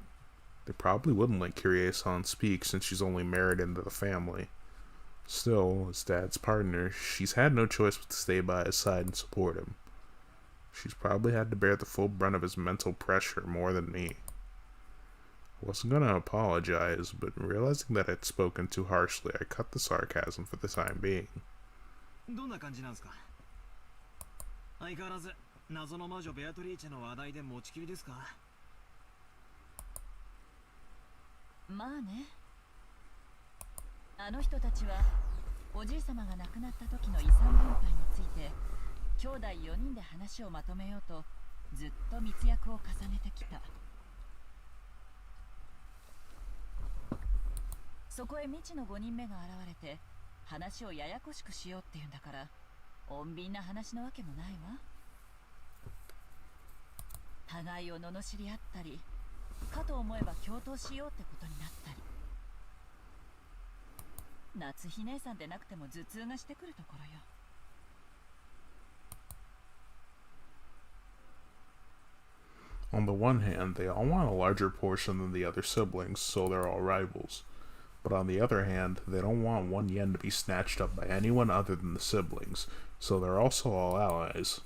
Speaker 1: They probably wouldn't let Kyrie-san speak since she's only married into the family. Still, as Dad's partner, she's had no choice but to stay by his side and support him. She's probably had to bear the full brunt of his mental pressure more than me. I wasn't gonna apologize, but realizing that I'd spoken too harshly, I cut the sarcasm for the time being.
Speaker 3: どんな感じなんすか？相変わらず謎の魔女ベアトリーチェの話題で持ちきりですか？
Speaker 13: まあね。あの人たちはおじい様が亡くなった時の遺産分配について兄弟4人で話をまとめようとずっと密約を重ねてきた。そこへ未知の5人目が現れて話をややこしくしようっていうんだから、穏便な話のわけもないわ。互いを罵り合ったり、かと思えば共闘しようってことになったり。夏日姉さんでなくても頭痛がしてくるところよ。
Speaker 1: On the one hand, they all want a larger portion than the other siblings, so they're all rivals. But on the other hand, they don't want 1 yen to be snatched up by anyone other than the siblings, so they're also all allies.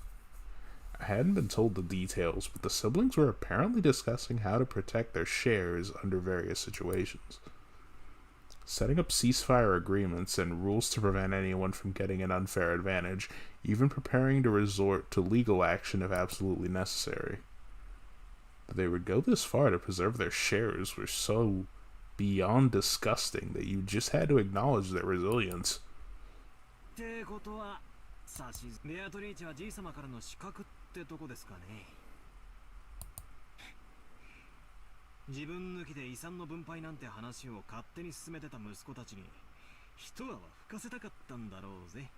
Speaker 1: I hadn't been told the details, but the siblings were apparently discussing how to protect their shares under various situations. Setting up ceasefire agreements and rules to prevent anyone from getting an unfair advantage, even preparing to resort to legal action if absolutely necessary. That they would go this far to preserve their shares were so beyond disgusting that you just had to acknowledge their resilience.
Speaker 3: ってことは、ベアトリーチェはじい様からの資格ってとこですかね。自分抜きで遺産の分配なんて話を勝手に進めてた息子たちに一泡吹かせたかったんだろうぜ。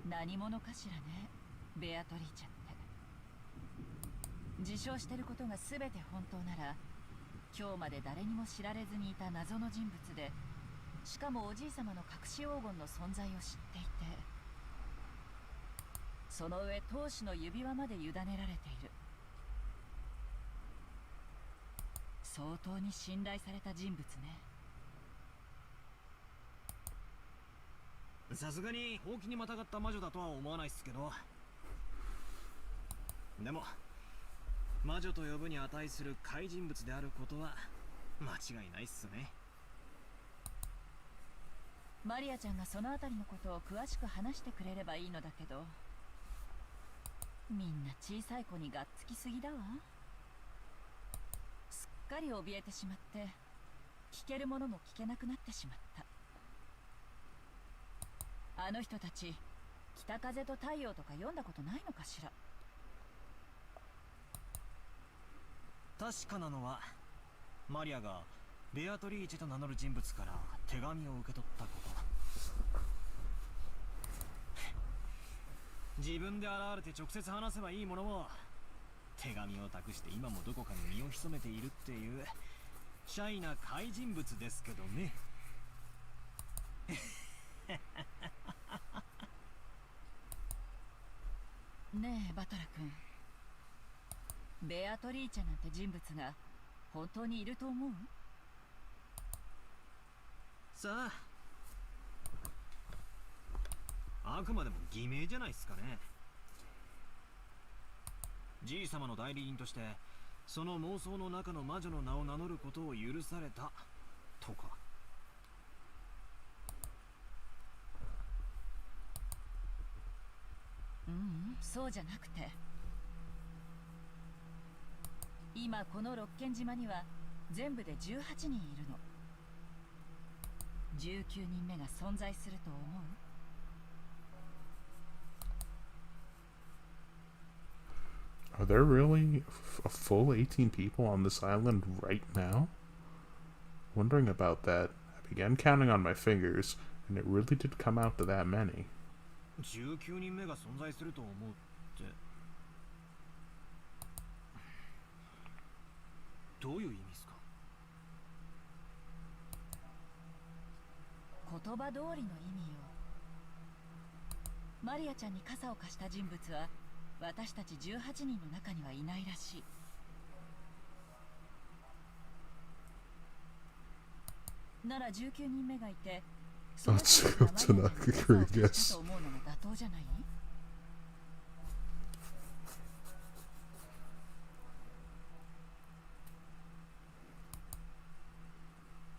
Speaker 13: 何者かしらね、ベアトリーチェって。自称してることが全て本当なら、今日まで誰にも知られずにいた謎の人物で、しかもおじい様の隠し黄金の存在を知っていて、その上当主の指輪まで委ねられている。相当に信頼された人物ね。
Speaker 3: さすがにほうきにまたがった魔女だとは思わないっすけど、でも魔女と呼ぶに値する怪人物であることは間違いないっすね。
Speaker 13: マリアちゃんがそのあたりのことを詳しく話してくれればいいのだけど、みんな小さい子にがっつきすぎだわ。すっかり怯えてしまって聞けるものも聞けなくなってしまった。あの人たち北風と太陽とか読んだことないのかしら。
Speaker 3: 確かなのはマリアがベアトリーチェと名乗る人物から手紙を受け取ったこと。自分で現れて直接話せばいいものを手紙を託して今もどこかに身を潜めているっていうシャイな怪人物ですけどね。
Speaker 13: ねえバトラ君、ベアトリーチェなんて人物が本当にいると思う？
Speaker 3: さあ、あくまでも偽名じゃないっすかね。じい様の代理人としてその妄想の中の魔女の名を名乗ることを許されたとか。
Speaker 13: そうじゃなくて、今この六軒島には全部で18人いるの。19人目が存在すると思う？
Speaker 1: Are there really a full 18 people on this island right now? Wondering about that, I began counting on my fingers, and it really did come out to that many.
Speaker 3: 19人目が存在すると思うって、どういう意味ですか？
Speaker 13: 言葉通りの意味よ。マリアちゃんに傘を貸した人物は私たち18人の中にはいないらしい。なら19人目がいて、その人がマリアちゃんに傘を貸したと思うのが妥当じゃない？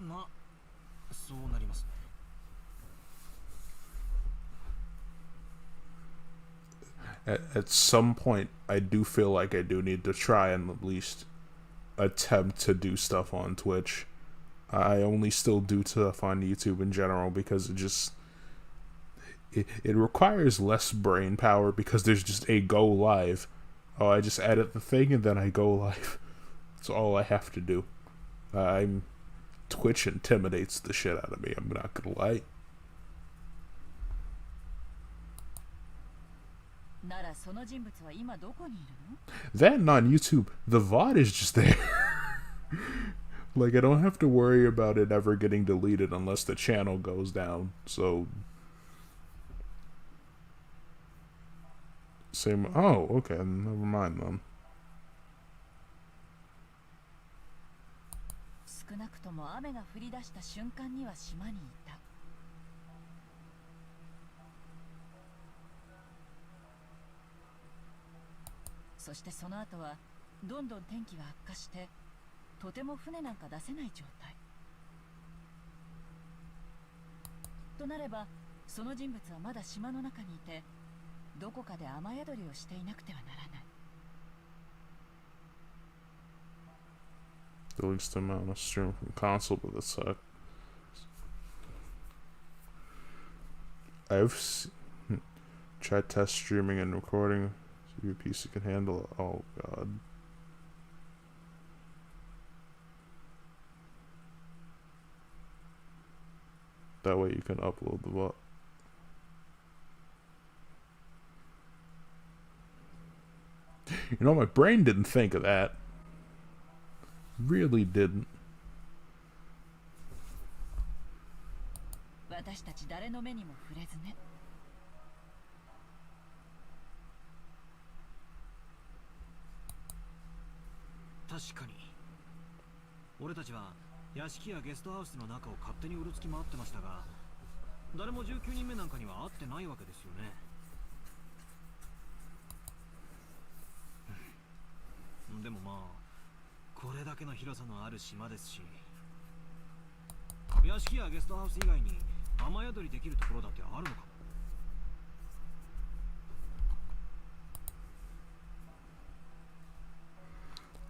Speaker 3: まあ、そうなりますね。
Speaker 1: at some point, I do feel like I do need to try and at least attempt to do stuff on Twitch. I only still do stuff on YouTube in general because it requires less brain power because there's just a go live. Oh, I just edit the thing and then I go live. That's all I have to do. Twitch intimidates the shit out of me, I'm not gonna lie. That on YouTube, the VOD is just there. Like, I don't have to worry about it ever getting deleted unless the channel goes down. So, same. Oh, okay, never mind then.
Speaker 13: 少なくとも雨が降り出した瞬間には島にいた。そしてその後はどんどん天気が悪化して、とても船なんか出せない状態。となれば、その人物はまだ島の中にいて、どこかで雨宿りをしていなくてはならない。
Speaker 1: The least amount of stream from console, but that's tried test streaming and recording. See if your PC can handle it. Oh god. That way you can upload the bot. You know, my brain didn't think of that. Really didn't.
Speaker 13: 私たち誰の目にも触れずね。
Speaker 3: 確かに俺たちは屋敷やゲストハウスの中を勝手にうろつき回ってましたが、誰も19人目なんかには会ってないわけですよね。でもまあこれだけの広さのある島ですし、屋敷やゲストハウス以外に雨宿りできるところだってあるのかも。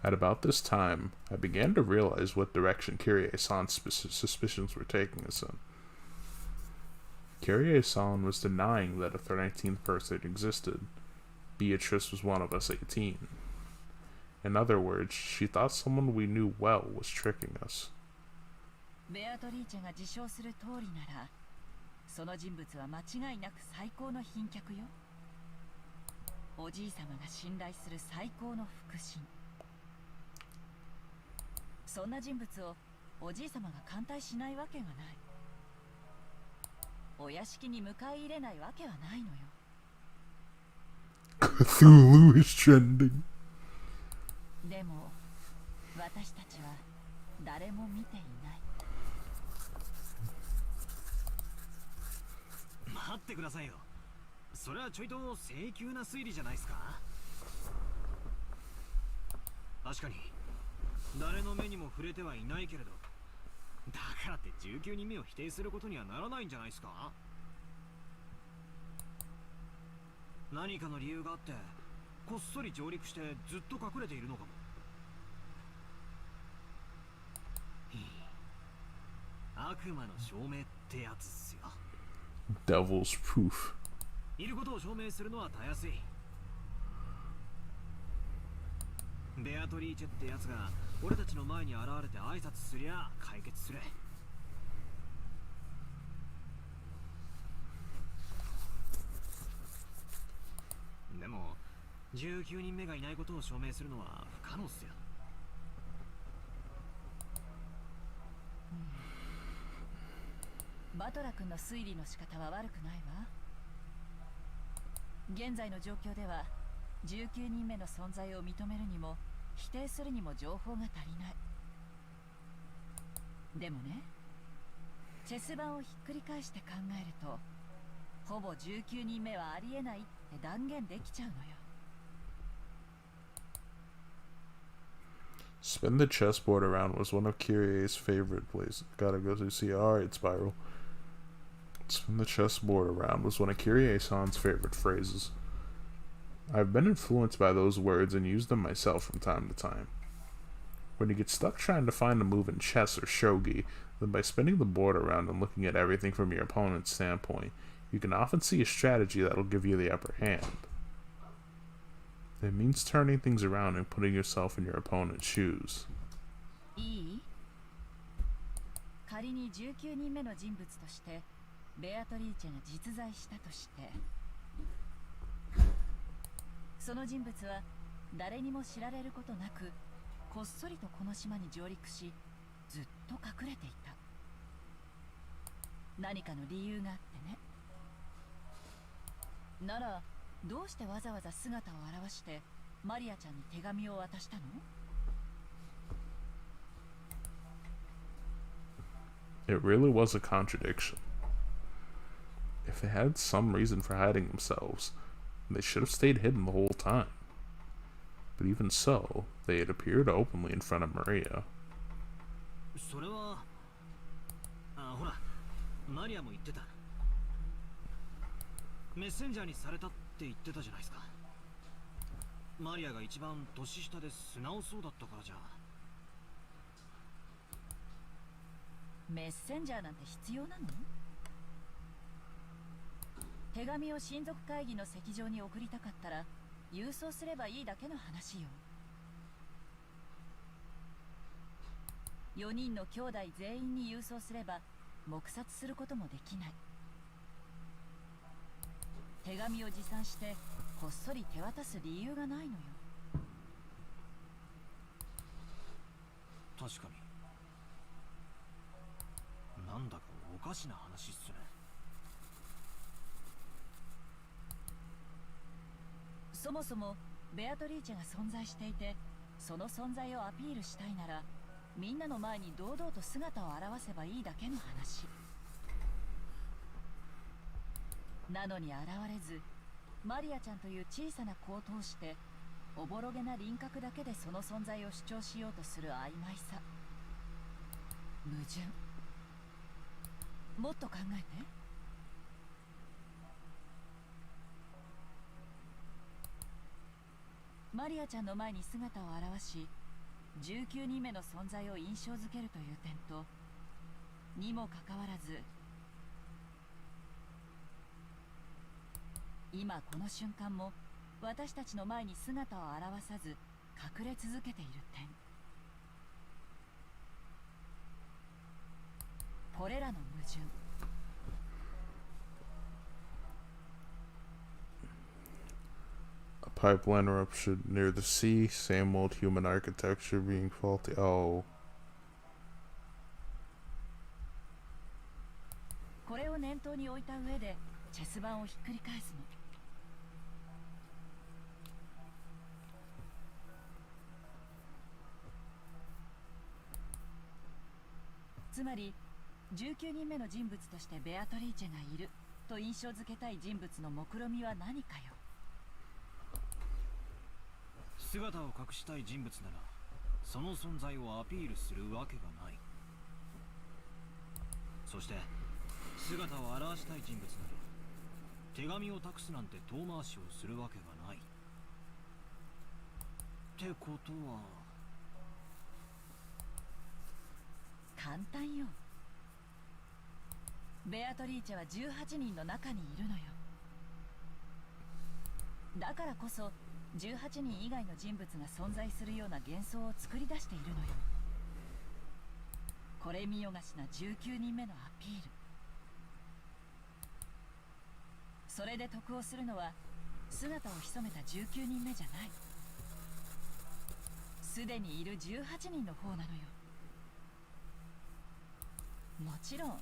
Speaker 1: At about this time, I began to realize what direction Kyrie-san's suspicions were taking us in. Kyrie-san was denying that a 19th person existed. Beatrice was one of us 18. In other words, she thought someone we knew well was tricking us.
Speaker 13: ベアトリーチェが自称する通りなら、その人物は間違いなく最高の賓客よ。おじい様が信頼する最高の腹心。そんな人物をおじい様が歓待しないわけがない。お屋敷に迎え入れないわけはないのよ。
Speaker 1: Cthulhu is trending.
Speaker 13: でも私たちは誰も見ていない。
Speaker 3: 待ってくださいよ。それはちょいと請求な推理じゃないですか。確かに誰の目にも触れてはいないけれど、だからって19人目を否定することにはならないんじゃないですか。何かの理由があってこっそり上陸してずっと隠れているのかも。悪魔の証明ってやつっすよ。
Speaker 1: Devil's proof.
Speaker 3: いることを証明するのはたやすい。ベアトリーチェってやつが俺たちの前に現れて挨拶すりゃ解決する。でも19人目がいないことを証明するのは不可能っすよ。
Speaker 13: バトラ君の推理の仕方は悪くないわ。現在の状況では19人目の存在を認めるにも否定するにも情報が足りない。でもね、チェス盤をひっくり返して考えるとほぼ19人目はありえないって断言できちゃうのよ。
Speaker 1: Spin the chessboard around was one of Kyrie's favorite places. Gotta go to see. Alright, Spiral. Spin the chessboard around was one of Kyrie-san's favorite phrases. I've been influenced by those words and used them myself from time to time. When you get stuck trying to find a move in chess or shogi, then by spinning the board around and looking at everything from your opponent's standpoint, you can often see a strategy that'll give you the upper hand. It means turning things around and putting yourself in your opponent's shoes.
Speaker 13: いい？仮に19人目の人物としてベアトリーチェが実在したとして、その人物は誰にも知られることなくこっそりとこの島に上陸し、ずっと隠れていた。何かの理由があってね。ならどうしてわざわざ姿を現してマリアちゃんに手紙を渡したの？
Speaker 1: It really was a contradiction. If they had some reason for hiding themselves, they should have stayed hidden the whole time. But even so, they had appeared openly in front of Maria.
Speaker 3: それはほらマリアも言ってた。メッセンジャーにされたって言ってたじゃないですか。マリアが一番年下で素直そうだったからじゃ。
Speaker 13: メッセンジャーなんて必要なの？手紙を親族会議の席上に送りたかったら郵送すればいいだけの話よ。4人の兄弟全員に郵送すれば黙殺することもできない。手紙を持参してこっそり手渡す理由がないのよ。
Speaker 3: 確かに。なんだかおかしな話っすね。
Speaker 13: そもそもベアトリーチェが存在していて、その存在をアピールしたいならみんなの前に堂々と姿を現せばいいだけの話なのに現れず、マリアちゃんという小さな子を通しておぼろげな輪郭だけでその存在を主張しようとする曖昧さ、矛盾。もっと考えて。マリアちゃんの前に姿を現し19人目の存在を印象づけるという点と、にもかかわらず今この瞬間も私たちの前に姿を現さず隠れ続けている点、これらの矛盾。
Speaker 1: A pipeline eruption near the sea, same old human architecture being faulty. Oh.
Speaker 13: これを念頭に置いた上でチェス盤をひっくり返すの。つまり19人目の人物としてベアトリーチェがいると印象づけたい人物の目論見は何かよ。
Speaker 3: 姿を隠したい人物ならその存在をアピールするわけがない。そして姿を現したい人物なら手紙を託すなんて遠回しをするわけがない。ってことは
Speaker 13: 簡単よ。ベアトリーチェは18人の中にいるのよ。だからこそ18人以外の人物が存在するような幻想を作り出しているのよ。これ見よがしな19人目のアピール。それで得をするのは姿を潜めた19人目じゃない。すでにいる18人の方なのよ。もちろん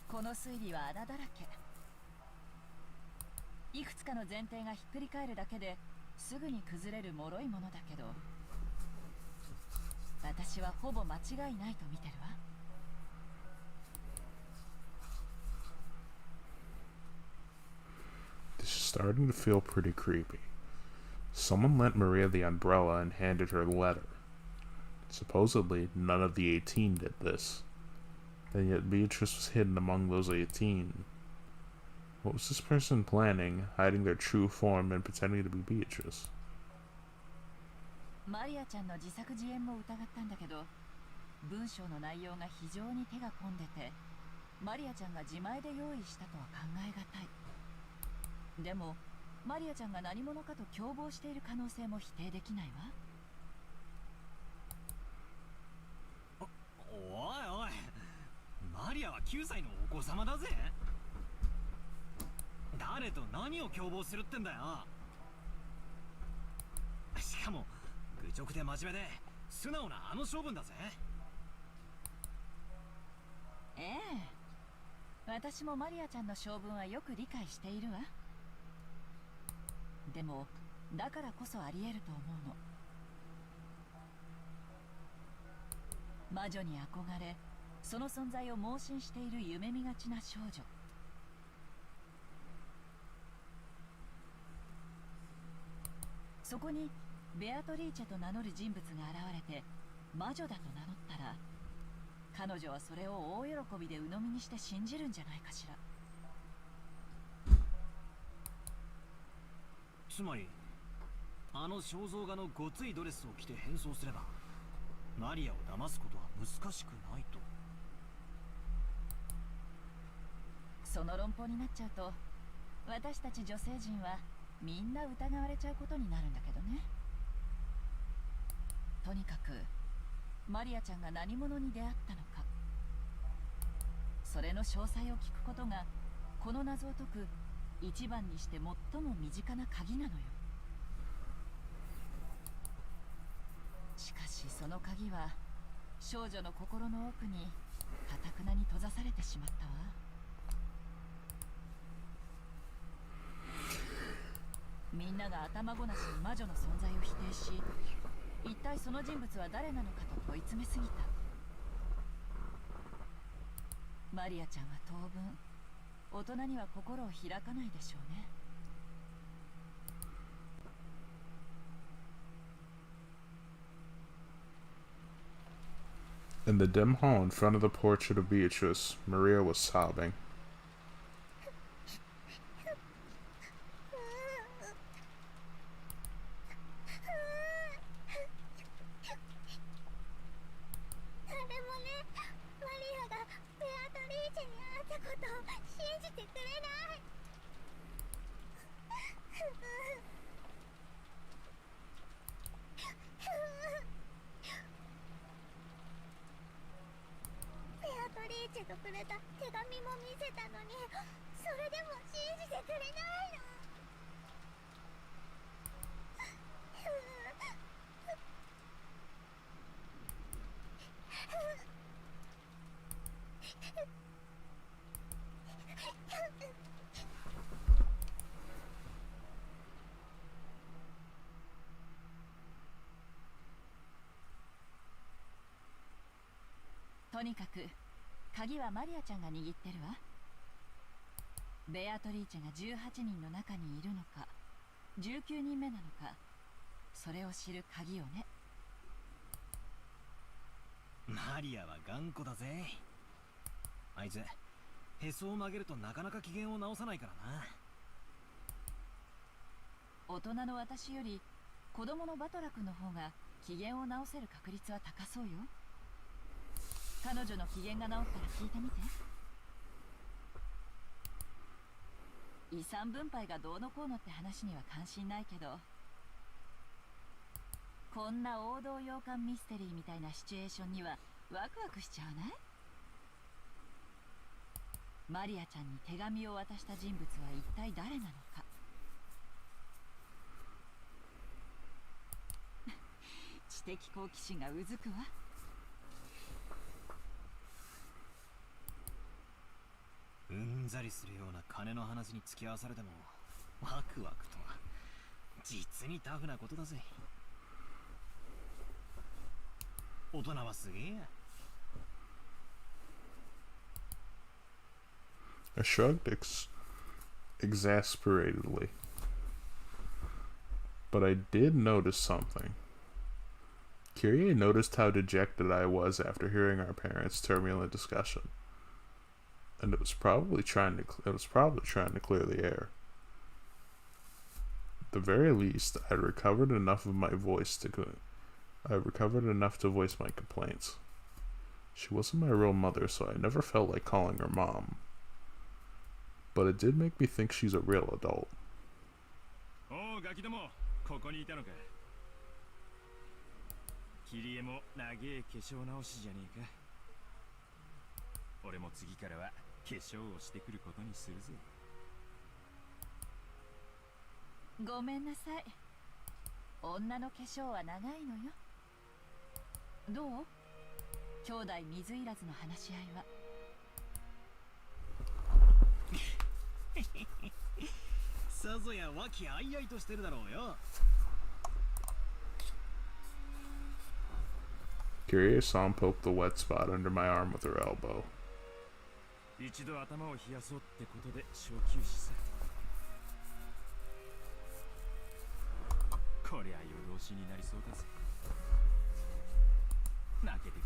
Speaker 13: この推理は穴だらけ。いくつかの前提がひっくり返るだけですぐに崩れる脆いものだけど、私はほぼ間違いないと見てるわ。
Speaker 1: This is starting to feel pretty creepy. Someone lent Maria the umbrella and handed her the letter. Supposedly, none of the 18 did this. And yet Beatrice was hidden among those 18. What was this person planning, hiding their true form and pretending to be Beatrice?
Speaker 13: マリアちゃんの自作自演も疑ったんだけど、文章の内容が非常に手が込んでて、マリアちゃんが自前で用意したとは考えがたい。でもマリアちゃんが何者かと共謀している可能性も否定できないわ。
Speaker 3: おいおい、マリアは9歳のお子様だぜ。誰と何を共謀するってんだよ。しかも愚直で真面目で素直なあの性分だぜ。
Speaker 13: ええ、私もマリアちゃんの性分はよく理解しているわ。でもだからこそあり得ると思うの。魔女に憧れ、その存在を盲信している夢見がちな少女。そこにベアトリーチェと名乗る人物が現れて魔女だと名乗ったら、彼女はそれを大喜びで鵜呑みにして信じるんじゃないかしら。
Speaker 3: つまりあの肖像画のごついドレスを着て変装すればマリアを騙すことは難しくないと。
Speaker 13: その論法になっちゃうと、私たち女性陣はみんな疑われちゃうことになるんだけどね。とにかくマリアちゃんが何者に出会ったのか、それの詳細を聞くことがこの謎を解く一番にして最も身近な鍵なのよ。しかしその鍵は少女の心の奥に堅くなに閉ざされてしまったわ。みんなが頭ごなしに魔女の存在を否定し、一体その人物は誰なのかと問い詰めすぎた。マリアちゃんは当分大人には心を開かないでしょうね。
Speaker 1: In the dim hall in front of the portrait of Beatrice, Maria was sobbing.
Speaker 13: とにかく鍵はマリアちゃんが握ってるわ。ベアトリーチェが18人の中にいるのか19人目なのか、それを知る鍵をね。
Speaker 3: マリアは頑固だぜ。あいつへそを曲げるとなかなか機嫌を直さないからな。
Speaker 13: 大人の私より子供のバトラ君の方が機嫌を直せる確率は高そうよ。彼女の機嫌が直ったら聞いてみて。遺産分配がどうのこうのって話には関心ないけど、こんな王道洋館ミステリーみたいなシチュエーションにはワクワクしちゃわない？マリアちゃんに手紙を渡した人物は一体誰なのか。知的好奇心がうずくわ。
Speaker 3: うんざりするような金の話に付き合わされてもワクワクとは実にタフなことだぜ。大人はすげえや。
Speaker 1: I shrugged exasperatedly. But I did notice something. Kyrie noticed how dejected I was after hearing our parents' turbulent discussion. and it was probably trying to clear the air. At the very least, I recovered enough to voice my complaints. She wasn't my real mother, so I never felt like calling her mom. But it did make me think she's a real adult.
Speaker 3: Oh, ガキども、ここにいたのか。キリエも長え化粧直しじゃねえか。俺も次からは化粧をしてくることにするぜ。
Speaker 13: ごめんなさい。女の化粧は長いのよ。どう？兄弟水入らずの話し合いは。
Speaker 3: さぞや和気あいあいとしてるだろうよ。
Speaker 1: Kiryu-san poked the wet spot under my arm with her elbow.
Speaker 3: 一度頭を冷やそうってことで小休止さ。こりゃ夜通しになりそうだぜ。泣けてく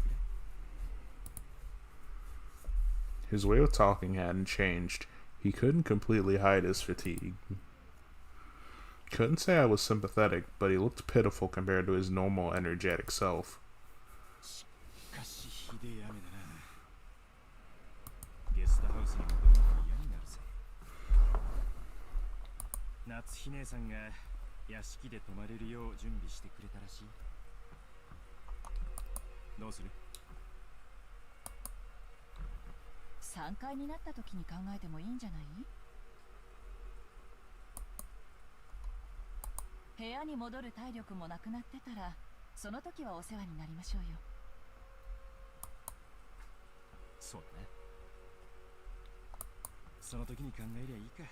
Speaker 3: れ。
Speaker 1: His way of talking hadn't changed. He couldn't completely hide his fatigue. Couldn't say I was sympathetic, but he looked pitiful compared to his normal, energetic self.
Speaker 3: しかしひでえ雨だな。ゲストハウスに戻るのが嫌になるぜ。夏日姉さんが屋敷で泊まれるよう準備してくれたらしい。どうする
Speaker 13: ？3階になった時に考えてもいいんじゃない？部屋に戻る体力もなくなってたら、その時はお世話になりましょうよ。
Speaker 3: そうだね。その時に考えりゃいいか。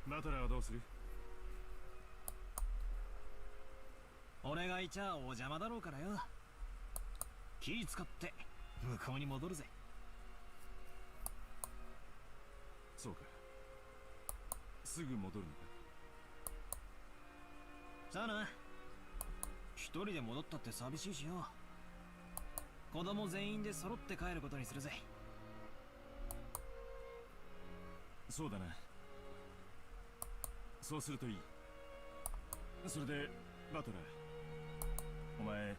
Speaker 3: バトラーはどうする？俺がいちゃお邪魔だろうからよ。気使って向こうに戻るぜ。そうか。すぐ戻るのか。さあな。一人で戻ったって寂しいしよ。子供全員で揃って帰ることにするぜ。そうだな。そうするといい。それでバトラー、お前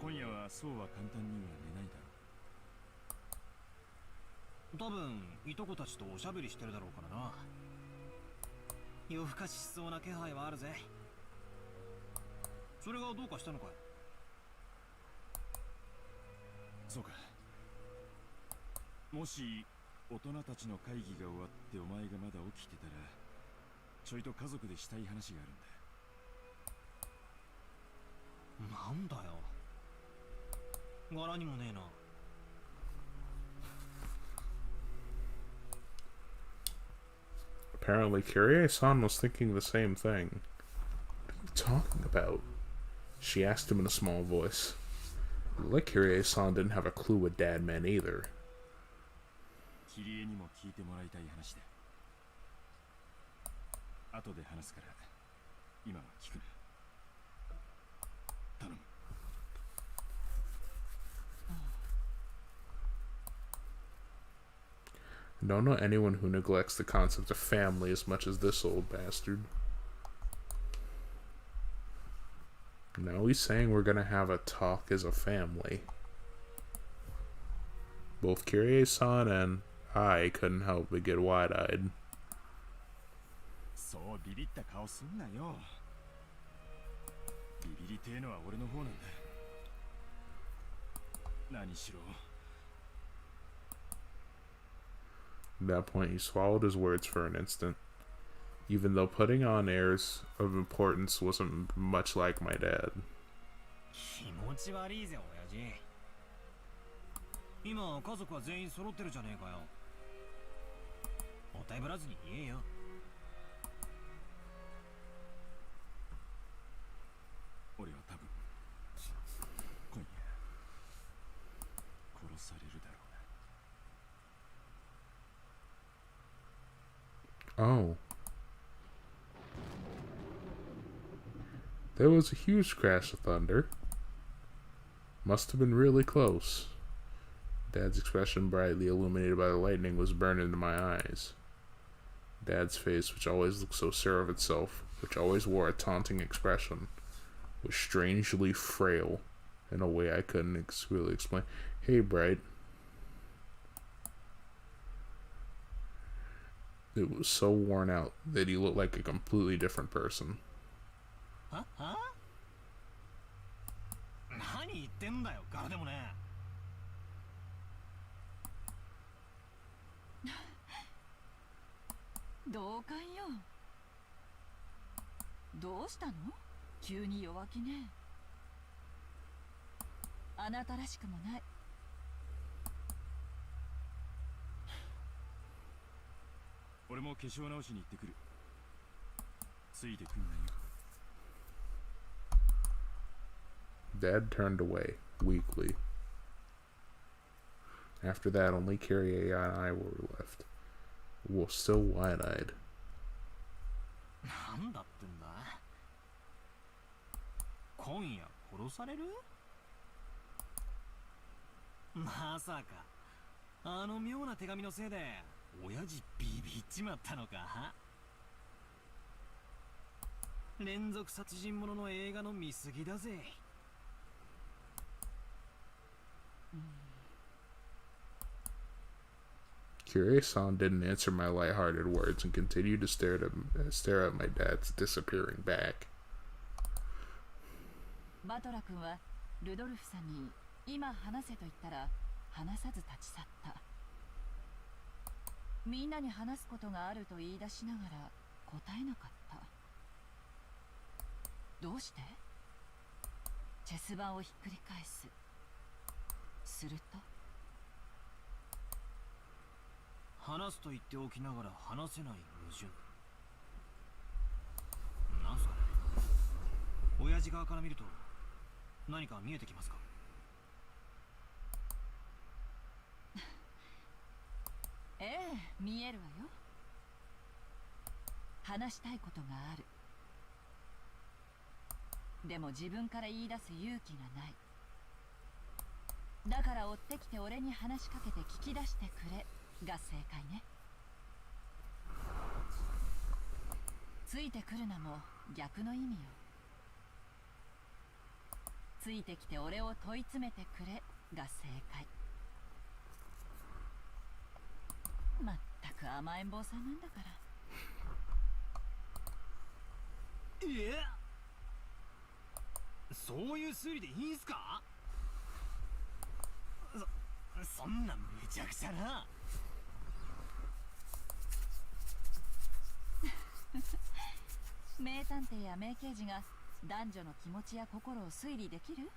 Speaker 3: 今夜はそうは簡単には寝ないだろう。多分いとこたちとおしゃべりしてるだろうからな。夜更かししそうな気配はあるぜ。それがどうかしたのかい？そうか。もし大人たちの会議が終わってお前がまだ起きてたら、ちょいと家族でしたい話があるんだ。なんだよ。柄にもねえな。
Speaker 1: Apparently, Kyrie-san was thinking the same thing. What are you talking about? She asked him in a small voice. Like Kyrie-san didn't have a clue what Dad meant either.
Speaker 3: キリエにも聞いてもらいたい話だ。後で話すから、今は聞くな。頼む。
Speaker 1: I don't know anyone who neglects the concept of family as much as this old bastard. Now he's saying we're gonna have a talk as a family. Both Kyrie-san and I couldn't help but get wide-eyed.
Speaker 3: そうビビった顔すんなよ。ビビりてえのは俺の方なんだ。何しろ。
Speaker 1: At that point, he swallowed his words for an instant, even though putting on airs of importance wasn't much like my dad.
Speaker 3: 気持ち悪いぜ、親父。今、家族は全員揃ってるじゃねえかよ。もったいぶらずに言えよ。俺は多分、今夜、殺されるだろう。
Speaker 1: Oh. There was a huge crash of thunder. Must have been really close. Dad's expression, brightly illuminated by the lightning, was burned into my eyes. Dad's face, which always looked so sure of itself, which always wore a taunting expression, was strangely frail in a way I couldn't really explain. Hey, Bright. It was so worn out that he looked like a completely different person.
Speaker 3: Huh? 何言ってんだよ、ガラでもね。
Speaker 13: 同感よ。どうしたの？急に弱気ね。あなたらしくもない。
Speaker 9: 俺も化粧直しに行ってくる。ついてくんなよ。
Speaker 1: Dad turned away, weakly. After that, only Kyrie and I were left. Well, still wide-eyed.
Speaker 3: なんだってんだ。今夜殺される？まさかあの妙な手紙のせいで親父ビビっちまったのか？連続殺人者の映画の見過ぎだぜ。
Speaker 1: Kyrie-san didn't answer my light-hearted words and continued to stare at my dad's disappearing back.
Speaker 13: バトラ君はルドルフさんに今話せと言ったら話さず立ち去った。みんなに話すことがあると言い出しながら答えなかった。どうして？チェス盤をひっくり返す。すると
Speaker 3: 話すと言っておきながら話せない矛盾。なんすかね。親父側から見ると何か見えてきますか？
Speaker 13: ええ、見えるわよ。話したいことがある。でも自分から言い出す勇気がない。だから追ってきて俺に話しかけて聞き出してくれが正解ね。ついてくるなも逆の意味よ。ついてきて俺を問い詰めてくれが正解。まったく甘えん坊さんなんだから。
Speaker 3: そういう推理でいいんすか？そんなめちゃくちゃな。
Speaker 13: 名探偵や名刑事が男女の気持ちや心を推理できる？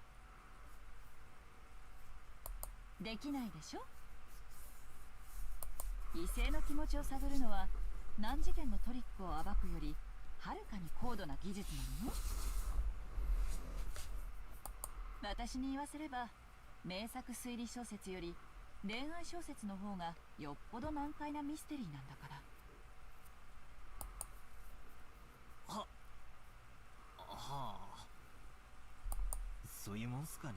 Speaker 13: できないでしょ？異性の気持ちを探るのは何次元のトリックを暴くよりはるかに高度な技術なのよ。私に言わせれば名作推理小説より恋愛小説の方がよっぽど難解なミステリーなんだから。
Speaker 3: はあ、そういうもんすかね。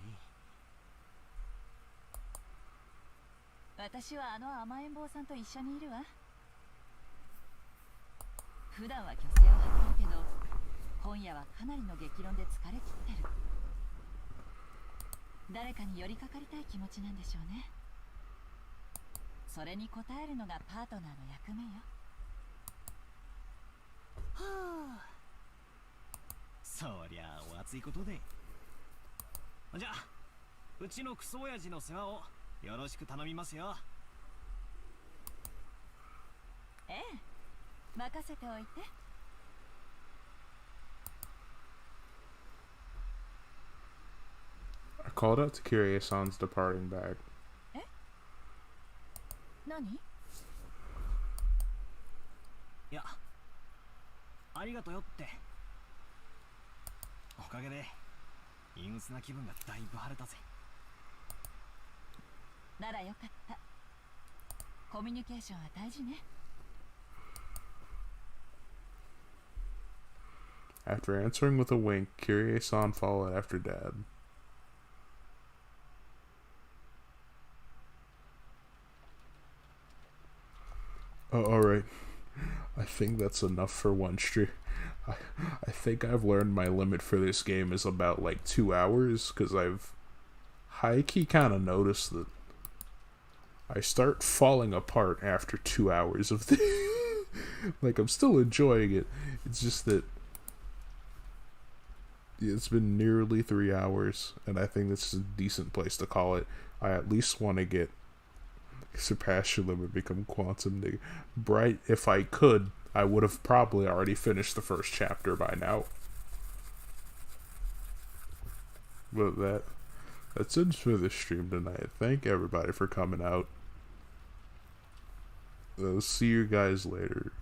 Speaker 13: 私はあの甘えん坊さんと一緒にいるわ。普段は虚勢を張ってるけど今夜はかなりの激論で疲れ切ってる。誰かに寄りかかりたい気持ちなんでしょうね。それに応えるのがパートナーの役目よ。
Speaker 3: はあ、そりゃあお熱いことで。じゃあうちのクソ親父の世話をよろしく頼みますよ。
Speaker 13: ええ、任せておいて。
Speaker 1: I called out to Kyrie-san's departing bag.
Speaker 13: え？何？
Speaker 3: いや、ありがとよって。おかげで陰鬱な気分がだいぶ晴れたぜ。
Speaker 13: ならよかった。コミュニケーションは大事ね。
Speaker 1: After answering with a wink, Kyrie-san followed after Dad. Oh, alright. I think that's enough for one stream. I, I think I've learned my limit for this game is about like 2 hours, because I've high-key kind of noticed that I start falling apart after 2 hours of this. Like, I'm still enjoying it. It's just that it's been nearly 3 hours, and I think this is a decent place to call it. I at least want to get surpass your limit, become quantum nigga. Bright, if I could, I would have probably already finished the first chapter by now. But that's it for this stream tonight. Thank everybody for coming out. See you guys later.